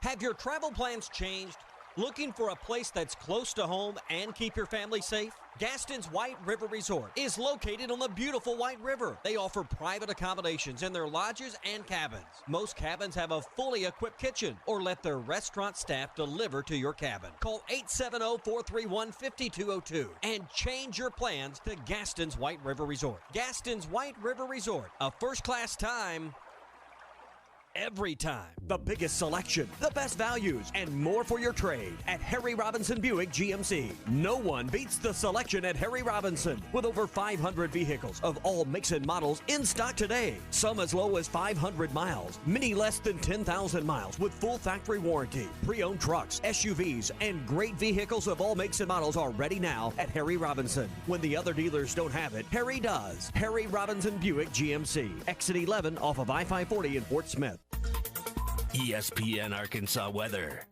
Have your travel plans changed? Looking for a place that's close to home and keep your family safe? Gaston's White River Resort is located on the beautiful White River. They offer private accommodations in their lodges and cabins. Most cabins have a fully equipped kitchen or let their restaurant staff deliver to your cabin. Call 870-431-5202 and change your plans to Gaston's White River Resort. Gaston's White River Resort, a first-class time every time. The biggest selection, the best values, and more for your trade at Harry Robinson Buick GMC. No one beats the selection at Harry Robinson, with over 500 vehicles of all makes and models in stock today. Some as low as 500 miles, many less than 10,000 miles with full factory warranty. Pre-owned trucks, SUVs, and great vehicles of all makes and models are ready now at Harry Robinson. When the other dealers don't have it, Harry does. Harry Robinson Buick GMC. Exit 11 off of I-540 in Fort Smith. ESPN Arkansas weather.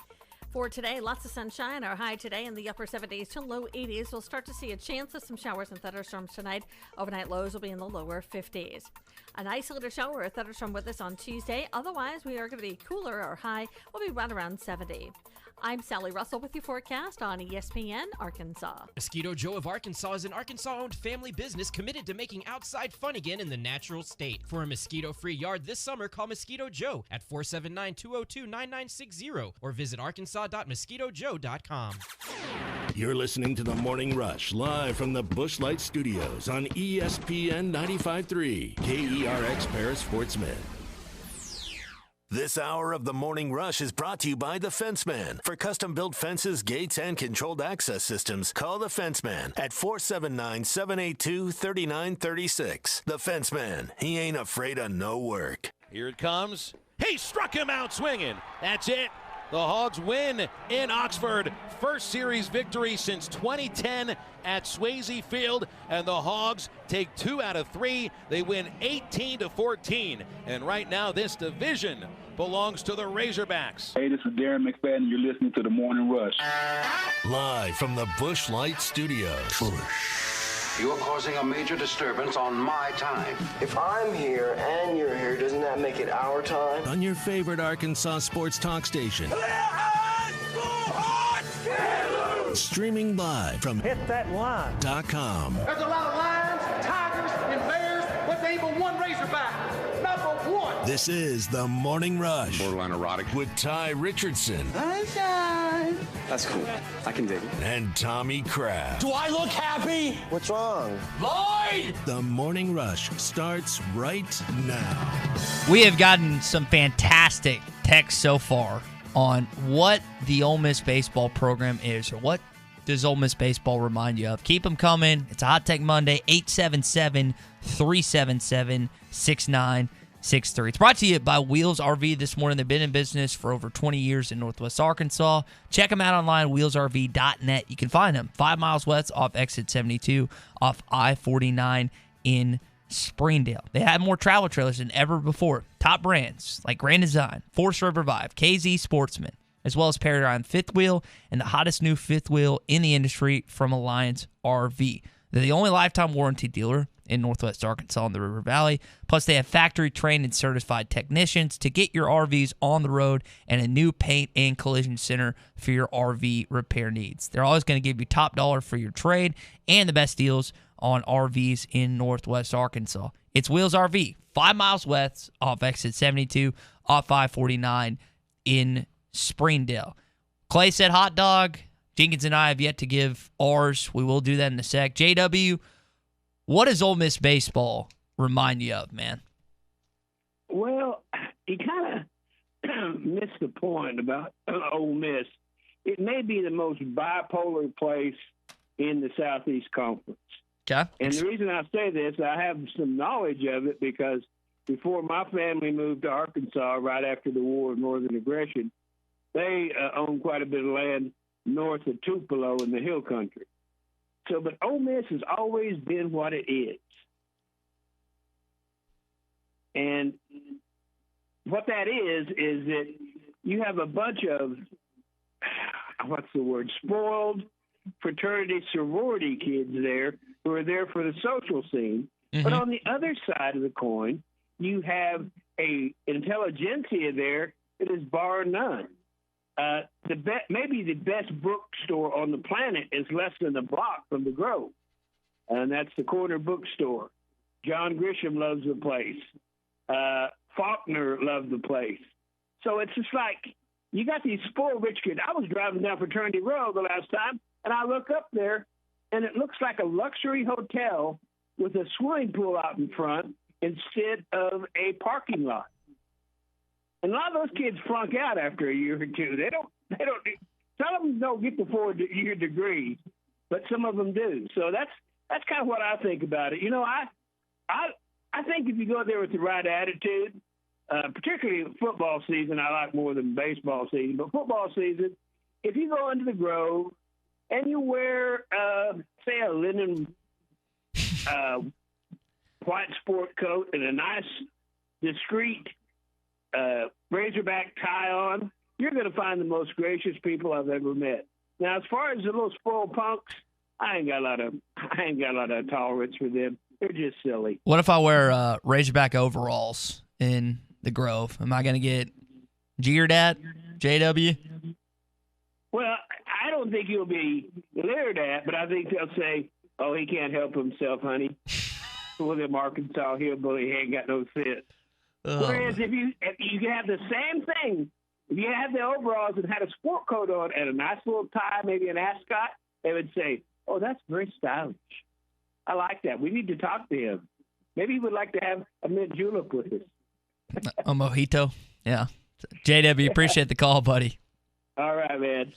For today, lots of sunshine. Our high today in the upper 70s to low 80s. We'll start to see a chance of some showers and thunderstorms tonight. Overnight lows will be in the lower 50s. An isolated shower or thunderstorm with us on Tuesday. Otherwise, we are going to be cooler. Our high will be right around 70. I'm Sally Russell with your forecast on ESPN Arkansas. Mosquito Joe of Arkansas is an Arkansas-owned family business committed to making outside fun again in the natural state. For a mosquito-free yard this summer, call Mosquito Joe at 479-202-9960 or visit arkansas.mosquitojoe.com. You're listening to The Morning Rush, live from the Busch Light Studios on ESPN 95.3, KERX Paris Fort Smith. This hour of The Morning Rush is brought to you by The Fenceman. For custom-built fences, gates, and controlled access systems, call The Fenceman at 479-782-3936. The Fenceman, he ain't afraid of no work. Here it comes. He struck him out swinging. That's it. The Hogs win in Oxford. First series victory since 2010 at Swayze Field, and the Hogs take 2 out of 3. They win 18-14, and right now this division belongs to the Razorbacks. Hey, this is Darren McFadden, and you're listening to The Morning Rush. Live from the Busch Light Studios. You are causing a major disturbance on my time. If I'm here and you're here, doesn't that make it our time? On your favorite Arkansas sports talk station. Streaming live from HitThatLine.com. There's a lot of lions, tigers, and bears, but there ain't but one Razorback. Number one. This is The Morning Rush. Borderline erotic. With Ty Richardson. Sunshine. That's cool. I can dig it. And Tommy Kraft. Do I look happy? What's wrong? Lloyd! The Morning Rush starts right now. We have gotten some fantastic texts so far on what the Ole Miss baseball program is, or what does Ole Miss baseball remind you of. Keep them coming. It's a Hot Take Monday, 877-377-6963. It's brought to you by Wheels RV this morning. They've been in business for over 20 years in Northwest Arkansas. Check them out online, wheelsrv.net. You can find them 5 miles west off exit 72 off I-49 in Springdale. They have more travel trailers than ever before. Top brands like Grand Design, Forest River Vive, KZ Sportsman, as well as Paradigm Fifth Wheel and the hottest new fifth wheel in the industry from Alliance RV. They're the only lifetime warranty dealer in Northwest Arkansas and the River Valley. Plus, they have factory-trained and certified technicians to get your RVs on the road and a new paint and collision center for your RV repair needs. They're always going to give you top dollar for your trade and the best deals on RVs in Northwest Arkansas. It's Wheels RV, 5 miles west off exit 72 off I-49 in Springdale. Clay said hot dog. Jenkins and I have yet to give ours. We will do that in a sec. JW, what does Ole Miss baseball remind you of, man? Well, you kind of missed the point about Ole Miss. It may be the most bipolar place in the Southeast Conference. Okay. And the reason I say this, I have some knowledge of it because before my family moved to Arkansas right after the War of Northern Aggression, they owned quite a bit of land north of Tupelo in the hill country. So, but Ole Miss has always been what it is. And what that is that you have a bunch of, spoiled fraternity sorority kids there who are there for the social scene. Mm-hmm. But on the other side of the coin, you have a intelligentsia there that is bar none. maybe the best bookstore on the planet is less than a block from the Grove, and that's the Corner Bookstore. John Grisham loves the place. Faulkner loved the place. So it's just like you got these spoiled rich kids. I was driving down Fraternity Road the last time, and I look up there, and it looks like a luxury hotel with a swimming pool out in front instead of a parking lot. And a lot of those kids flunk out after a year or two. They don't. Some of them don't get the 4-year degree, but some of them do. So that's kind of what I think about it. You know, I think if you go there with the right attitude, particularly football season, I like more than baseball season. But football season, if you go into the Grove and you wear, say, a linen white sport coat and a nice, discreet Razorback tie on, you're going to find the most gracious people I've ever met. Now, as far as the little spoiled punks, I ain't got a lot of tolerance for them. They're just silly. What if I wear Razorback overalls in the Grove? Am I going to get jeered at, JW? Well, I don't think you'll be leered at, but I think they'll say, "Oh, he can't help himself, honey. With them Arkansas hillbilly, he ain't got no fit." Whereas if you can have the same thing, if you had the overalls and had a sport coat on and a nice little tie, maybe an ascot, they would say, "Oh, that's very stylish. I like that. We need to talk to him. Maybe he would like to have a mint julep with us." A mojito? Yeah. JW, appreciate the call, buddy. All right, man.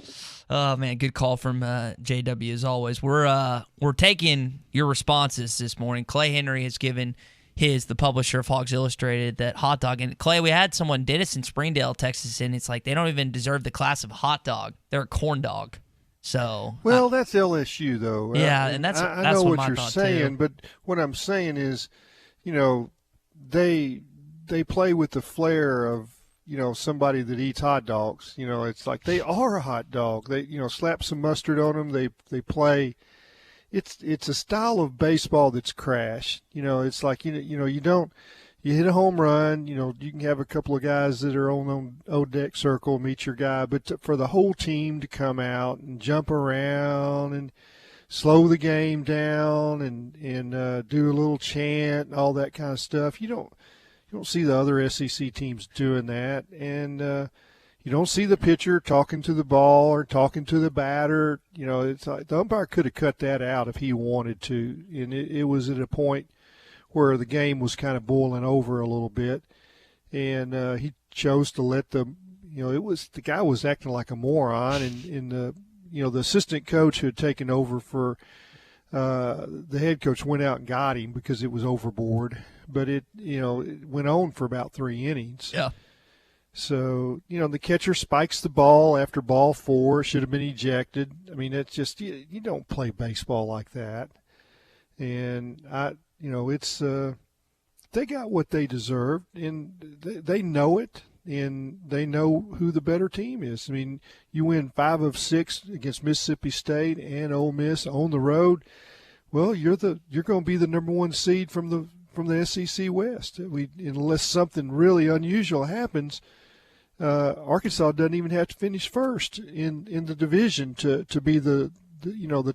Oh, man, good call from JW as always. We're taking your responses this morning. Clay Henry has given the publisher of Hogs Illustrated, that hot dog. And Clay, we had someone, Dennis in Springdale, Texas, and it's like they don't even deserve the class of hot dog. They're a corn dog. So that's LSU though. Yeah, and that's I know what you're saying, too. But what I'm saying is, they play with the flair of somebody that eats hot dogs. It's like they are a hot dog. They slap some mustard on them. They play. It's a style of baseball that's crash. It's like you hit a home run, you can have a couple of guys that are on O-deck circle, meet your guy, but for the whole team to come out and jump around and slow the game down and do a little chant and all that kind of stuff, you don't see the other SEC teams doing that, and you don't see the pitcher talking to the ball or talking to the batter. It's like the umpire could have cut that out if he wanted to, and it was at a point where the game was kind of boiling over a little bit, and he chose to let the guy was acting like a moron, and the assistant coach who had taken over for the head coach went out and got him because it was overboard, but it went on for about 3 innings. Yeah. So, the catcher spikes the ball after ball 4, should have been ejected. I mean, that's just, you don't play baseball like that. And it's they got what they deserved, and they know it, and they know who the better team is. I mean, you win 5 of 6 against Mississippi State and Ole Miss on the road. Well, you're going to be the number 1 seed from the SEC West. Unless something really unusual happens, Arkansas doesn't even have to finish first in the division to be the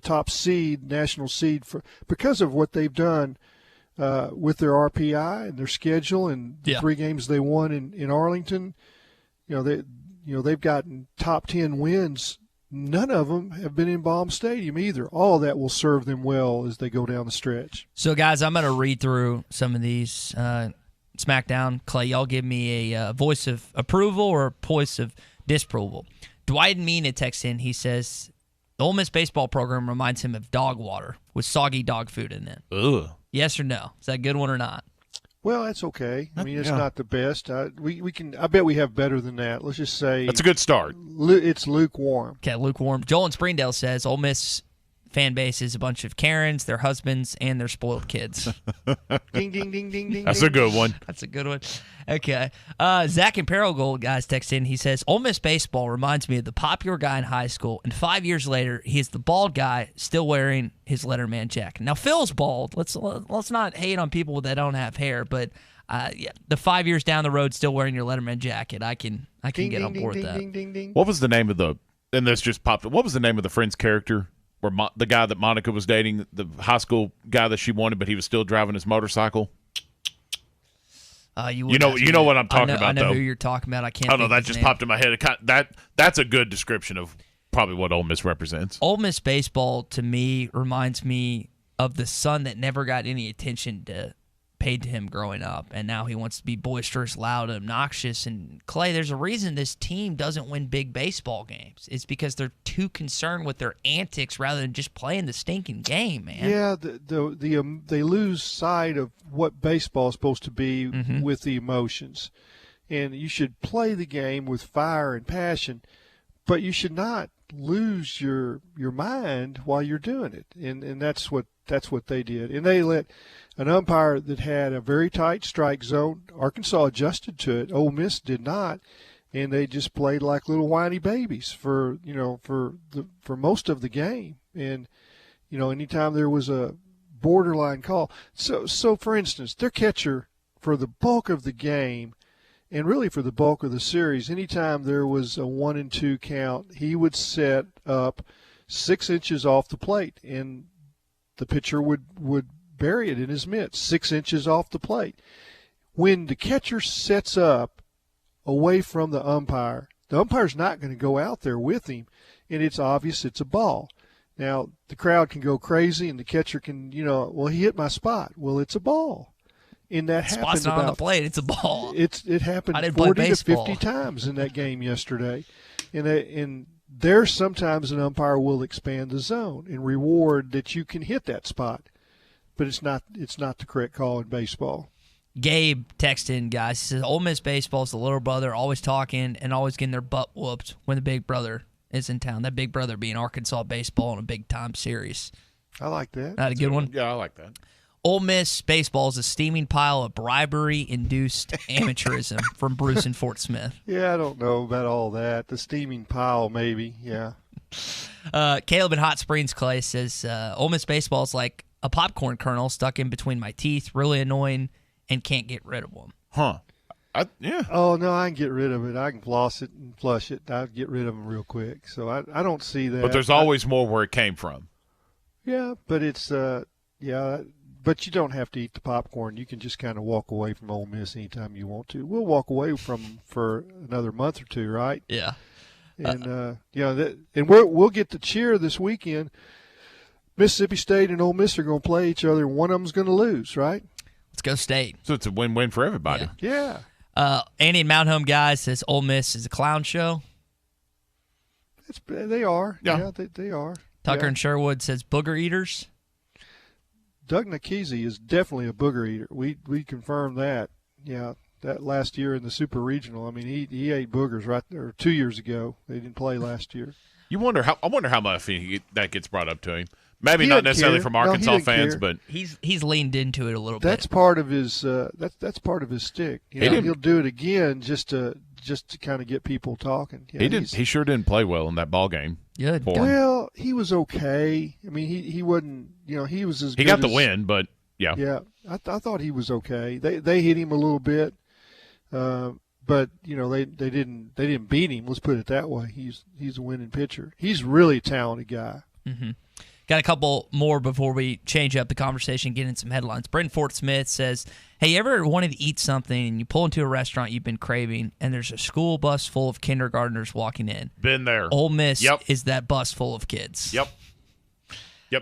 top seed, national seed, because of what they've done with their RPI and their schedule and the 3 games they won in Arlington. They've gotten top 10 wins. None of them have been in Baum Stadium either. All of that will serve them well as they go down the stretch. So, guys, I'm going to read through some of these SmackDown. Clay, y'all give me a voice of approval or a voice of disapproval. Dwight Mina texts in. He says, the Ole Miss baseball program reminds him of dog water with soggy dog food in it. Ugh. Yes or no? Is that a good one or not? Well, that's okay. I mean, it's not the best. We can. I bet we have better than that. Let's just say that's a good start. It's lukewarm. Okay, lukewarm. Joel in Springdale says Ole Miss fan base is a bunch of Karens, their husbands, and their spoiled kids. Ding, ding, ding, ding, ding. That's a good one. That's a good one. Okay. Zach in Paragold, guys, texts in. He says, Ole Miss baseball reminds me of the popular guy in high school, and 5 years later, he is the bald guy still wearing his Letterman jacket. Now, Phil's bald. Let's not hate on people that don't have hair, but the 5 years down the road, still wearing your Letterman jacket, I can get on board with that. Ding, ding, ding. What was the name of the? And this just popped up. What was the name of the Friends character? Where the guy that Monica was dating, the high school guy that she wanted, but he was still driving his motorcycle. You know what I'm talking about. I know though. who you're talking about. I can't. Oh no, that just popped in my head. That's a good description of probably what Ole Miss represents. Ole Miss baseball to me reminds me of the son that never got any attention paid to him growing up, and now he wants to be boisterous, loud, obnoxious. And Clay, there's a reason this team doesn't win big baseball games. It's because they're too concerned with their antics rather than just playing the stinking game, man. Yeah, they lose sight of what baseball is supposed to be with the emotions, and you should play the game with fire and passion, but you should not lose your mind while you're doing it, and that's what they did. And they let an umpire that had a very tight strike zone. Arkansas adjusted to it. Ole Miss did not, and they just played like little whiny babies for most of the game. And anytime there was a borderline call, so for instance, their catcher for the bulk of the game, and really for the bulk of the series, anytime there was a 1-2 count, he would set up 6 inches off the plate, and the pitcher would bury it in his mitts, 6 inches off the plate. When the catcher sets up away from the umpire's not going to go out there with him, and it's obvious it's a ball. Now, the crowd can go crazy, and the catcher can, well, he hit my spot. Well, it's a ball. And that happened Spot's not on the plate. It's a ball. It happened I didn't 40 play to baseball. 50 times in that game yesterday. And there's sometimes an umpire will expand the zone and reward that you can hit that spot. But it's not the correct call in baseball. Gabe texted in, guys. He says, Ole Miss baseball is the little brother, always talking and always getting their butt whooped when the big brother is in town. That big brother being Arkansas baseball in a big-time series. I like that. That a good one? Yeah, I like that. Ole Miss baseball is a steaming pile of bribery-induced amateurism from Bruce in Fort Smith. Yeah, I don't know about all that. The steaming pile, maybe, yeah. Caleb in Hot Springs, Clay, says, Ole Miss baseball is like a popcorn kernel stuck in between my teeth, really annoying, and can't get rid of them. Huh. Yeah. Oh, no, I can get rid of it. I can floss it and flush it. I'll get rid of them real quick. So I don't see that. But there's always more where it came from. Yeah, but it's but you don't have to eat the popcorn. You can just kind of walk away from Ole Miss anytime you want to. We'll walk away from them for another month or two, right? Yeah. And we'll get to cheer this weekend. Mississippi State and Ole Miss are going to play each other, and one of them's going to lose, right? Let's go State. So it's a win-win for everybody. Yeah. Andy in Mount Home, guys, says Ole Miss is a clown show. They are. Yeah, they are. Tucker in Sherwood says booger eaters. Doug Nikisi is definitely a booger eater. We confirmed that. Yeah, that last year in the Super Regional. I mean, he ate boogers right there 2 years ago. They didn't play last year. I wonder how much that gets brought up to him. Maybe not necessarily from Arkansas fans, but he's leaned into it a little bit. That's part of his. That's part of his stick. He'll do it again just to kind of get people talking. He sure didn't play well in that ball game. Good. Well, he was okay. I mean, he wasn't. He was as. He good got the as, win, but yeah. Yeah, I thought he was okay. They hit him a little bit, but they didn't beat him. Let's put it that way. He's a winning pitcher. He's really a talented guy. Mm-hmm. Got a couple more before we change up the conversation and get in some headlines. Brent Fort Smith says, hey, you ever wanted to eat something and you pull into a restaurant you've been craving and there's a school bus full of kindergartners walking in? Been there. Ole Miss is that bus full of kids. Yep.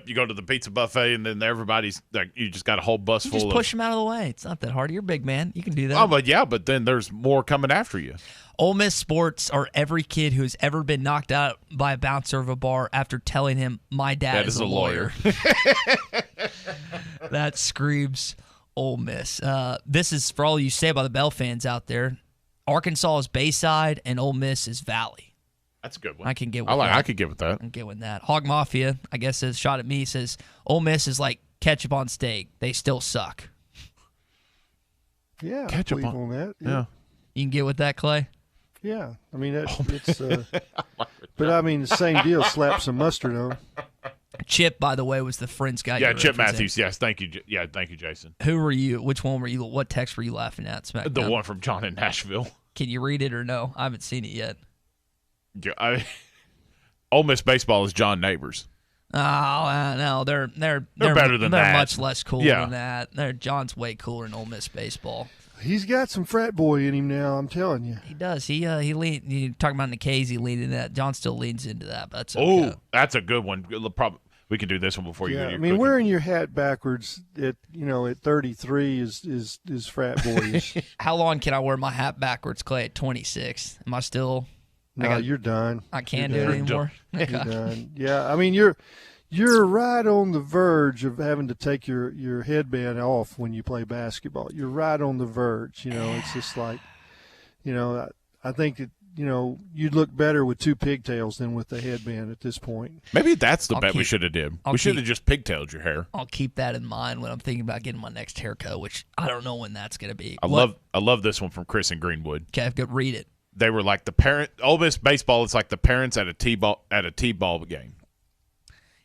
You go to the pizza buffet and then everybody's like, you just got a whole bus full of. Just push them out of the way. It's not that hard. You're a big man. You can do that. Oh, but then there's more coming after you. Ole Miss sports are every kid who's ever been knocked out by a bouncer of a bar after telling him, my dad is a lawyer. That screams Ole Miss. This is for all you Saved by the Bell fans out there. Arkansas is Bayside and Ole Miss is Valley. That's a good one. I can get with that. I could get with that. I can get with that. Hog Mafia, I guess, has shot at me, says Ole Miss is like ketchup on steak. They still suck. Yeah, ketchup on that. Yeah. You can get with that, Clay? Yeah. I mean, it's but I mean, the same deal, slap some mustard on. Chip, by the way, was the Friends guy. Yeah, Chip Matthews. Yes, thank you. Yeah, thank you, Jason. Who were you? Which one were you? What text were you laughing at? SmackDown? The one from John in Nashville. Can you read it or no? I haven't seen it yet. Yeah, Ole Miss baseball is John Neighbors. Oh no, they're better than that. They're much less cool than that. John's way cooler than Ole Miss baseball. He's got some frat boy in him now. I'm telling you. He does. He you talking about in the K's, he leaned into that. John still leans into that. But that's okay. Oh, that's a good one. We can do this one before you go to your I mean, cooking. wearing your hat backwards at 33 is frat boyish. How long can I wear my hat backwards, Clay? At 26, am I still? No, you're done. I can't do it anymore. You're done. Yeah, I mean you're right on the verge of having to take your headband off when you play basketball. You're right on the verge. It's just like, I think that, you'd look better with two pigtails than with the headband at this point. Maybe that's the bet we should have did. We should have just pigtailed your hair. I'll keep that in mind when I'm thinking about getting my next haircut, which I don't know when that's going to be. I love this one from Chris in Greenwood. Okay, I've got read it. They were like the parent. Ole Miss baseball is like the parents at a t-ball game.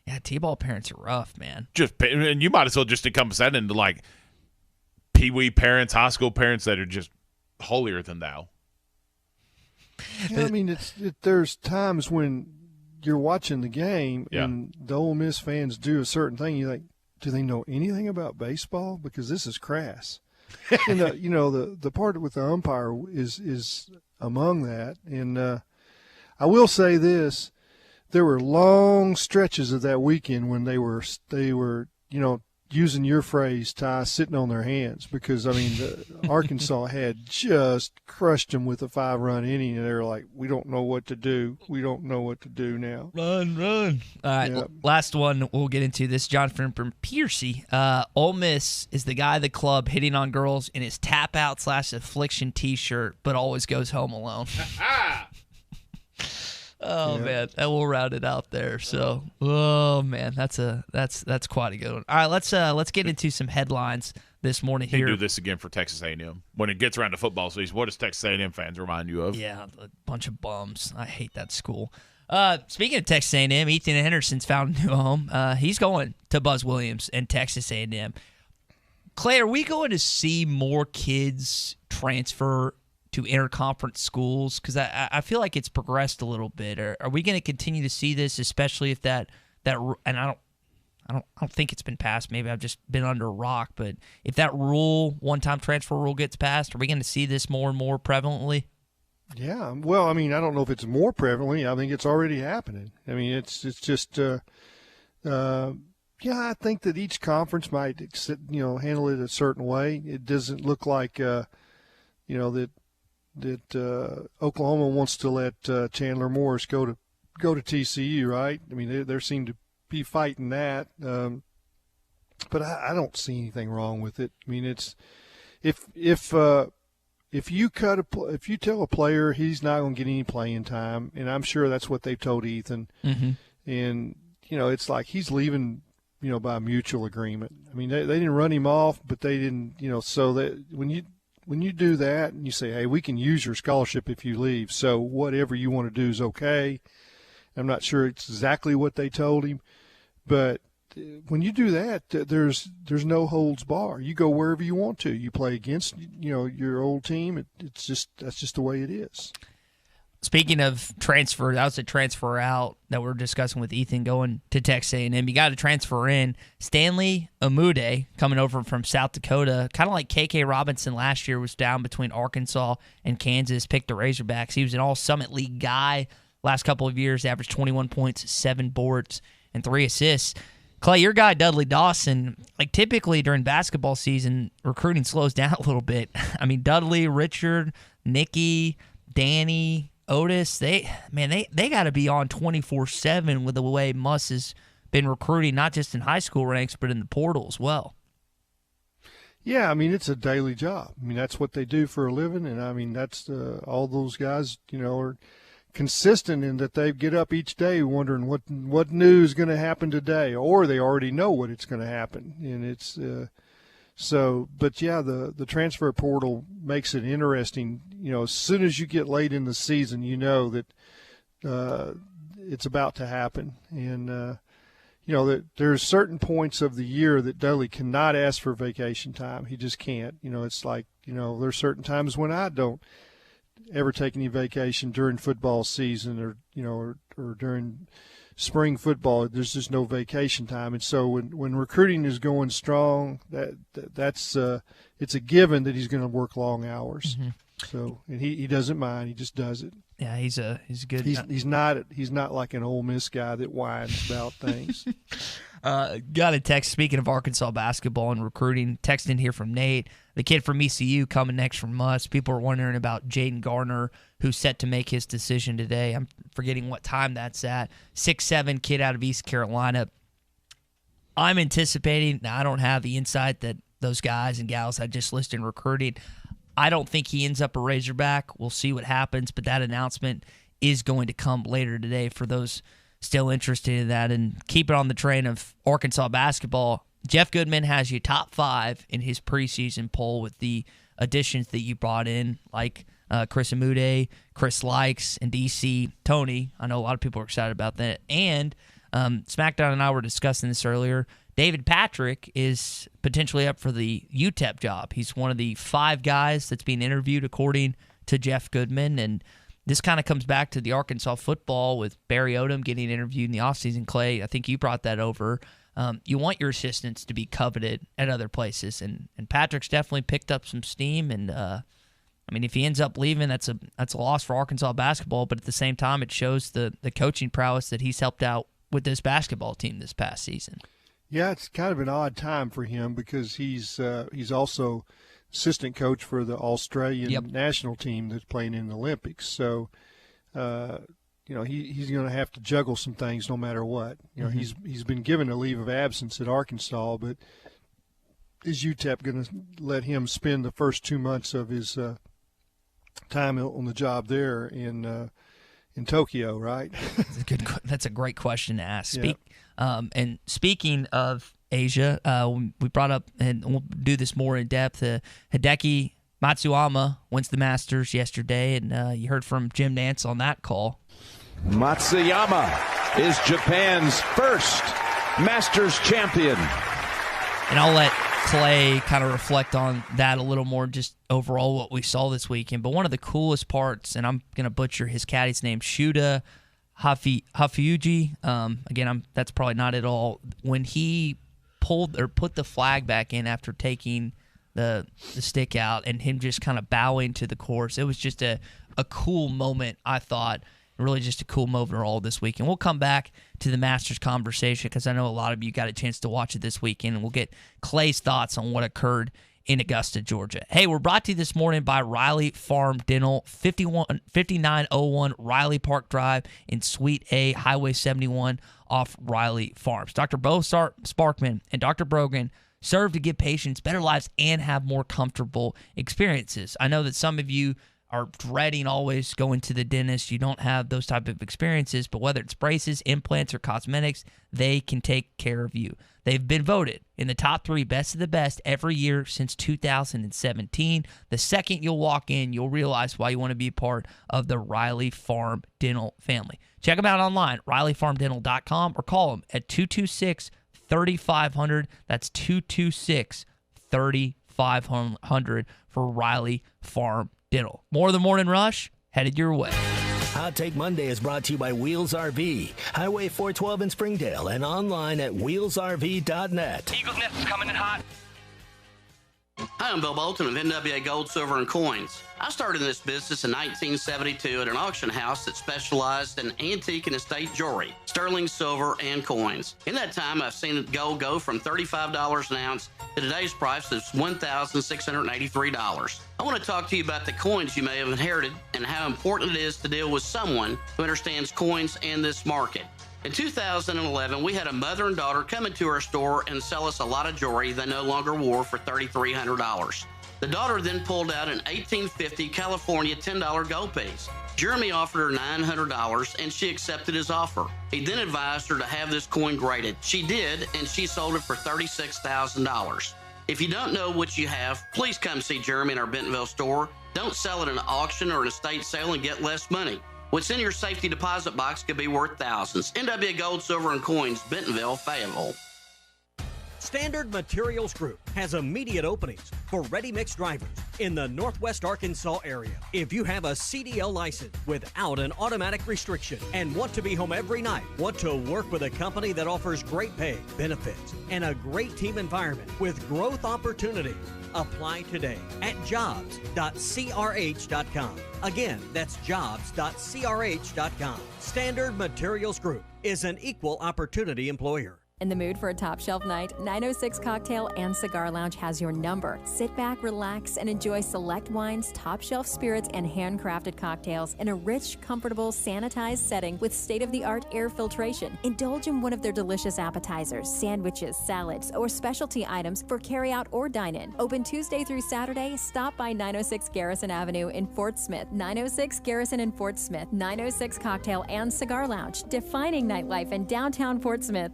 Yeah, t-ball parents are rough, man. And you might as well just encompass that into like pee-wee parents, high school parents that are just holier than thou. Yeah, I mean, there's times when you're watching the game and the Ole Miss fans do a certain thing. You think, do they know anything about baseball? Because this is crass. And the part with the umpire is among that. And I will say this: there were long stretches of that weekend when they were using your phrase, Ty, sitting on their hands, because I mean Arkansas had just crushed them with a 5-run inning, and they were like, we don't know what to do. We don't know what to do now. Run. All right, last one we'll get into this. Jonathan from Piercy. Ole Miss is the guy at the club hitting on girls in his tap out / affliction T-shirt, but always goes home alone. Oh man, that will round it out there. So, man, that's quite a good one. All right, let's get into some headlines this morning here. You do this again for Texas A&M when it gets around to football season. What does Texas A&M fans remind you of? Yeah, a bunch of bums. I hate that school. Speaking of Texas A&M, Ethan Henderson's found a new home. He's going to Buzz Williams and Texas A&M. Clay, are we going to see more kids transfer to interconference schools? Because I feel like it's progressed a little bit. Are we going to continue to see this, especially if that and I don't think it's been passed. Maybe I've just been under a rock. But if that one-time transfer rule gets passed, are we going to see this more and more prevalently? Yeah. Well, I mean, I don't know if it's more prevalently. I think it's already happening. I mean, it's just I think that each conference might handle it a certain way. It doesn't look like that Oklahoma wants to let Chandler Morris go to TCU, right? I mean, they seem to be fighting that, but I don't see anything wrong with it. I mean, it's if you tell a player he's not going to get any playing time, and I'm sure that's what they've told Ethan, and it's like he's leaving, by mutual agreement. I mean, they didn't run him off, but they didn't, so that when you do that and you say, hey, we can use your scholarship if you leave, so whatever you want to do is okay. I'm not sure it's exactly what they told him, but when you do that, there's no holds bar. You go wherever you want to. You play against your old team. That's just the way it is. Speaking of transfer, that was a transfer out that we're discussing with Ethan going to Texas A&M. You got to transfer in. Stanley Amude coming over from South Dakota, kind of like K.K. Robinson last year, was down between Arkansas and Kansas, picked the Razorbacks. He was an all-Summit League guy last couple of years, averaged 21 points, 7 boards, and 3 assists. Clay, your guy Dudley Dawson, like typically during basketball season, recruiting slows down a little bit. I mean, Dudley, Richard, Nicky, Danny, Otis, they got to be on 24/7 with the way Muss has been recruiting, not just in high school ranks, but in the portal as well. Yeah, I mean, it's a daily job. I mean, that's what they do for a living, and I mean, that's all those guys, are consistent in that they get up each day wondering what news is going to happen today, or they already know what it's going to happen, and it's but yeah, the transfer portal makes it interesting. As soon as you get late in the season, that it's about to happen, and there's certain points of the year that Dudley cannot ask for vacation time. He just can't. It's like, there's certain times when I don't ever take any vacation during football season or during spring football. There's just no vacation time. And so when recruiting is going strong, that's it's a given that he's going to work long hours. Mm-hmm. So, and he doesn't mind. He just does it. Yeah, he's good. He's not like an Ole Miss guy that whines about things. Got a text, speaking of Arkansas basketball and recruiting, text in here from Nate, the kid from ECU coming next from us. People are wondering about Jaden Garner, who's set to make his decision today. I'm forgetting what time that's at. 6'7" kid out of East Carolina. I'm anticipating, now I don't have the insight that those guys and gals I just listed in recruiting. I don't think he ends up a Razorback. We'll see what happens, but that announcement is going to come later today for those still interested in that. And keep it on the train of Arkansas basketball. Jeff Goodman has you top 5 in his preseason poll with the additions that you brought in, like Chris Amude, Chris Likes, and DC Tony. I know a lot of people are excited about that. And SmackDown and I were discussing this earlier. David Patrick is potentially up for the UTEP job. He's one of the 5 guys that's being interviewed according to Jeff Goodman, and this kind of comes back to the Arkansas football with Barry Odom getting interviewed in the offseason. Clay, I think you brought that over. You want your assistants to be coveted at other places, and Patrick's definitely picked up some steam, and if he ends up leaving, that's a loss for Arkansas basketball, but at the same time, it shows the coaching prowess that he's helped out with this basketball team this past season. Yeah, it's kind of an odd time for him because he's also assistant coach for the Australian national team that's playing in the Olympics. So, he's going to have to juggle some things no matter what. He's been given a leave of absence at Arkansas, but is UTEP going to let him spend the first 2 months of his time on the job there in Tokyo, right? That's a great question to ask. Yeah. And speaking of Asia, we brought up, and we'll do this more in depth, Hideki Matsuyama wins the Masters yesterday, and you heard from Jim Nance on that call. Matsuyama is Japan's first Masters champion. And I'll let Clay kind of reflect on that a little more, just overall what we saw this weekend. But one of the coolest parts, and I'm going to butcher his caddy's name, Shuda Hafiuji. Again, that's probably not at all. When he put the flag back in after taking the stick out and him just kind of bowing to the course, it was just a cool moment, I thought. Really just a cool moment all this week. And we'll come back to the Masters conversation because I know a lot of you got a chance to watch it this weekend, and we'll get Clay's thoughts on what occurred in Augusta, Georgia. Hey, we're brought to you this morning by Riley Farm Dental, 5901 Riley Park Drive in Suite A, Highway 71 off Riley Farms. Dr. Bo Sparkman and Dr. Brogan serve to give patients better lives and have more comfortable experiences. I know that some of you are dreading always going to the dentist. You don't have those type of experiences, but whether it's braces, implants, or cosmetics, they can take care of you. They've been voted in the top 3 best of the best every year since 2017. The second you'll walk in, you'll realize why you want to be part of the Riley Farm Dental family. Check them out online, RileyFarmDental.com, or call them at 226-3500. That's 226-3500 for Riley Farm Dental. More of the Morning Rush headed your way. Hot Take Monday is brought to you by Wheels RV, Highway 412 in Springdale, and online at wheelsrv.net. Eagles Nest is coming in hot. Hi, I'm Bill Bolton of NWA Gold, Silver, and Coins. I started in this business in 1972 at an auction house that specialized in antique and estate jewelry, sterling silver, and coins. In that time, I've seen gold go from $35 an ounce to today's price of $1,683. I want to talk to you about the coins you may have inherited and how important it is to deal with someone who understands coins and this market. In 2011, we had a mother and daughter come into our store and sell us a lot of jewelry they no longer wore for $3,300. The daughter then pulled out an 1850 California $10 gold piece. Jeremy offered her $900 and she accepted his offer. He then advised her to have this coin graded. She did, and she sold it for $36,000. If you don't know what you have, please come see Jeremy in our Bentonville store. Don't sell at an auction or an estate sale and get less money. What's in your safety deposit box could be worth thousands. NW Gold, Silver, and Coins, Bentonville, Fayetteville. Standard Materials Group has immediate openings for ready-mix drivers in the Northwest Arkansas area. If you have a CDL license without an automatic restriction and want to be home every night, want to work with a company that offers great pay, benefits, and a great team environment with growth opportunities, apply today at jobs.crh.com. Again, that's jobs.crh.com. Standard Materials Group is an equal opportunity employer. In the mood for a top shelf night, 906 Cocktail and Cigar Lounge has your number. Sit back, relax, and enjoy select wines, top shelf spirits, and handcrafted cocktails in a rich, comfortable, sanitized setting with state-of-the-art air filtration. Indulge in one of their delicious appetizers, sandwiches, salads, or specialty items for carry-out or dine-in. Open Tuesday through Saturday. Stop by 906 Garrison Avenue in Fort Smith. 906 Garrison in Fort Smith. 906 Cocktail and Cigar Lounge, defining nightlife in downtown Fort Smith.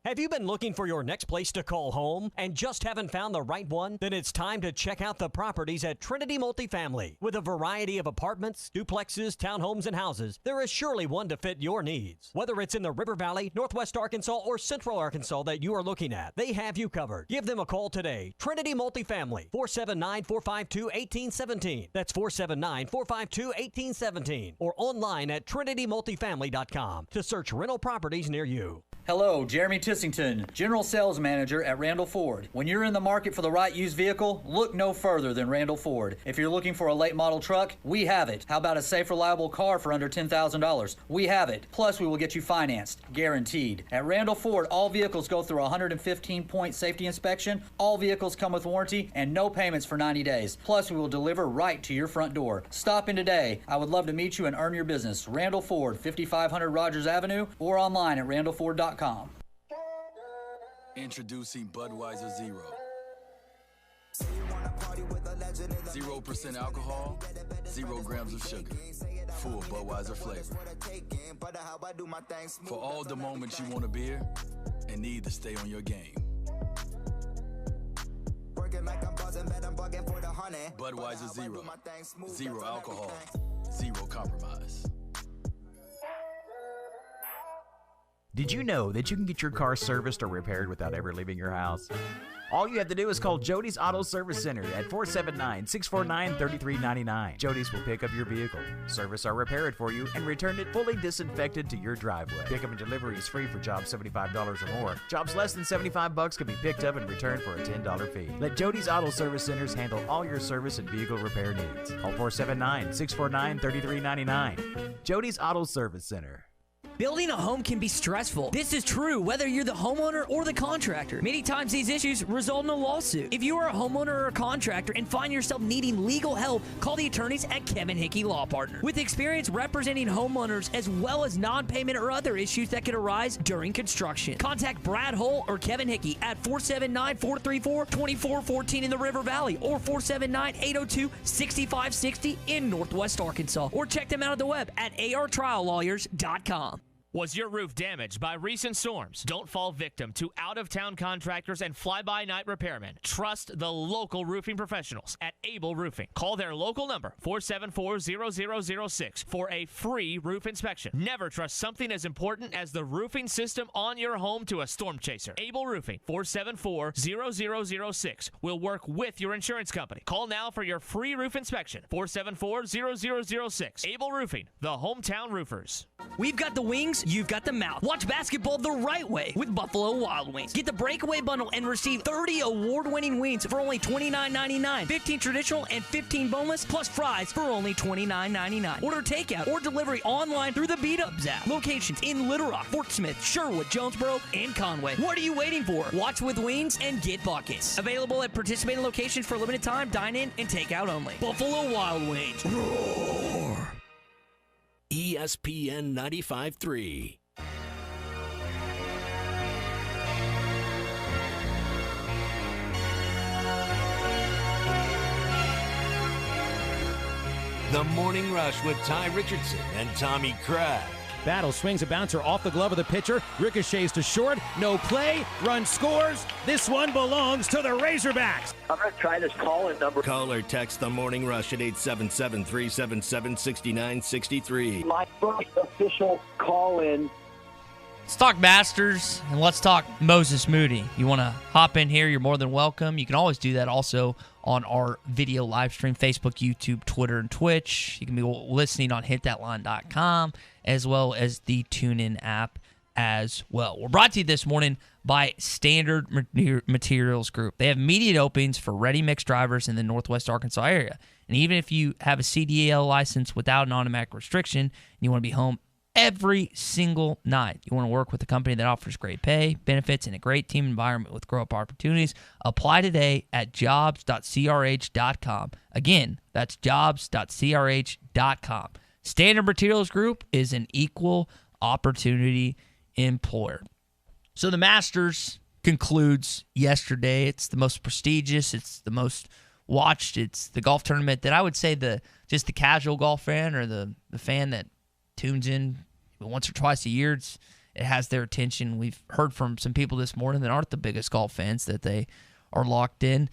Have you been looking for your next place to call home and just haven't found the right one? Then it's time to check out the properties at Trinity Multifamily. With a variety of apartments, duplexes, townhomes, and houses, there is surely one to fit your needs. Whether it's in the River Valley, Northwest Arkansas, or Central Arkansas that you are looking at, they have you covered. Give them a call today. Trinity Multifamily, 479-452-1817. That's 479-452-1817. Or online at trinitymultifamily.com to search rental properties near you. Hello, Jeremy Tissington, General Sales Manager at Randall Ford. When you're in the market for the right used vehicle, look no further than Randall Ford. If you're looking for a late model truck, we have it. How about a safe, reliable car for under $10,000? We have it. Plus, we will get you financed, guaranteed. At Randall Ford, all vehicles go through a 115-point safety inspection, all vehicles come with warranty, and no payments for 90 days. Plus, we will deliver right to your front door. Stop in today. I would love to meet you and earn your business. Randall Ford, 5500 Rogers Avenue, or online at randallford.com. Introducing Budweiser Zero. 0% alcohol, 0 grams of sugar. Full Budweiser flavor. For all the moments you want a beer and need to stay on your game. Budweiser Zero. 0 alcohol, 0 compromise. Did you know that you can get your car serviced or repaired without ever leaving your house? All you have to do is call Jody's Auto Service Center at 479-649-3399. Jody's will pick up your vehicle, service or repair it for you, and return it fully disinfected to your driveway. Pickup and delivery is free for jobs $75 or more. Jobs less than $75 can be picked up and returned for a $10 fee. Let Jody's Auto Service Centers handle all your service and vehicle repair needs. Call 479-649-3399. Jody's Auto Service Center. Building a home can be stressful. This is true whether you're the homeowner or the contractor. Many times these issues result in a lawsuit. If you are a homeowner or a contractor and find yourself needing legal help, call the attorneys at Kevin Hickey Law Partner. With experience representing homeowners as well as non-payment or other issues that could arise during construction. Contact Brad Hull or Kevin Hickey at 479-434-2414 in the River Valley or 479-802-6560 in Northwest Arkansas. Or check them out at the web at artriallawyers.com. Was your roof damaged by recent storms? Don't fall victim to out-of-town contractors and fly-by-night repairmen. Trust the local roofing professionals at Able Roofing. Call their local number, 474-0006, for a free roof inspection. Never trust something as important as the roofing system on your home to a storm chaser. Able Roofing, 474-0006, will work with your insurance company. Call now for your free roof inspection, 474-0006. Able Roofing, the hometown roofers. We've got the wings, you've got the mouth. Watch basketball the right way with Buffalo Wild Wings. Get the breakaway bundle and receive 30 award-winning wings for only $29.99. 15 traditional and 15 boneless, plus fries for only $29.99. Order takeout or delivery online through the Beat Ups app. Locations in Little Rock, Fort Smith, Sherwood, Jonesboro, and Conway. What are you waiting for? Watch with wings and get buckets. Available at participating locations for a limited time, dine-in, and takeout only. Buffalo Wild Wings. Roar! ESPN 95.3. The Morning Rush with Ty Richardson and Tommy Craig. Battle swings a bouncer off the glove of the pitcher. Ricochets to short. No play. Run scores. This one belongs to the Razorbacks. I'm going to try this call-in number. Call or text the Morning Rush at 877-377-6963. My first official call-in. Let's talk Masters, and let's talk Moses Moody. You want to hop in here, you're more than welcome. You can always do that also on our video live stream, Facebook, YouTube, Twitter, and Twitch. You can be listening on hitthatline.com as well as the TuneIn app as well. We're brought to you this morning by Standard Materials Group. They have immediate openings for ready-mix drivers in the Northwest Arkansas area. And even if you have a CDL license without an automatic restriction and you want to be home every single night, you want to work with a company that offers great pay, benefits, and a great team environment with grow-up opportunities, apply today at jobs.crh.com. Again, that's jobs.crh.com. Standard Materials Group is an equal opportunity employer. So the Masters concludes yesterday. It's the most prestigious. It's the most watched. It's the golf tournament that I would say just the casual golf fan or the fan that tunes in once or twice a year, it has their attention. We've heard from some people this morning that aren't the biggest golf fans that they are locked in.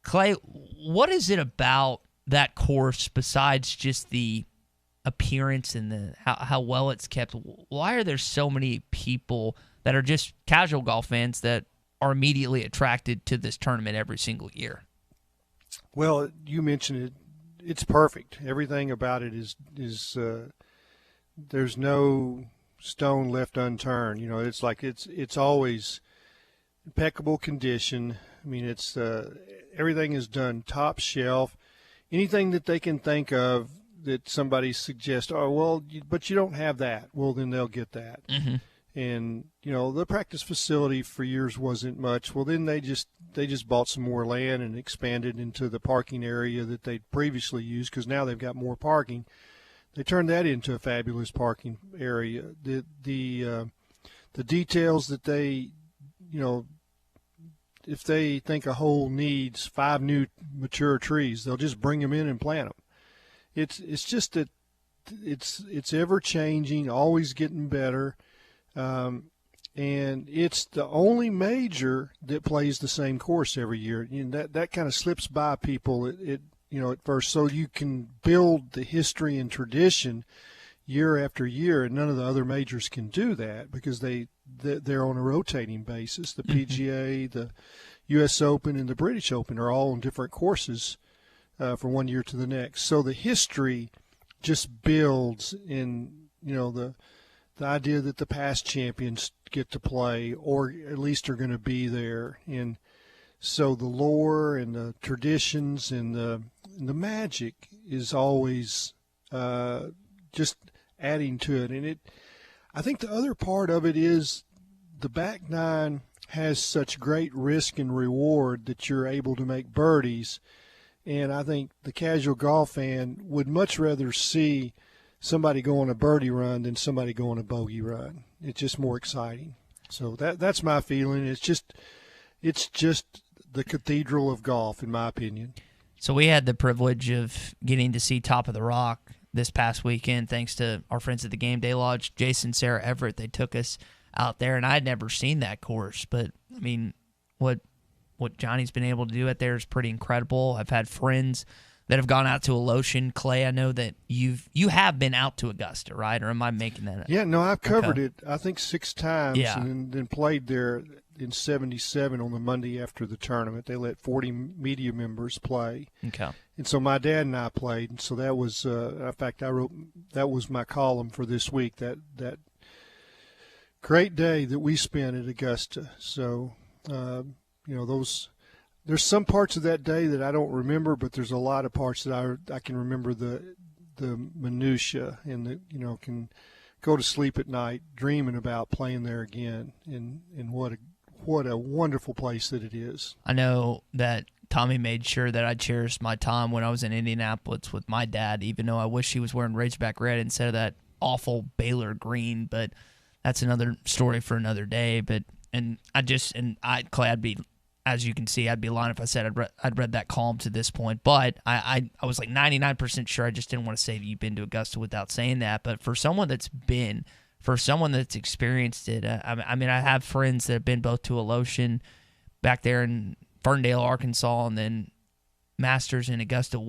Clay, what is it about that course besides just the appearance and how well it's kept? Why are there so many people that are just casual golf fans that are immediately attracted to this tournament every single year? Well, you mentioned it. It's perfect. Everything about it is there's no stone left unturned. You know, it's like it's always impeccable condition. I mean, it's everything is done top shelf. Anything that they can think of that somebody suggests, oh well, but you don't have that. Well, then they'll get that. Mm-hmm. And you know, the practice facility for years wasn't much. Well, then they just bought some more land and expanded into the parking area that they'd previously used, because now they've got more parking. They turned that into a fabulous parking area. The details that they, you know, if they think a hole needs 5 new mature trees, they'll just bring them in and plant them. It's just that it's ever changing, always getting better, and it's the only major that plays the same course every year. You know, that kind of slips by people. It you know, at first, so you can build the history and tradition year after year, and none of the other majors can do that because they're on a rotating basis. The PGA, the U.S. Open, and the British Open are all on different courses from one year to the next. So the history just builds in, you know, the idea that the past champions get to play, or at least are going to be there. And so the lore and the traditions and the magic is always just adding to it. And I think the other part of it is the back nine has such great risk and reward that you're able to make birdies. And I think the casual golf fan would much rather see somebody go on a birdie run than somebody go on a bogey run. It's just more exciting. So that's my feeling. It's just the cathedral of golf, in my opinion. So we had the privilege of getting to see Top of the Rock this past weekend, thanks to our friends at the Game Day Lodge, Jason, Sarah, Everett. They took us out there, and I had never seen that course. But, I mean, what Johnny's been able to do out there is pretty incredible. I've had friends that have gone out to Alotian. Clay, I know that you have been out to Augusta, right? Or am I making that up? Yeah, no, I've covered it, I think, 6 times, yeah. And then played there in 77 on the Monday after the tournament. They let 40 media members play. Okay. And so my dad and I played, and so that was, in fact, that was my column for this week, that great day that we spent at Augusta. So, you know, there's some parts of that day that I don't remember, but there's a lot of parts that I can remember the minutia, and can go to sleep at night dreaming about playing there again, and what a wonderful place that it is. I know that Tommy made sure that I cherished my time when I was in Indianapolis with my dad, even though I wish he was wearing Razorback red instead of that awful Baylor green, but that's another story for another day. But Clay, as you can see, I'd be lying if I said I'd read that column to this point. But I was like 99% sure. I just didn't want to say that you've been to Augusta without saying that. But for someone that's experienced it, I mean, I have friends that have been both to Alotian back there in Ferndale, Arkansas, and then Masters in Augusta.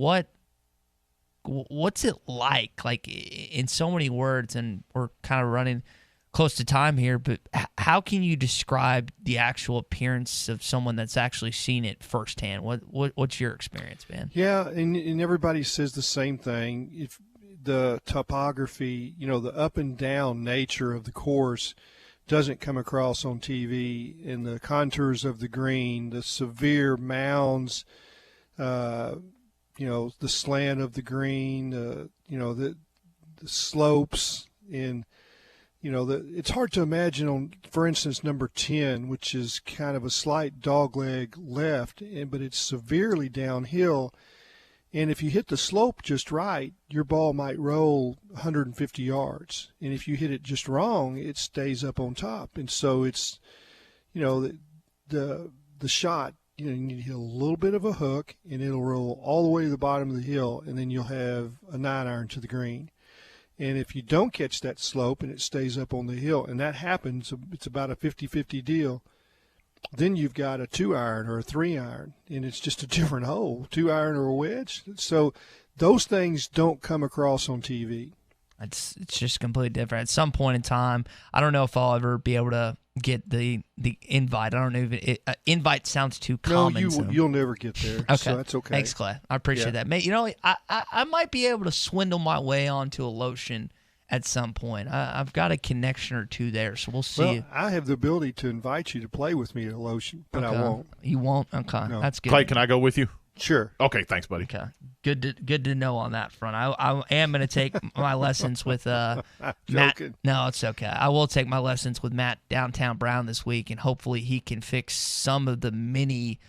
What's it like? Like, in so many words, and we're kind of running close to time here, but how can you describe the actual appearance of someone that's actually seen it firsthand? What's your experience, man? Yeah, and everybody says the same thing. If the topography, the up and down nature of the course doesn't come across on TV, and the contours of the green, the severe mounds, the slant of the green, the slopes, and it's hard to imagine on, for instance, number 10, which is kind of a slight dogleg left, but it's severely downhill. And if you hit the slope just right, your ball might roll 150 yards. And if you hit it just wrong, it stays up on top. And so it's, the shot, you need to hit a little bit of a hook, and it'll roll all the way to the bottom of the hill, and then you'll have a 9-iron to the green. And if you don't catch that slope and it stays up on the hill, and that happens, it's about a 50-50 deal, then you've got a 2-iron or a 3-iron, and it's just a different hole, 2-iron or a wedge. So those things don't come across on TV. It's just completely different. At some point in time, I don't know if I'll ever be able to get the invite. I don't know if invite sounds too common. No, you'll never get there. Okay. So that's okay. Thanks, Clay. I appreciate that. Mate, I might be able to swindle my way onto a lotion at some point. I've got a connection or two there, so we'll see. Well, I have the ability to invite you to play with me at a lotion, but I won't. You won't? Okay. No. That's good. Clay, can I go with you? Sure. Okay, thanks, buddy. Okay. Good to know on that front. I am going to take my lessons with Matt. No, it's okay. I will take my lessons with Matt Downtown Brown this week, and hopefully he can fix some of the many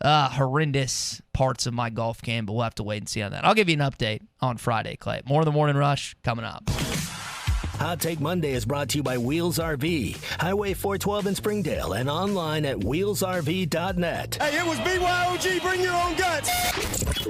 horrendous parts of my golf game, but we'll have to wait and see on that. I'll give you an update on Friday, Clay. More of the Morning Rush coming up. Hot Take Monday is brought to you by Wheels RV, Highway 412 in Springdale, and online at wheelsrv.net. Hey, it was BYOG, bring your own guts.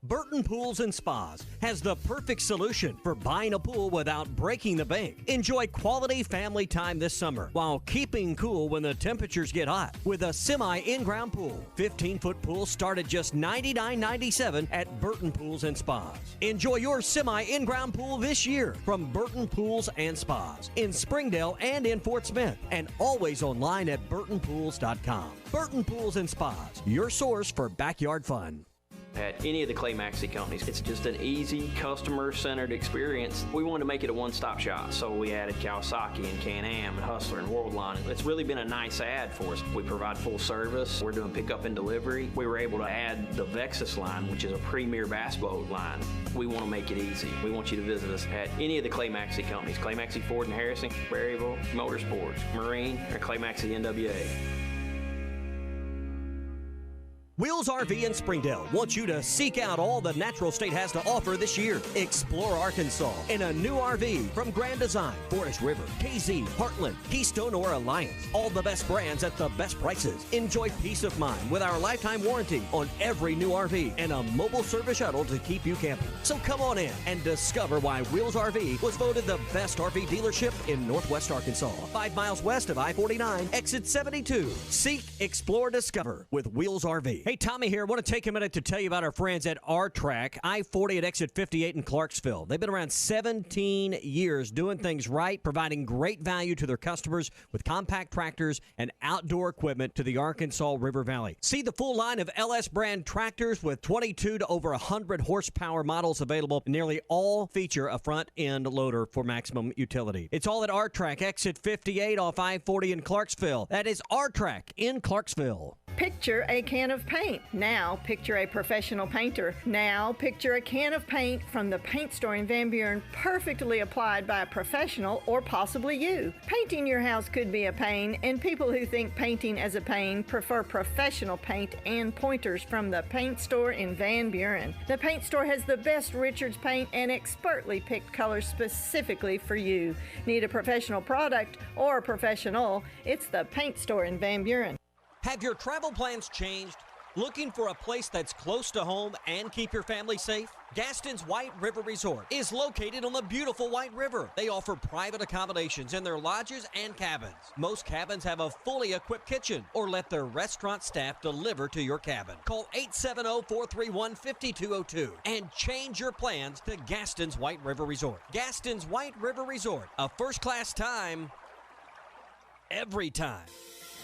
Burton Pools and Spas has the perfect solution for buying a pool without breaking the bank. Enjoy quality family time this summer while keeping cool when the temperatures get hot with a semi-in-ground pool. 15-foot pools start at just $99.97 at Burton Pools and Spas. Enjoy your semi-in-ground pool this year from Burton Pools and Spas in Springdale and in Fort Smith, and always online at burtonpools.com. Burton Pools and Spas, your source for backyard fun. At any of the Clay Maxey companies, it's just an easy, customer-centered experience. We wanted to make it a one-stop shop, so we added Kawasaki and Can-Am and Hustler and Worldline. It's really been a nice add for us. We provide full service. We're doing pickup and delivery. We were able to add the Vexus line, which is a premier bass boat line. We want to make it easy. We want you to visit us at any of the Clay Maxey companies, Clay Maxey Ford and Harrison, Berryville, Motorsports, Marine, or Clay Maxey NWA. Wheels RV in Springdale wants you to seek out all the Natural State has to offer this year. Explore Arkansas in a new RV from Grand Design, Forest River, KZ, Heartland, Keystone, or Alliance. All the best brands at the best prices. Enjoy peace of mind with our lifetime warranty on every new RV and a mobile service shuttle to keep you camping. So come on in and discover why Wheels RV was voted the best RV dealership in Northwest Arkansas. 5 miles west of I-49, exit 72. Seek, explore, discover with Wheels RV. Hey, Tommy here. I want to take a minute to tell you about our friends at R-Track, I-40 at exit 58 in Clarksville. They've been around 17 years doing things right, providing great value to their customers with compact tractors and outdoor equipment to the Arkansas River Valley. See the full line of LS brand tractors with 22 to over 100 horsepower models available. Nearly all feature a front-end loader for maximum utility. It's all at R-Track, exit 58 off I-40 in Clarksville. That is R-Track in Clarksville. Picture a can of paint. Now picture a professional painter. Now picture a can of paint from the paint store in Van Buren, perfectly applied by a professional or possibly you. Painting your house could be a pain, and people who think painting as a pain prefer professional paint and pointers from the paint store in Van Buren. The paint store has the best Richards paint and expertly picked colors specifically for you. Need a professional product or a professional? It's the paint store in Van Buren. Have your travel plans changed? Looking for a place that's close to home and keep your family safe? Gaston's White River Resort is located on the beautiful White River. They offer private accommodations in their lodges and cabins. Most cabins have a fully equipped kitchen or let their restaurant staff deliver to your cabin. Call 870-431-5202 and change your plans to Gaston's White River Resort. Gaston's White River Resort, a first-class time, every time.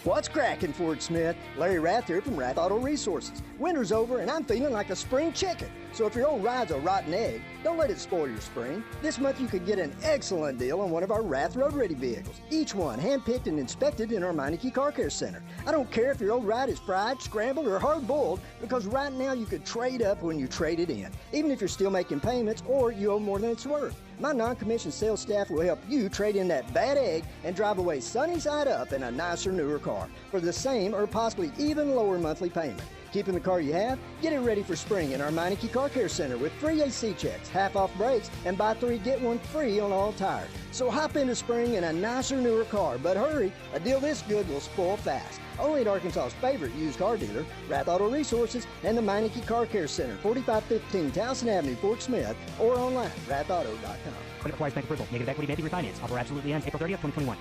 What's cracking, Fort Smith? Larry Rath here from Rath Auto Resources. Winter's over and I'm feeling like a spring chicken. So if your old ride's a rotten egg, don't let it spoil your spring. This month you could get an excellent deal on one of our Rath Road Ready vehicles. Each one hand-picked and inspected in our Meineke Car Care Center. I don't care if your old ride is fried, scrambled, or hard-boiled, because right now you could trade up when you trade it in, even if you're still making payments or you owe more than it's worth. My non-commissioned sales staff will help you trade in that bad egg and drive away sunny side up in a nicer, newer car for the same or possibly even lower monthly payment. Keeping the car you have? Get it ready for spring in our Meineke Car Care Center with free AC checks, half-off brakes, and buy 3, get 1 free on all tires. So hop into spring in a nicer, newer car, but hurry, a deal this good will spoil fast. Only at Arkansas's favorite used car dealer, Rath Auto Resources, and the Meineke Car Care Center, 4515 Towson Avenue, Fort Smith, or online, rathauto.com. Credit requires bank approval. Negative equity may be refinanced. Offer absolutely ends April 30th, 2021.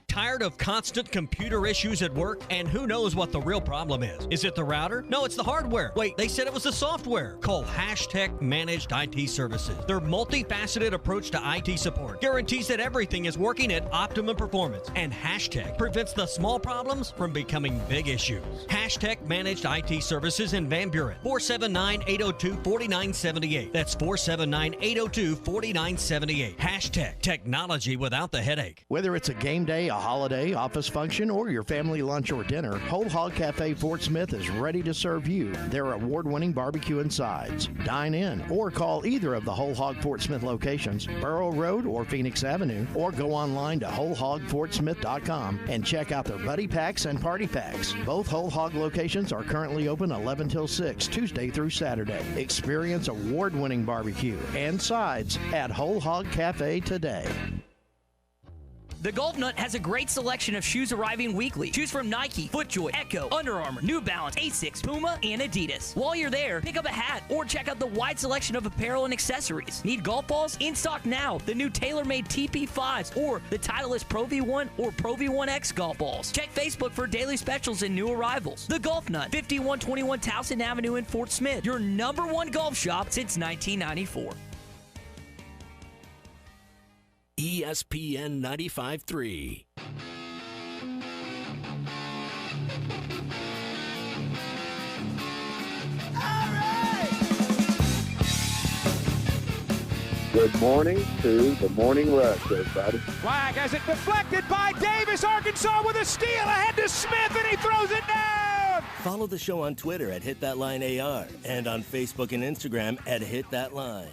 Tired of constant computer issues at work? And who knows what the real problem is? Is it the router? No, it's the hardware. Wait, they said it was the software. Call Hashtag Managed IT Services. Their multifaceted approach to IT support guarantees that everything is working at optimum performance. And Hashtag prevents the small problems from becoming big issues. Hashtag Managed IT Services in Van Buren. 479-802-4978. That's 479-802-4978. Hashtag technology without the headache. Whether it's a game day, a holiday, office function, or your family lunch or dinner, Whole Hog Cafe Fort Smith is ready to serve you their award-winning barbecue and sides. Dine in or call either of the Whole Hog Fort Smith locations, Burrow Road or Phoenix Avenue, or go online to wholehogfortsmith.com and check out their buddy packs and party packs. Both Whole Hog locations are currently open 11 till 6, Tuesday through Saturday. Experience award-winning barbecue and sides at Whole Hog Cafe today. The Golf Nut has a great selection of shoes arriving weekly. Choose from Nike, FootJoy, Echo, Under Armour, New Balance, Asics, Puma, and Adidas. While you're there, pick up a hat or check out the wide selection of apparel and accessories. Need golf balls? In stock now. The new TaylorMade TP5s or the Titleist Pro V1 or Pro V1X golf balls. Check Facebook for daily specials and new arrivals. The Golf Nut, 5121 Towson Avenue in Fort Smith. Your #1 golf shop since 1994. ESPN 95.3. Good morning to the Morning Rush, everybody. Flag has it deflected by Davis. Arkansas with a steal ahead to Smith, and he throws it down. Follow the show on Twitter at HitThatLineAR and on Facebook and Instagram at HitThatLine.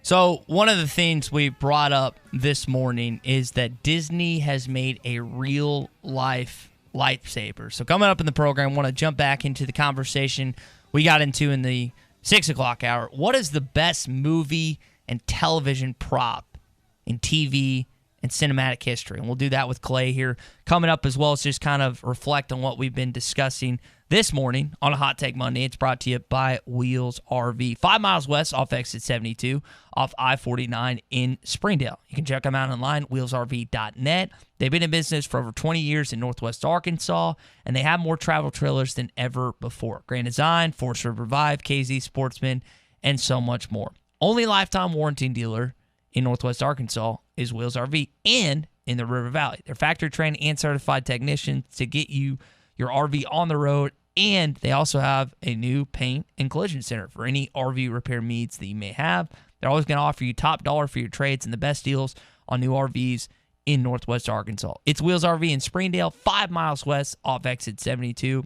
So one of the things we brought up this morning is that Disney has made a real-life lightsaber. So coming up in the program, I want to jump back into the conversation we got into in the 6 o'clock hour. What is the best movie and television prop in TV and cinematic history? And we'll do that with Clay here coming up, as well as just kind of reflect on what we've been discussing this morning on a Hot Take Monday. It's brought to you by Wheels RV. 5 miles west off exit 72 off I-49 in Springdale. You can check them out online, wheelsrv.net. They've been in business for over 20 years in Northwest Arkansas, and they have more travel trailers than ever before. Grand Design, Forest River Vive, KZ Sportsman, and so much more. Only lifetime warranty dealer in Northwest Arkansas is Wheels RV, and in the River Valley. They're factory trained and certified technicians to get you your RV on the road, and they also have a new paint and collision center for any RV repair needs that you may have. They're always going to offer you top dollar for your trades and the best deals on new RVs in Northwest Arkansas. It's Wheels RV in Springdale, 5 miles west off exit 72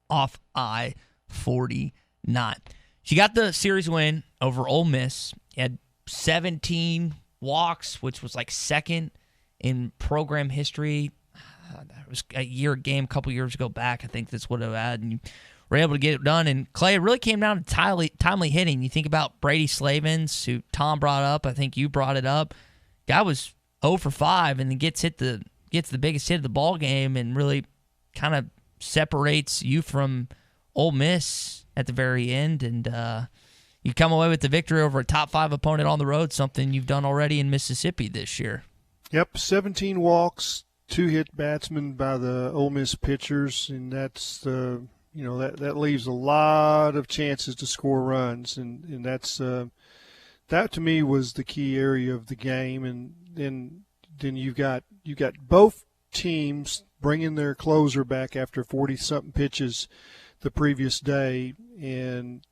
off I-49. She got the series win over Ole Miss. He had 17 walks, which was like second in program history. That was a couple years ago back. I think that's what it had. And you were able to get it done. And Clay, it really came down to timely hitting. You think about Brady Slavens, who Tom brought up. I think you brought it up. Guy was 0 for 5 and then gets the biggest hit of the ball game and really kind of separates you from Ole Miss at the very end, and you come away with the victory over a top 5 opponent on the road, something you've done already in Mississippi this year. Yep, 17 walks, 2 hit batsmen by the Ole Miss pitchers, and that's that leaves a lot of chances to score runs, and that's that to me was the key area of the game. And then you got both teams bringing their closer back after 40-something pitches the previous day, and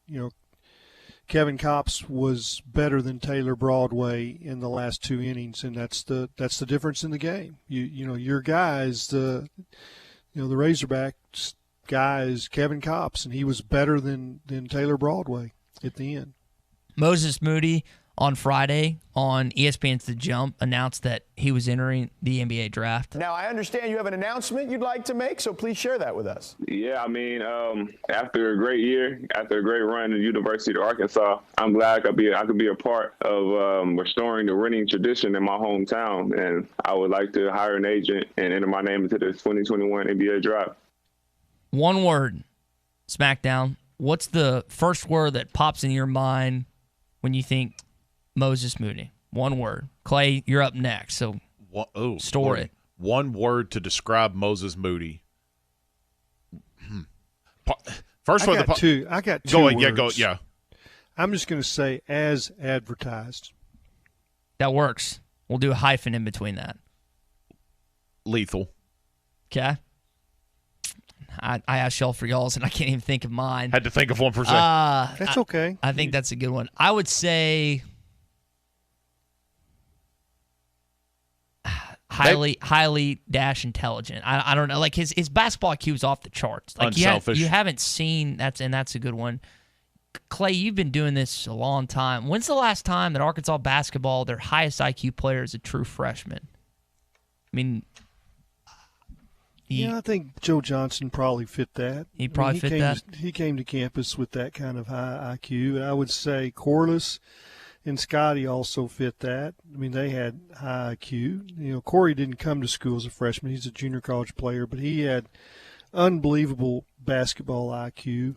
Kevin Kopps was better than Taylor Broadway in the last 2 innings, and that's the difference in the game. Your guys, the Razorback guy is Kevin Kopps, and he was better than Taylor Broadway at the end. Moses Moody on Friday on ESPN's The Jump announced that he was entering the NBA draft. Now, I understand you have an announcement you'd like to make, so please share that with us. Yeah, after a great year, after a great run at the University of Arkansas, I'm glad I could be a part of restoring the winning tradition in my hometown, and I would like to hire an agent and enter my name into this 2021 NBA draft. One word, SmackDown. What's the first word that pops in your mind when you think Moses Moody? One word. Clay, you're up next, so store it. One word to describe Moses Moody. First one. I got two Go words. ahead. Yeah, go. Yeah. I'm just going to say as advertised. That works. We'll do a hyphen in between that. Lethal. Okay. I asked y'all for y'all's, and I can't even think of mine. Had to think of one for a second. That's okay. I think that's a good one. I would say highly dash intelligent. I don't know. Like his basketball IQ is off the charts. Like unselfish. You haven't seen and that's a good one. Clay, you've been doing this a long time. When's the last time that Arkansas basketball, their highest IQ player, is a true freshman? I mean, I think Joe Johnson probably fit that. He probably fit that. He came to campus with that kind of high IQ. I would say Corliss and Scotty also fit that. I mean, they had high IQ. Corey didn't come to school as a freshman. He's a junior college player, but he had unbelievable basketball IQ.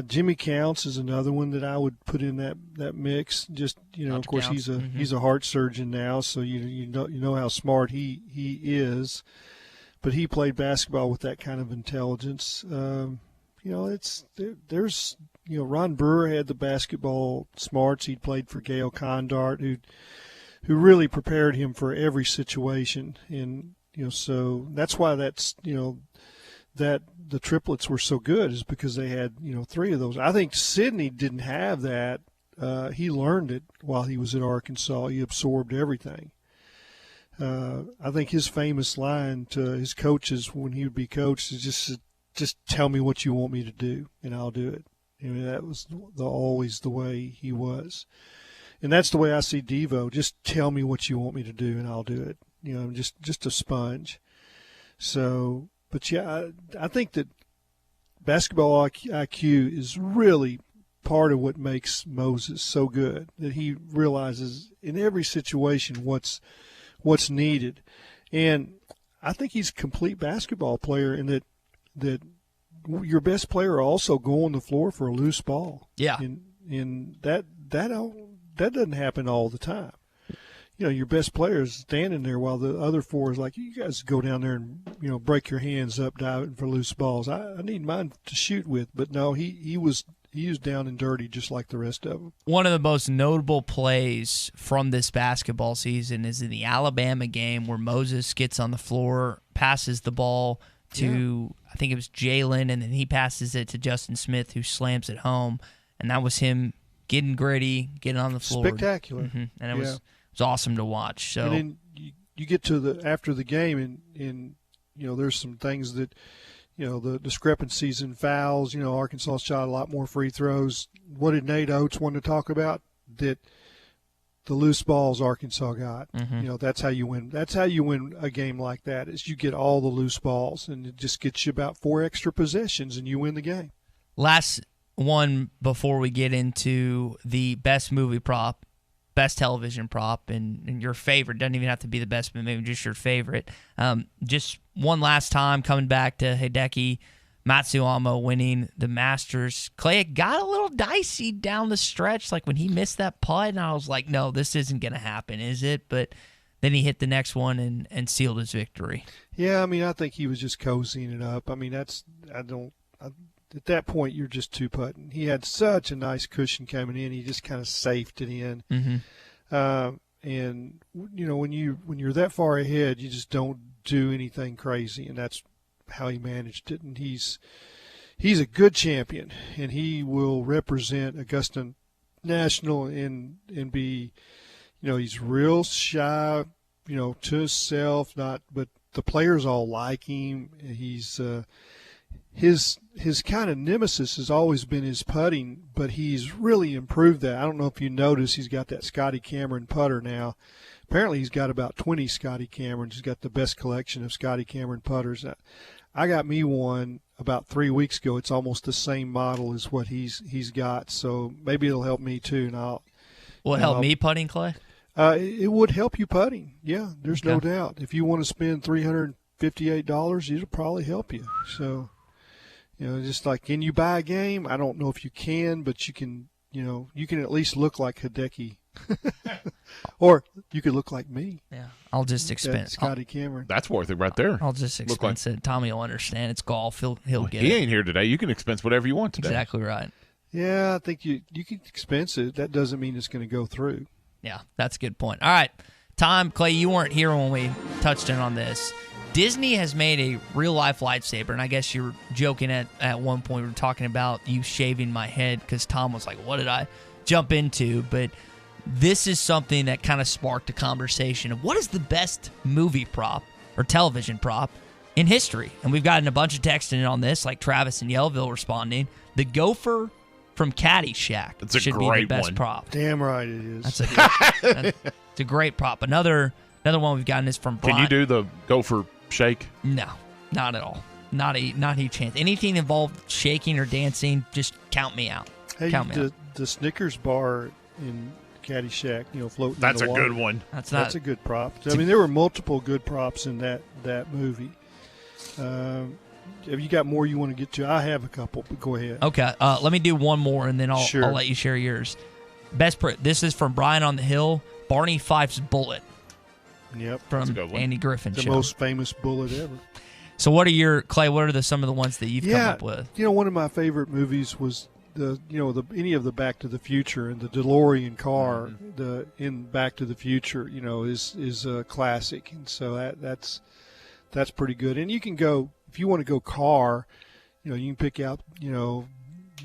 Jimmy Counts is another one that I would put in that mix. Just of course, Counts. he's a heart surgeon now, so you know how smart he is. But he played basketball with that kind of intelligence. There's Ron Brewer had the basketball smarts. He'd played for Gail Condart, who really prepared him for every situation, and so that's why that the triplets were so good, is because they had 3 of those. I think Sidney didn't have that. He learned it while he was at Arkansas. He absorbed everything. I think his famous line to his coaches when he would be coached is just tell me what you want me to do, and I'll do it. That was always the way he was. And that's the way I see Devo. Just tell me what you want me to do, and I'll do it. Just a sponge. So, but yeah, I think that basketball IQ is really part of what makes Moses so good, that he realizes in every situation what's needed. And I think he's a complete basketball player in that your best player also go on the floor for a loose ball. Yeah. And that doesn't happen all the time. Your best player is standing there while the other 4 is like, you guys go down there and, break your hands up diving for loose balls. I need mine to shoot with. But no, he was down and dirty just like the rest of them. One of the most notable plays from this basketball season is in the Alabama game where Moses gets on the floor, passes the ball to, I think it was Jalen, and then he passes it to Justin Smith, who slams it home. And that was him getting gritty, getting on the floor. Spectacular. Mm-hmm. And it was awesome to watch. So, and then you get to after the game, and there's some things that the discrepancies in fouls. Arkansas shot a lot more free throws. What did Nate Oates want to talk about? That the loose balls Arkansas got. Mm-hmm. That's how you win. That's how you win a game like that, is you get all the loose balls, and it just gets you about 4 extra possessions, and you win the game. Last one before we get into the best movie prop, best television prop and your favorite. Doesn't even have to be the best, but maybe just your favorite. Just one last time coming back to Hideki Matsuyama winning the Masters. Clay, it got a little dicey down the stretch, like when he missed that putt, and I was like, no, this isn't going to happen, is it? But then he hit the next one and sealed his victory. Yeah, I mean, I think he was just cozying it up. I mean, at that point, you're just two-putting. He had such a nice cushion coming in. He just kind of safed it in. Mm-hmm. And, when you're that far ahead, you just don't do anything crazy, and that's how he managed it. And he's a good champion, and he will represent Augusta National and be, he's real shy, to himself, but the players all like him. He's his kind of nemesis has always been his putting, but he's really improved that. I don't know if you notice, he's got that Scotty Cameron putter now. Apparently he's got about 20 Scotty Camerons. He's got the best collection of Scotty Cameron putters. I got me one about 3 weeks ago. It's almost the same model as what he's got, so maybe it'll help me too. And will it help me putting, Clay? It would help you putting. Yeah, there's no doubt. If you want to spend $358, it'll probably help you. So, just like, can you buy a game? I don't know if you can, but you can. You can at least look like Hideki. Or you could look like me. Yeah, I'll just expense Scotty Cameron. That's worth it right there. I'll just expense it. Tommy will understand. It's golf. He'll get it. He ain't here today. You can expense whatever you want today. Exactly right. Yeah, I think you can expense it. That doesn't mean it's going to go through. Yeah, that's a good point. All right, Tom, Clay, you weren't here when we touched in on this. Disney has made a real-life lightsaber, and I guess you were joking at one point. We were talking about you shaving my head because Tom was like, what did I jump into? But this is something that kind of sparked a conversation of what is the best movie prop or television prop in history. And we've gotten a bunch of texting in on this, like Travis and Yellville responding. The gopher from Caddyshack should be the best prop. Damn right it is. It's a great prop. Another one we've gotten is from Brian. Can you do the gopher shake? No, not at all. Not a chance. Anything involved shaking or dancing, just count me out. Hey, count me out. The Snickers bar in Caddyshack, floating. That's in the a water. good one. That's a good prop. I mean, there were multiple good props in that movie. Have you got more you want to get to? I have a couple, but go ahead. Okay, let me do one more, and then I'll let you share yours. This is from Brian on the Hill. Barney Fife's bullet. Yep, from Andy Griffin. The most famous bullet ever. So, what are some of the some of the ones that you've come up with? One of my favorite movies was any of the Back to the Future, and the DeLorean car, in Back to the Future, is a classic, and so that's pretty good. And you can go, if you want to go car, you can pick out the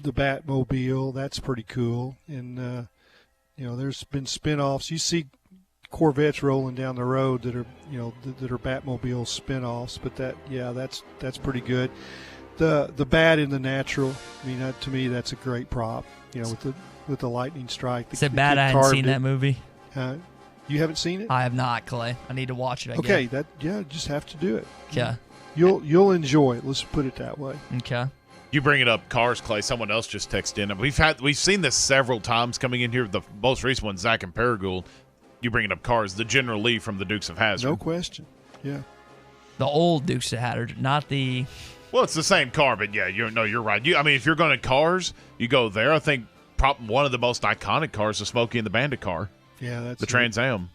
Batmobile. That's pretty cool. And there's been spin-offs. You see Corvettes rolling down the road that are that are Batmobile spin-offs, but that's pretty good. The bat in the natural, I mean, to me that's a great prop. With the lightning strike. It's bad I hadn't seen that movie. You haven't seen it? I have not, Clay. I need to watch it. Okay, just have to do it. Yeah, you'll enjoy it. Let's put it that way. Okay. You bring it up, cars, Clay. Someone else just texted in. We've seen this several times coming in here. The most recent one, Zach and Paragould. You bring it up, cars. The General Lee from the Dukes of Hazzard. No question. Yeah. The old Dukes of Hazzard, not the. Well, it's the same car, but yeah, you're right. If you're going to cars, you go there. I think probably one of the most iconic cars, the Smokey and the Bandit car. Yeah, that's the Trans Am.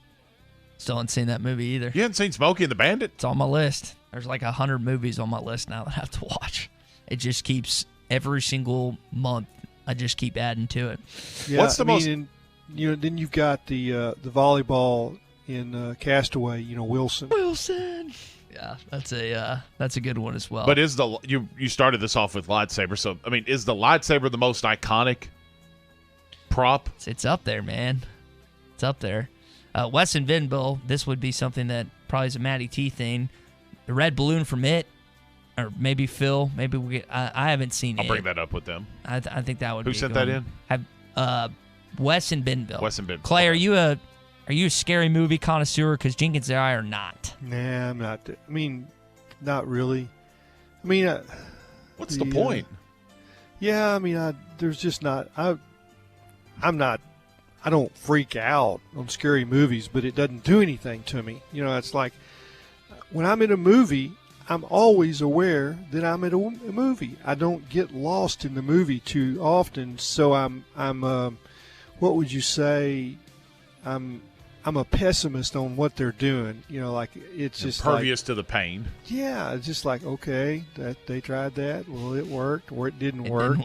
Still haven't seen that movie either. You haven't seen Smokey and the Bandit? It's on my list. There's like 100 movies on my list now that I have to watch. It just keeps every single month. I just keep adding to it. Yeah, What's the most? Then you've got the volleyball in Castaway. Wilson. Yeah, that's a good one as well. But is you started this off with lightsaber? So I mean, is the lightsaber the most iconic prop? It's up there, man. It's up there. Wes and Vinville, this would be something that probably is a Matty T thing. The red balloon from It, or maybe Phil. Maybe I haven't seen it. I'll bring that up with them. I think that would be. Who sent that in? Wes and Benville. Wes and Benville. Clay, are you a scary movie connoisseur? Because Jenkins and I are not. Nah, I'm not. I mean, not really. I mean, what's the point? Yeah, I mean, there's just not. I'm not I don't freak out on scary movies, but it doesn't do anything to me. You know, it's like when I'm in a movie, I'm always aware that I'm at a movie. I don't get lost in the movie too often. So I'm what would you say? I'm a pessimist on what they're doing. You know, like it's just impervious to the pain. Yeah, it's just like, okay, that they tried that. Well, it worked, or it didn't work.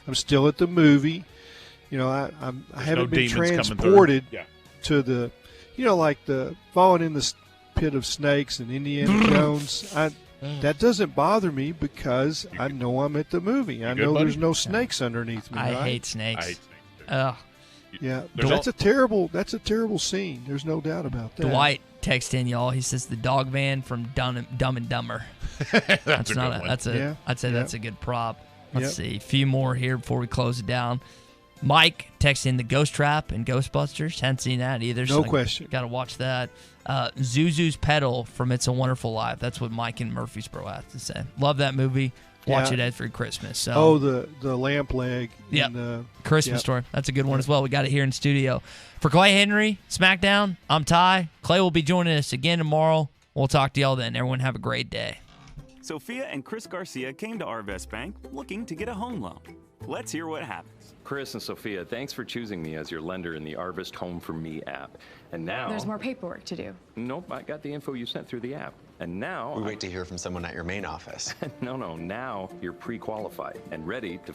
I'm still at the movie. You know, I haven't been transported to the, you know, like the falling in the pit of snakes and Indiana Jones. That doesn't bother me because I know I'm at the movie. I know there's no snakes underneath me. I right? hate snakes. I hate snakes. Yeah, that's a terrible scene. There's no doubt about that. Dwight texted in, y'all. He says the dog van from Dumb and Dumber. That's a good one. I'd say that's a good prop. Let's see. A few more here before we close it down. Mike texted in the Ghost Trap and Ghostbusters. Hadn't seen that either. No question. Got to watch that. Zuzu's Pedal from It's a Wonderful Life. That's what Mike in Murfreesboro have to say. Love that movie. Watch it every Christmas. So. The lamp leg. Yeah. Christmas story. That's a good one as well. We got it here in studio. For Clay Henry, SmackDown, I'm Ty. Clay will be joining us again tomorrow. We'll talk to y'all then. Everyone have a great day. Sophia and Chris Garcia came to Arvest Bank looking to get a home loan. Let's hear what happens. Chris and Sophia, thanks for choosing me as your lender in the Arvest Home for Me app. And now... There's more paperwork to do. Nope, I got the info you sent through the app. And now... We wait to hear from someone at your main office. No, now you're pre-qualified and ready to